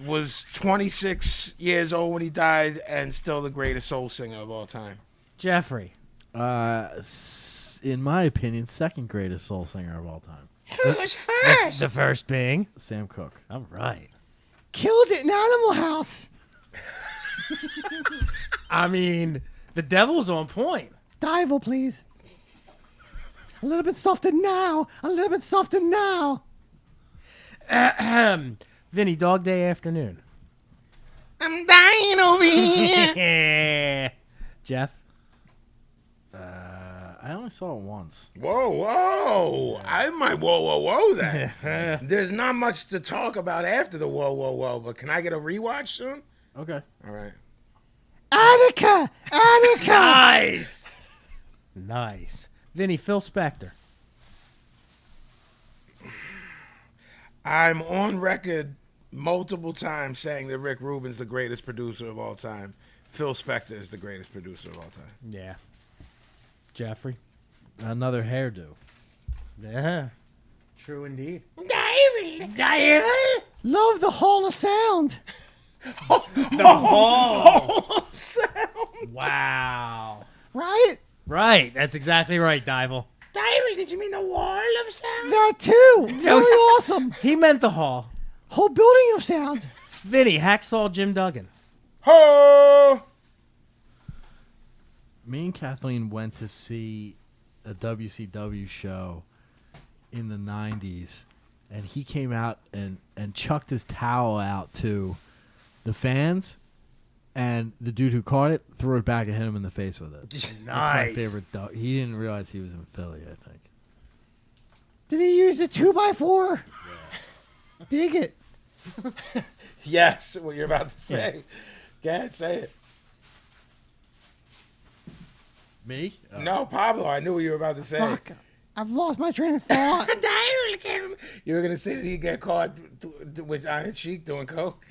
Was 26 years old when he died, and still the greatest soul singer of all time. Jeffrey. In my opinion, second greatest soul singer of all time. Who's first? The first being. Sam Cooke. All right. Killed it in Animal House. I mean, the devil's on point. Dival, please. A little bit softer now. A little bit softer now. Vinny, Dog Day Afternoon. I'm dying over here. Jeff. I only saw it once. Whoa. I might whoa that. There's not much to talk about after the whoa, but can I get a rewatch soon? Okay. All right. Annika! Nice. Nice. Vinny, Phil Spector. I'm on record multiple times saying that Rick Rubin's the greatest producer of all time. Phil Spector is the greatest producer of all time. Yeah. Jeffrey. Another hairdo. Yeah. True indeed. Love the Hall of Sound. The Hall. Wow. Right? Right. That's exactly right, Dival. Diary, did you mean the Wall of Sound? That too. Very awesome. He meant the Hall. Whole building of sound. Vinny, Hacksaw Jim Duggan. Ho! Me and Kathleen went to see a WCW show in the 90s, and he came out and chucked his towel out to the fans, and the dude who caught it threw it back and hit him in the face with it. That's my favorite dog. He didn't realize he was in Philly, I think. Did he use a 2x4? Yeah. Dig it. Yes, what you're about to say. Go ahead, say it. Me? No, Pablo, I knew what you were about to say. Fuck. I've lost my train of thought. You were going to say that he'd get caught with Iron Sheik doing coke?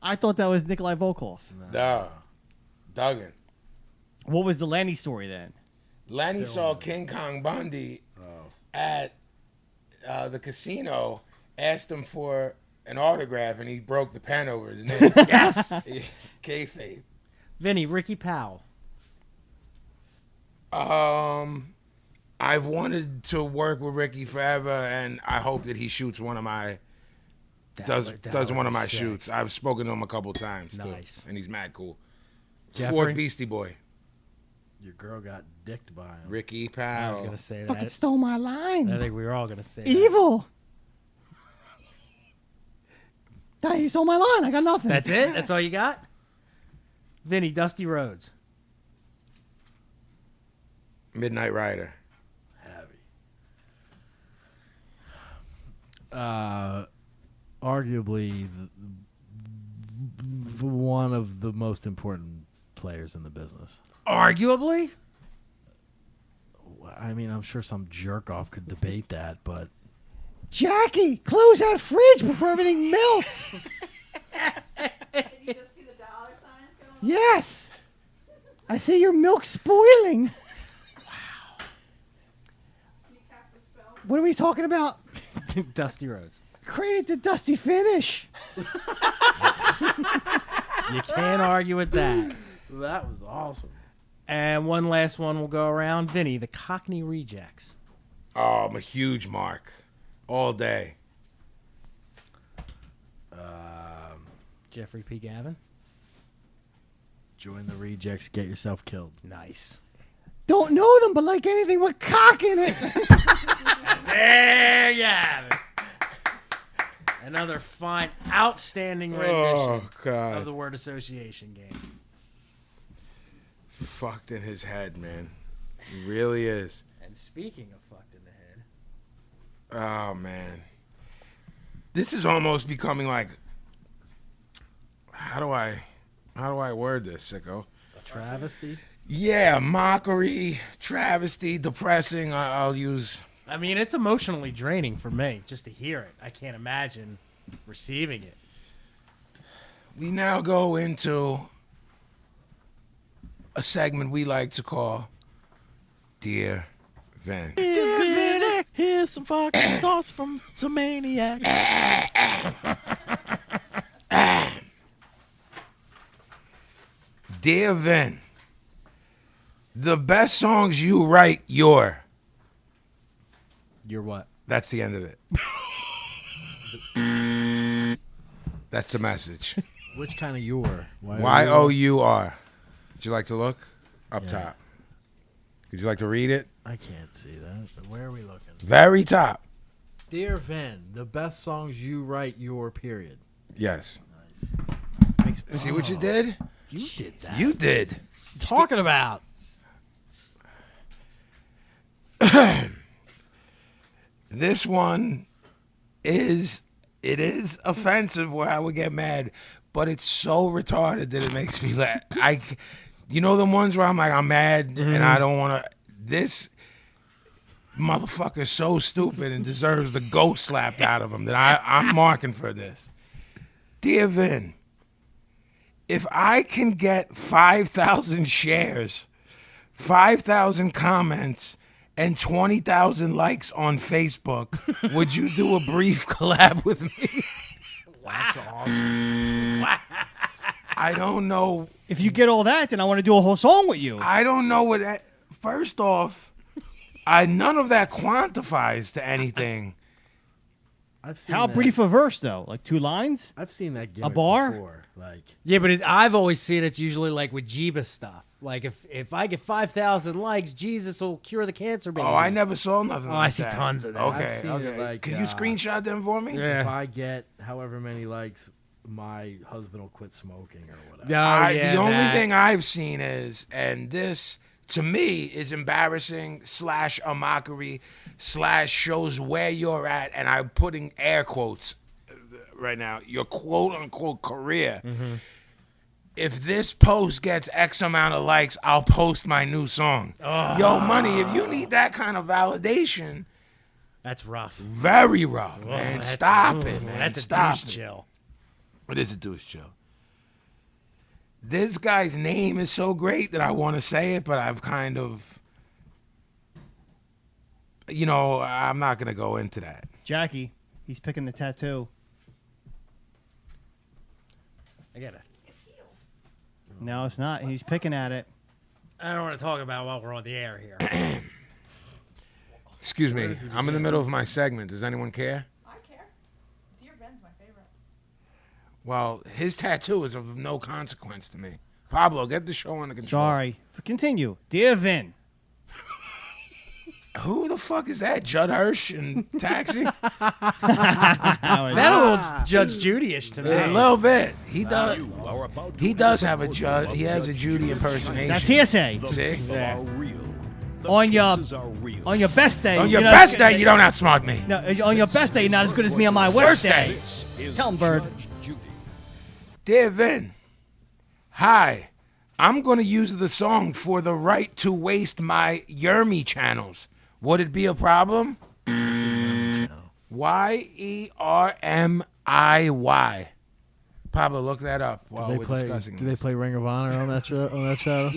I thought that was Nikolai Volkov. No. Duggan. What was the Lanny story then? Lanny saw King Kong Bundy at the casino, asked him for an autograph, and he broke the pen over his name. Yes. Kayfabe. Vinny, Ricky Powell. I've wanted to work with Ricky forever, and I hope that he shoots one of my does one of my sick. shoots. I've spoken to him a couple times Nice. too, and he's mad cool. Jeffrey? Fourth Beastie Boy, Your girl got dicked by him. Ricky I was Powell. gonna say Fucking that. stole my I line. think we were all gonna say Evil. Nah, he stole my line. I got nothing. that. That's it. That's all you got. Vinny, Dusty Rhodes. Midnight Rider. Arguably one of the most important players in the business. Arguably. I mean, I'm sure some jerk off could debate that, but Jackie, close that fridge before everything melts. Did you just see the dollar signs going on? Yes. I see your milk spoiling. Can you cast a spell? What are we talking about? Dusty Rhodes. Created the dusty finish. You can't argue with that. that was awesome. And one last one will go around. Vinny, the Cockney Rejects. Oh, I'm a huge mark. All day. Jeffrey P. Gavin. Join the rejects, get yourself killed. Nice. Don't know them, but like anything with cock in it. There you have it. Another fine, outstanding rendition Oh, God. of the word association game. Fucked in his head, man. He really is. And speaking of fucked in the head, Oh, man. This is almost becoming like... How do I word this, sicko? A travesty? Yeah, mockery, travesty, depressing. I'll use... I mean, it's emotionally draining for me just to hear it. I can't imagine receiving it. We now go into a segment we like to call Dear Vin. Here's some fucking thoughts from some maniac. Dear Vin, the best songs you write, You're what? That's the end of it. That's the message. Which kind of your? Y-O-U-R. Would you like to look? Up Yeah. top. Would you like to read it? I can't see that. But where are we looking? Very top. Dear Vin, the best songs you write, period. Yes. Nice. See what you did? You did that. You did. talking about? This one is offensive where I would get mad, but it's so retarded that it makes me laugh. You know the ones where I'm like, I'm mad and I don't want to. This motherfucker is so stupid and deserves the ghost slapped out of him that I'm marking for this. Dear Vin, if I can get 5,000 shares, 5,000 comments, and 20,000 likes on Facebook, would you do a brief collab with me? That's awesome. I don't know. If you get all that, then I want to do a whole song with you. I don't know what that. First off, none of that quantifies to anything. I've seen How that. brief a verse, though? Like 2 lines? I've seen that gimmick bar? before. Like, Yeah, but I've always seen it's usually like with Jeebus stuff. Like if I get 5,000 likes, Jesus will cure the cancer baby. Oh, I never saw nothing. Oh, like I see that. tons of that. Okay, I've seen okay. it like, Can you screenshot them for me? Yeah. if I get however many likes, my husband will quit smoking or whatever. The only thing I've seen is, and this to me is embarrassing / a mockery / shows where you're at, and I'm putting air quotes right now. Your quote unquote career. Mm-hmm. If this post gets X amount of likes, I'll post my new song. Yo, Money, if you need that kind of validation, That's rough. very rough, Oh, man. that's- Stop ooh, it, man. That's a Stop douche it. chill. It is a douche chill. This guy's name is so great that I want to say it, but I've kind of, I'm not going to go into that. Jackie, he's picking the tattoo. I get it. No, it's not. He's picking at it. I don't want to talk about while we're on the air here. Excuse me. I'm in the middle of my segment. Does anyone care? I care. Dear Ben's my favorite. Well, his tattoo is of no consequence to me. Pablo, get the show under control. Sorry. Continue. Dear Vin. Who the fuck is that? Judd Hirsch in Taxi? How is Is that a little Judge Judy-ish to me? A little bit. He does. He does have a Judd. He has a Judy impersonation. That's hearsay. See? On your best day. On your you're not- best day, you don't outsmart me. No, on your best day, you're not as good as me on my worst day. Tell him, Bird. Dear Vin, hi. I'm going to use the song for the right to waste my Yermy channels. Would it be a problem? YERMIY. Pablo, look that up while we're discussing Do they this. play Ring of Honor on that show? On that channel?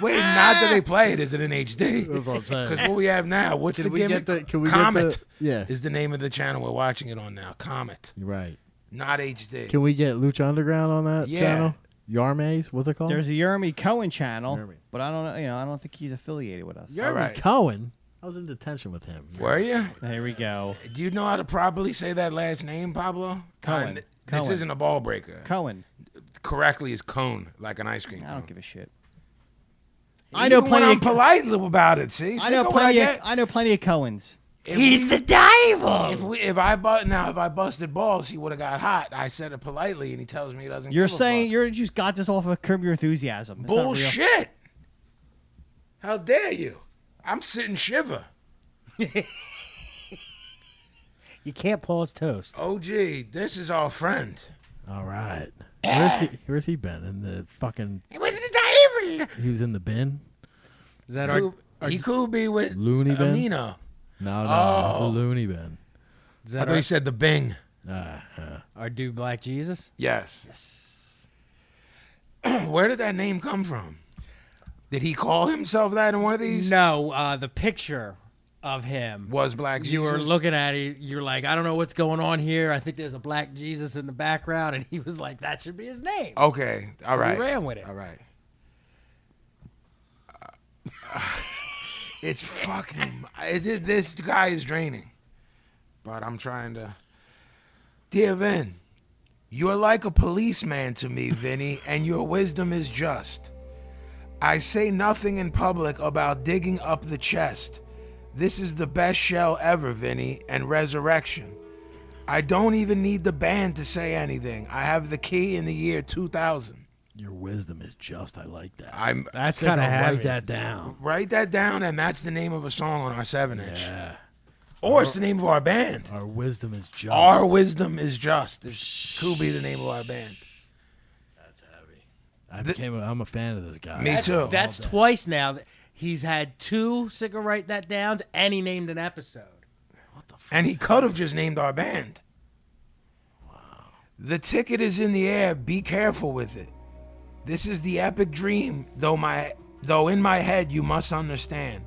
Wait, not that they play it. Is it in HD? That's what I'm saying. Because what we have now, what's Can the we gimmick? get the? Can we Comet get the? Yeah, is the name of the channel we're watching it on now. Comet, you're right. not HD. Can we get Lucha Underground on that Yeah. channel? Yarmays, what's it called? There's a Jeremy Cohen channel, Jeremy. but I don't know. I don't think he's affiliated with us. Jeremy All right. Cohen. I was in detention with him. Were you? There we go. Do you know how to properly say that last name, Pablo? Cohen. This Cohen. isn't a ball breaker. Cohen. Correctly is cone, like an ice cream. I don't cone. give a shit. Even when I'm polite about it. See, I know See what I plenty. get? I know plenty of Cohens. He's the devil. If I busted balls, he would have got hot. I said it politely, and he tells me he doesn't. You're give a saying fuck. you just got this off of Curb Your Enthusiasm. It's not real. Bullshit. How dare you? I'm sitting shiver. You can't pause toast. OG, this is our friend. All right. Where's he been? In the fucking. It was the devil. He was in the bin. Is that our? He could be with Looney bin? Amino. No, Oh. the loony bin. Is I that thought he said the Bing. our dude Black Jesus? Yes. Where did that name come from? Did he call himself that in one of these? No, the picture of him Was Black Jesus? You were looking at it. You're like, I don't know what's going on here. I think there's a black Jesus in the background, and he was like, that should be his name. Okay, all right. We ran with it. All right. It's fucking. This guy is draining, but I'm trying to. Dear Vin, you are like a policeman to me, Vinny, and your wisdom is just. I say nothing in public about digging up the chest. This is the best shell ever, Vinny, and resurrection. I don't even need the band to say anything. I have the key in the year 2000. Your wisdom is just. I like that. That's Sick, kind of I'll heavy. write that down. Write that down, and that's the name of a song on our 7-inch. Yeah. Or it's the name of our band. Our wisdom is just. Our wisdom is just. This could be the name of our band. That's heavy. I'm a fan of this guy. Me too. That's twice now. He's had 2 Sick of Write That Downs, and he named an episode. And he could have just named our band. Wow. The ticket is in the air. Be careful with it. This is the epic dream, though in my head you must understand.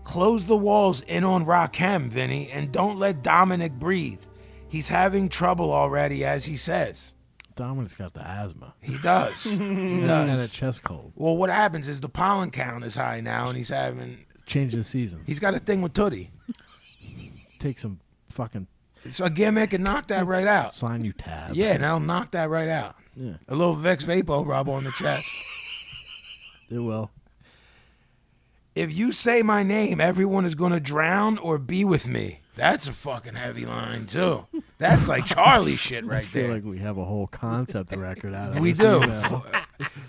Close the walls in on Rakim, Vinny, and don't let Dominic breathe. He's having trouble already, as he says. Dominic's got the asthma. He does. He He's got a does. chest cold. Well, what happens is the pollen count is high now, and he's Change the seasons. got a thing with Tootie. Take some fucking It's a gimmick and knock that right out. sign you tab. Yeah, and that'll knock that right out. Yeah. A little Vicks Vapo rub on the chest. It will. If you say my name, everyone is going to drown or be with me. That's a fucking heavy line, too. That's like Charlie shit right I feel there. like we have a whole concept record out of We this do. email.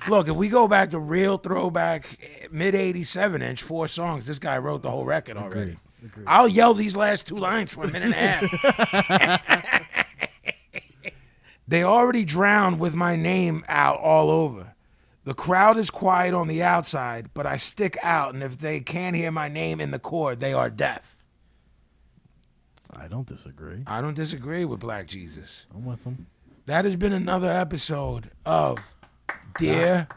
Look, if we go back to real throwback, mid-87-inch, 4 songs, this guy wrote the whole record already. Agreed. I'll yell these last 2 lines for a minute and a half. They already drowned with my name out all over. The crowd is quiet on the outside, but I stick out, and if they can't hear my name in the chord, they are deaf. I don't disagree. I don't disagree with Black Jesus. I'm with them. That has been another episode of Dear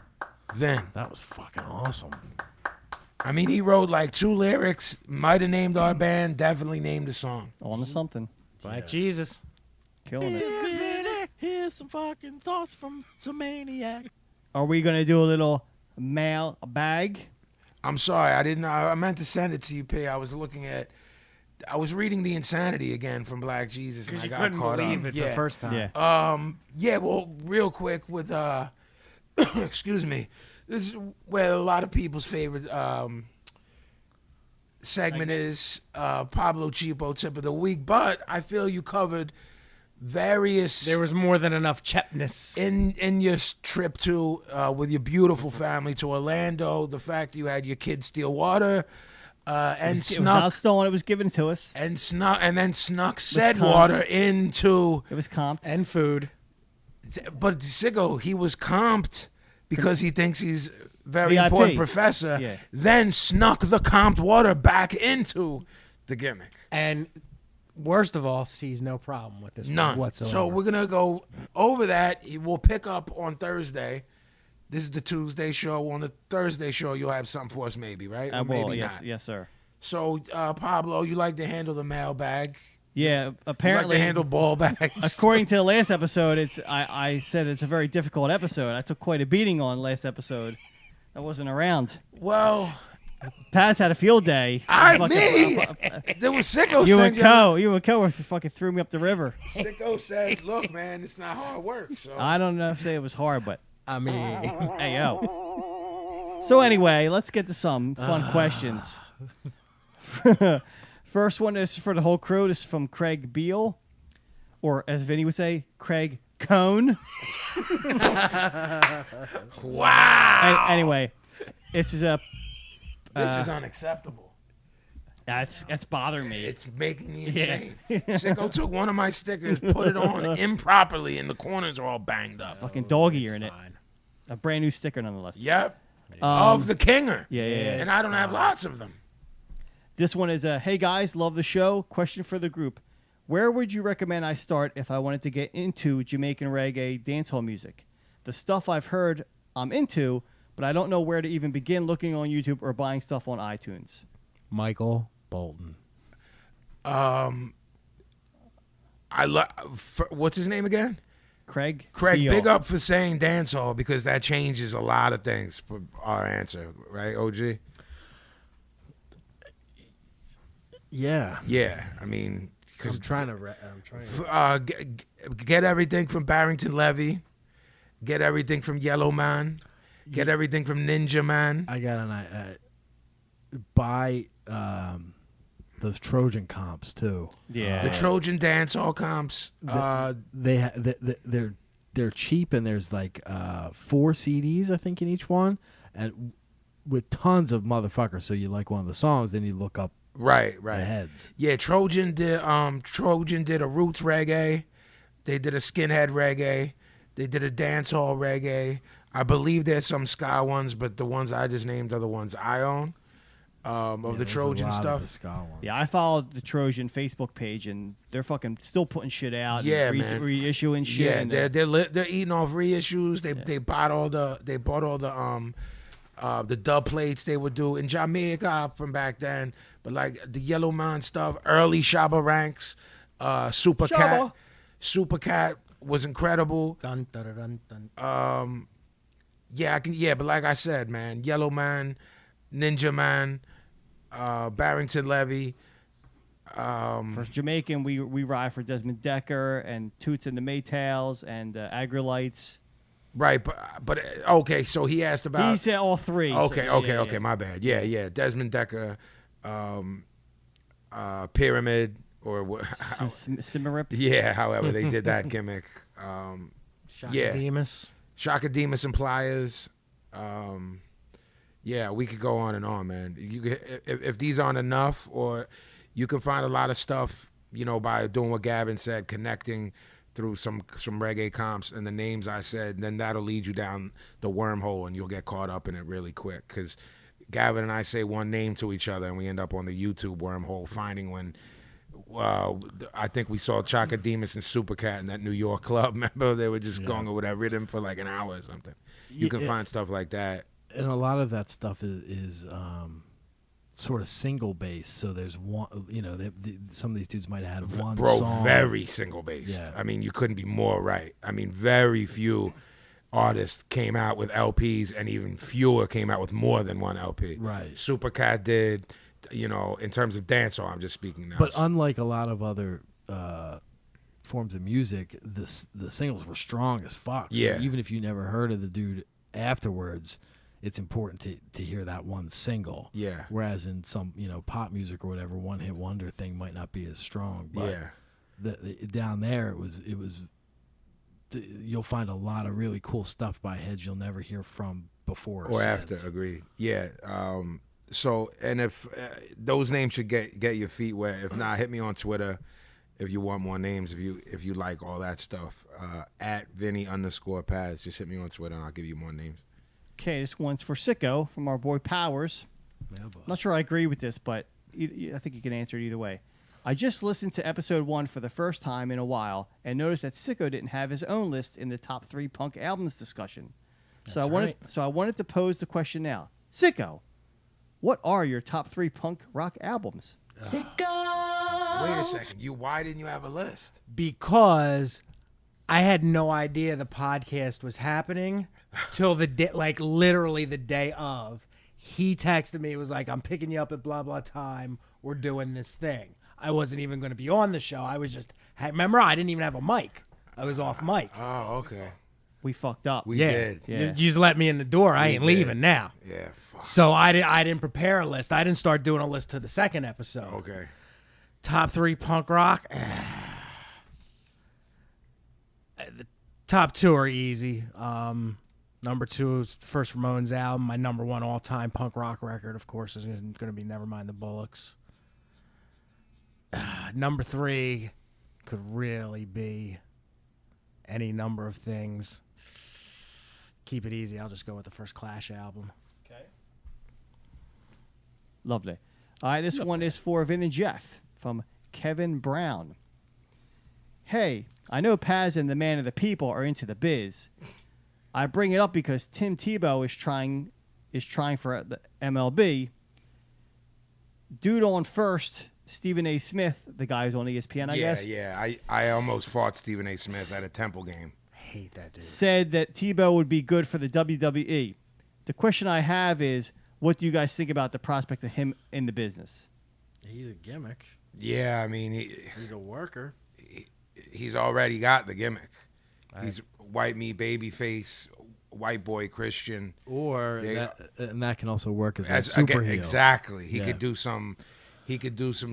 Vin. That was fucking awesome. I mean, he wrote like 2 lyrics, might have named our band, definitely named a song. On to something. Black Jesus. Killing it. Here's some fucking thoughts from some maniac. Are we going to do a little mailbag? I'm sorry, I meant to send it to you, P. I was reading The Insanity again from Black Jesus, and Because I you got couldn't caught believe up. it the first time. Yeah. Yeah, well, real quick with excuse me. This is where a lot of people's favorite segment is Pablo Cheapo Tip of the Week, but I feel you covered various There was more than enough chepness. in your trip to with your beautiful family to Orlando, the fact that you had your kids steal water and It was not snuck stolen. It was given to us. and then snuck said comped. water into. It was comped. And food. But Sicko, he was comped because he thinks he's very VIP. important professor. Yeah. Then snuck the comped water back into the gimmick. And worst of all, sees no problem with this None. whatsoever. So we're gonna go over that. We'll pick up on Thursday. This is the Tuesday show. On the Thursday show, you'll have something for us, maybe, right? I Or will. maybe Yes, not. yes, sir. So, Pablo, you like to handle the mailbag. Yeah. You like Apparently, to handle ball bags. according to the last episode, I said it's a very difficult episode. I took quite a beating on last episode. I wasn't around. Well, Paz had a field day. there was Sicko. You said, and Co fucking threw me up the river. Sicko said, "Look, man, it's not hard work." So I don't know if say it was hard, but I mean, hey yo. So anyway, let's get to some fun questions. First one is for the whole crew. This is from Craig Beal, or as Vinny would say, Craig Cone. wow, Anyway, this is a this is unacceptable. that's bothering me. It's making me insane. Sicko took one of my stickers, put it on improperly, and the corners are all banged up. Fucking dog ear in it. A brand new sticker, nonetheless. Yep, of the Kinger. Yeah. And I don't have lots of them. This one is hey guys, love the show. Question for the group: where would you recommend I start if I wanted to get into Jamaican reggae dancehall music? The stuff I've heard I'm into, but I don't know where to even begin looking on YouTube or buying stuff on iTunes. Michael Bolton. What's his name again? Craig, Big up for saying dancehall because that changes a lot of things for our answer, right, OG? Yeah. Yeah, I mean, because I'm trying to. get everything from Barrington Levy, get everything from Yellow Man, get everything from Ninja Man. I got an buy those Trojan comps too. Yeah. The Trojan dancehall comps. They're cheap and there's like 4 CDs I think in each one, and with tons of motherfuckers. So you like one of the songs, then you look up Right. the heads. Yeah, Trojan did a roots reggae. They did a skinhead reggae. They did a dancehall reggae. I believe there's some ska ones, but the ones I just named are the ones I own of the Trojan stuff. Yeah, I followed the Trojan Facebook page, and they're fucking still putting shit out. Yeah, and man. reissuing shit. Yeah, and they're eating off reissues. They bought all the dub plates they would do in Jamaica from back then. But like the Yellow Man stuff, early Shabba Ranks, Super Cat. Super Cat was incredible. Dun, dun, dun, dun, dun. But like I said, man, Yellow Man, Ninja Man, Barrington Levy. For Jamaican, we ride for Desmond Decker and Toots and the Maytals and Agrolites. Right, but okay. So he asked about. He said all 3. Okay, so, okay. My bad. Yeah. Desmond Decker, Pyramid, or what? Cimarip. Yeah, however they did that gimmick. Shaka Demus. Shaka Demus and Pliers. Yeah, we could go on and on, man. You could, if these aren't enough, or you can find a lot of stuff, by doing what Gavin said, connecting through some reggae comps and the names I said, then that'll lead you down the wormhole and you'll get caught up in it really quick. Because Gavin and I say one name to each other and we end up on the YouTube wormhole finding when I think we saw Chaka Demus and Supercat in that New York club. Remember, they were just going over that rhythm for like an hour or something. You can find stuff like that. And a lot of that stuff is sort of single bass. So there's one, some of these dudes might have had one song. Very single based. Yeah. I mean, you couldn't be more right. I mean, very few artists came out with LPs, and even fewer came out with more than one LP. Right. Supercat did, in terms of dancehall, I'm just speaking now. But unlike a lot of other forms of music, the singles were strong as fuck. Yeah. So even if you never heard of the dude afterwards, it's important to hear that one single. Yeah. Whereas in some, pop music or whatever, one hit wonder thing might not be as strong. But down there, it was. You'll find a lot of really cool stuff by heads you'll never hear from before or after. Agreed. Yeah. So, and if those names should get your feet wet. If not, hit me on Twitter if you want more names. If you like all that stuff, at Vinnie_Paz. Just hit me on Twitter and I'll give you more names. Okay, this one's for Sicko from our boy Powers. Not sure I agree with this, but I think you can answer it either way. I just listened to episode 1 for the first time in a while and noticed that Sicko didn't have his own list in the top 3 punk albums discussion. So I wanted to pose the question now. Sicko, what are your top 3 punk rock albums? Sicko! Wait a second. Why didn't you have a list? Because I had no idea the podcast was happening till the day, like literally the day of. He texted me. It was like, I'm picking you up at blah, blah time. We're doing this thing. I wasn't even going to be on the show. I was just, remember, I didn't even have a mic. I was off mic. Oh, okay. We fucked up. We did. Yeah. You just let me in the door. I ain't leaving now. Yeah, fuck. So I didn't prepare a list. I didn't start doing a list to the second episode. Okay. Top 3 punk rock. The top 2 are easy. Number 2 is first Ramones album. My number 1 all-time punk rock record, of course, is going to be Nevermind the Bollocks. Number 3 could really be any number of things. Keep it easy. I'll just go with the first Clash album. Okay. Lovely. All right, this one is for Vin and Jeff from Kevin Brown. Hey, I know Paz and the Man of the People are into the biz. I bring it up because Tim Tebow is trying for the MLB. Dude on first, Stephen A. Smith, the guy who's on ESPN, I guess. Yeah. I almost fought Stephen A. Smith at a Temple game. Hate that dude. Said that Tebow would be good for the WWE. The question I have is, what do you guys think about the prospect of him in the business? He's a gimmick. Yeah, I mean, He's a worker. he's already got the gimmick. He's white meat, baby face, white boy Christian. Or that can also work as a As super again, heel. exactly. He Yeah. could do some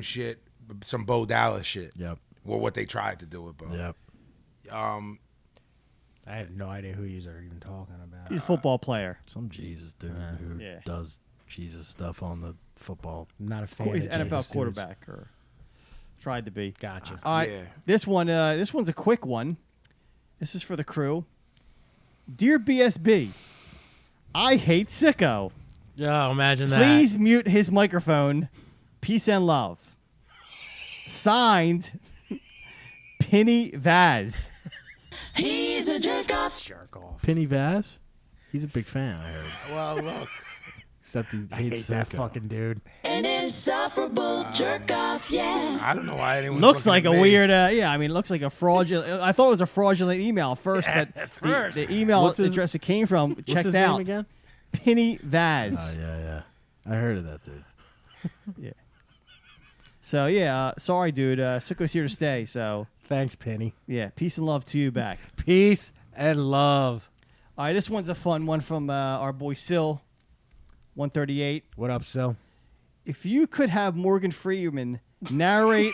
shit, some Bo Dallas shit. Yep. Well, what they tried to do with Bo. Yep. I have no idea who you're even talking about. He's a football player. Some Jesus dude who Yeah. does Jesus stuff on the football. Not a fan. He's of an NFL Jesus. quarterback, or tried to be. Gotcha. All right, Yeah. this one's a quick one. This is for the crew. Dear BSB, I hate Sicko. Oh, imagine that. Please mute his microphone. Peace and love. Signed, Penny Vaz. He's a jerk off. jerk off. Penny Vaz? He's a big fan, I heard. Well, look. Except he I hate hates that Sicko. fucking dude. An insufferable jerk off, yeah. I don't know why anyone Looks like a weird, it looks like a fraudulent. I thought it was a fraudulent email at first, but at first. the email What's his- address it came from What's checked his out. name again? Penny Vaz. Oh, yeah. I heard of that dude. So sorry, dude. Sicko's here to stay. So Thanks, Penny. yeah, peace and love to you back. Peace and love. All right, this one's a fun one from our boy Sil, 138. What up, Sil? If you could have Morgan Freeman narrate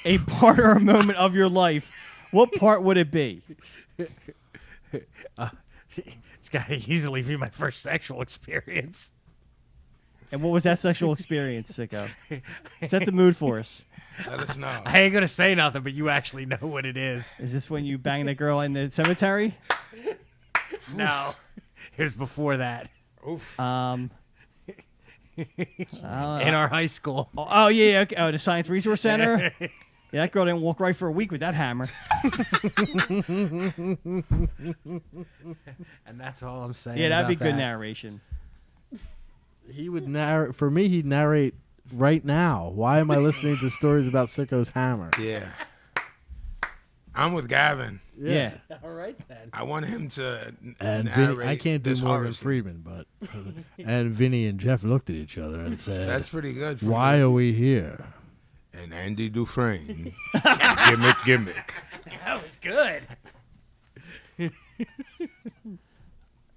a part or a moment of your life, what part would it be? It's got to easily be my first sexual experience. And what was that sexual experience, Sicko? Set the mood for us. Let us know. I ain't going to say nothing, but you actually know what it is. Is this when you banged a girl in the cemetery? No. It was before that. Um. In our high school. Oh yeah. Okay. Oh, the Science Resource Center. Yeah, that girl didn't walk right for a week with that hammer. And that's all I'm saying. Yeah, that'd be about good that. narration. He would narrate. For me, he'd narrate right now. Why am I listening to stories about Sicko's hammer? Yeah. I'm with Gavin. Yeah. All right, then. I want him to And Vinny, narrate I can't do this Morgan horror scene. Freeman, but and Vinny and Jeff looked at each other and said, That's pretty good. For "Why you. are we here?" And Andy Dufresne. Gimmick. That was good.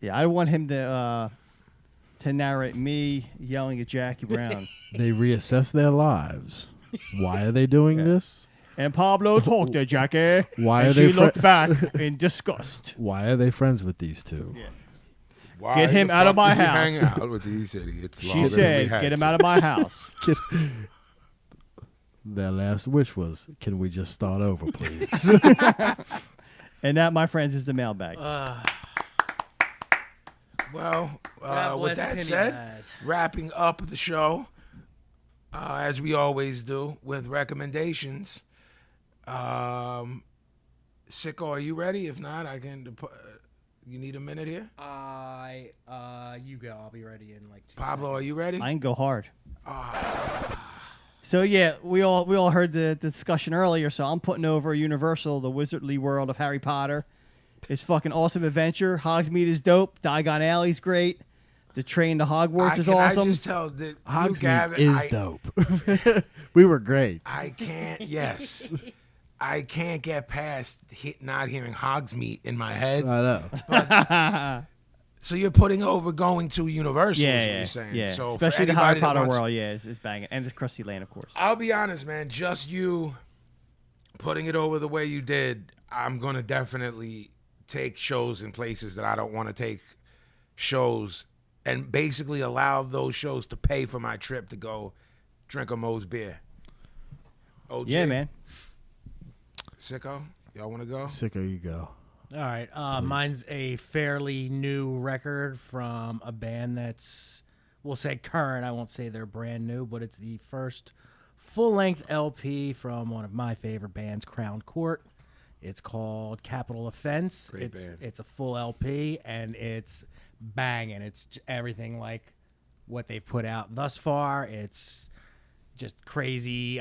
Yeah, I want him to narrate me yelling at Jackie Brown. They reassess their lives. Why are they doing this? And Pablo talked to Jackie. Why and are they she looked back in disgust. Why are they friends with these two? Why Get him the out of fuck my do you house. Hang out with these idiots. She longer than said, we had "Get him to?" out of my house." Their last wish was, "Can we just start over, please?" And that, my friends, is the mailbag. Well, God with bless that Penny said, Vaz. wrapping up the show, as we always do, with recommendations. Sicko, are you ready? If not, I can. You need a minute here? You go. I'll be ready in like 2 Pablo, are you ready? I can go hard. So yeah, we all heard the discussion earlier. So I'm putting over Universal, the Wizardly World of Harry Potter. It's fucking awesome adventure. Hogsmeat is dope. Diagon Alley's great. The train to Hogwarts is awesome. I just tell that you, Hogsmeat Gavin, is dope. We were great. I can't. Yes, I can't get past not hearing Hogsmeat in my head. I know. So you're putting over going to Universal, is what yeah, you're saying. yeah. So Especially for the Harry anybody that Potter wants- world, is banging, and the Krusty Lane, of course. I'll be honest, man. Just you putting it over the way you did, I'm gonna definitely take shows in places that I don't want to take shows, and basically allow those shows to pay for my trip to go drink a Moe's beer. OJ, Yeah, man. Sicko, y'all want to go? Sicko, you go. All right. Mine's a fairly new record from a band that's, we'll say current. I won't say they're brand new, but it's the first full-length LP from one of my favorite bands, Crown Court. It's called Capital Offense. Great band. It's a full LP, and it's banging. It's everything like what they've put out thus far. It's just crazy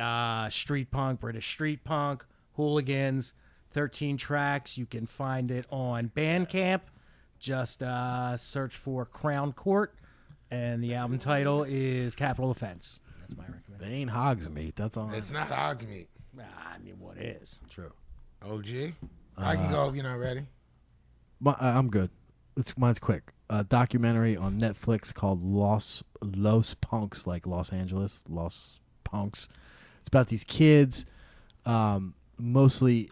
street punk, British street punk, hooligans, 13 tracks. You can find it on Bandcamp. Just search for Crown Court, and the album title is Capital Offense. That's my recommendation. They ain't Hogmeat. That's all. It's not Hogmeat. I mean, what is? True. OG? I can go if you're not ready. I'm good. Mine's quick. A documentary on Netflix called Los Punks, like Los Angeles, Los Punks. It's about these kids, mostly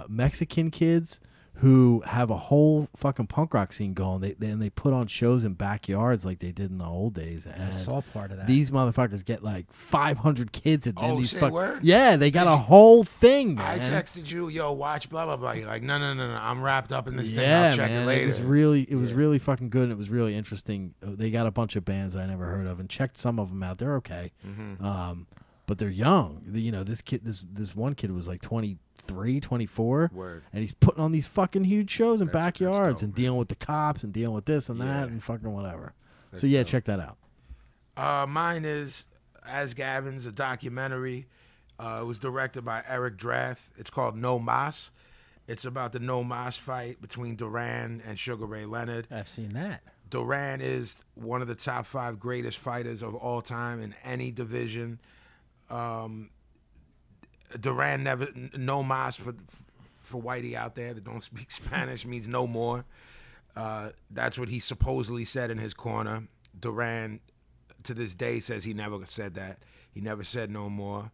Mexican kids, who have a whole fucking punk rock scene going. They put on shows in backyards like they did in the old days. And I saw part of that. these motherfuckers get like 500 kids at Oh, these shit, word? Yeah, they got a whole thing, man. I texted you, yo, watch blah, blah, blah. You're like, no, I'm wrapped up in this thing. Yeah, I'll check man, it later. it was really fucking good. And it was really interesting. They got a bunch of bands I never heard of, and checked some of them out. They're okay, but they're young. This one kid was like 23, 24, Word. and he's putting on these fucking huge shows in That's backyards dope, and dealing with the cops and dealing with this and Yeah. that and fucking whatever. That's So yeah, dope. check that out. Mine is As Gavin's, a documentary. It was directed by Eric Drath. It's called No Mas. It's about the No Mas fight between Duran and Sugar Ray Leonard. I've seen that. Duran is one of the top 5 greatest fighters of all time in any division. Duran never, no mas for Whitey out there that don't speak Spanish means no more. That's what he supposedly said in his corner. Duran, to this day, says he never said that. He never said no more.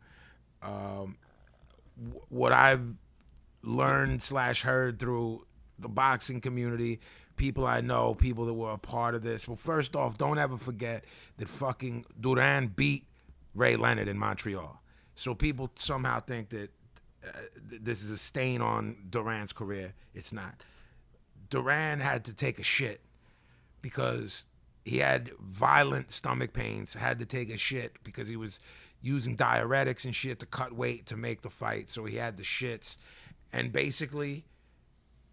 What I've learned / heard through the boxing community, people I know, people that were a part of this. Well, first off, don't ever forget that fucking Duran beat Ray Leonard in Montreal. So people somehow think that this is a stain on Duran's career. It's not. Duran had to take a shit because he had violent stomach pains, had to take a shit because he was using diuretics and shit to cut weight to make the fight. So he had the shits. And basically,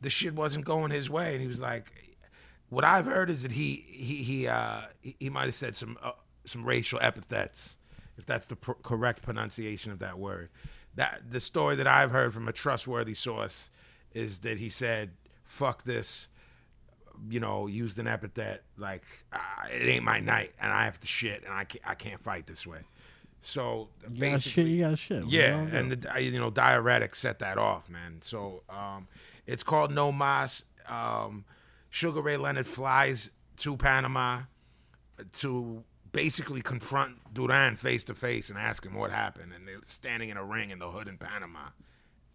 the shit wasn't going his way. And he was like, what I've heard is that he might have said some racial epithets, if that's the correct pronunciation of that word. That the story that I've heard from a trustworthy source is that he said, fuck this, used an epithet like, it ain't my night and I have to shit and I can't fight this way. So basically, You got to shit. yeah, and diuretics set that off, man. So it's called No Mas. Sugar Ray Leonard flies to Panama to basically confront Duran face to face and ask him what happened. And they're standing in a ring in the hood in Panama.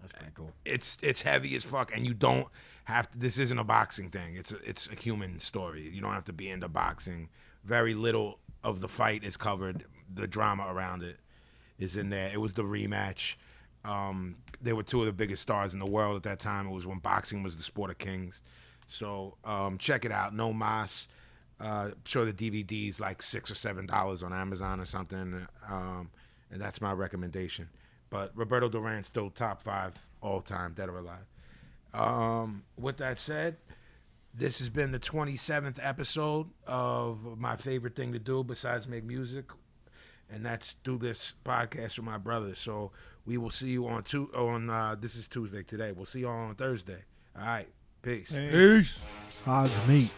That's pretty cool. It's heavy as fuck, and you don't have to. This isn't a boxing thing. It's a human story. You don't have to be into boxing. Very little of the fight is covered. The drama around it is in there. It was the rematch. They were 2 of the biggest stars in the world at that time. It was when boxing was the sport of kings. So check it out. No Mas. I'm sure the DVD's like $6 or $7 on Amazon or something. And that's my recommendation. But Roberto Duran's still top 5 all time, dead or alive. With that said, this has been the 27th episode of my favorite thing to do besides make music, and that's do this podcast with my brother. So we will see you on this is Tuesday today. We'll see you all on Thursday. All right, peace. Hogmeat.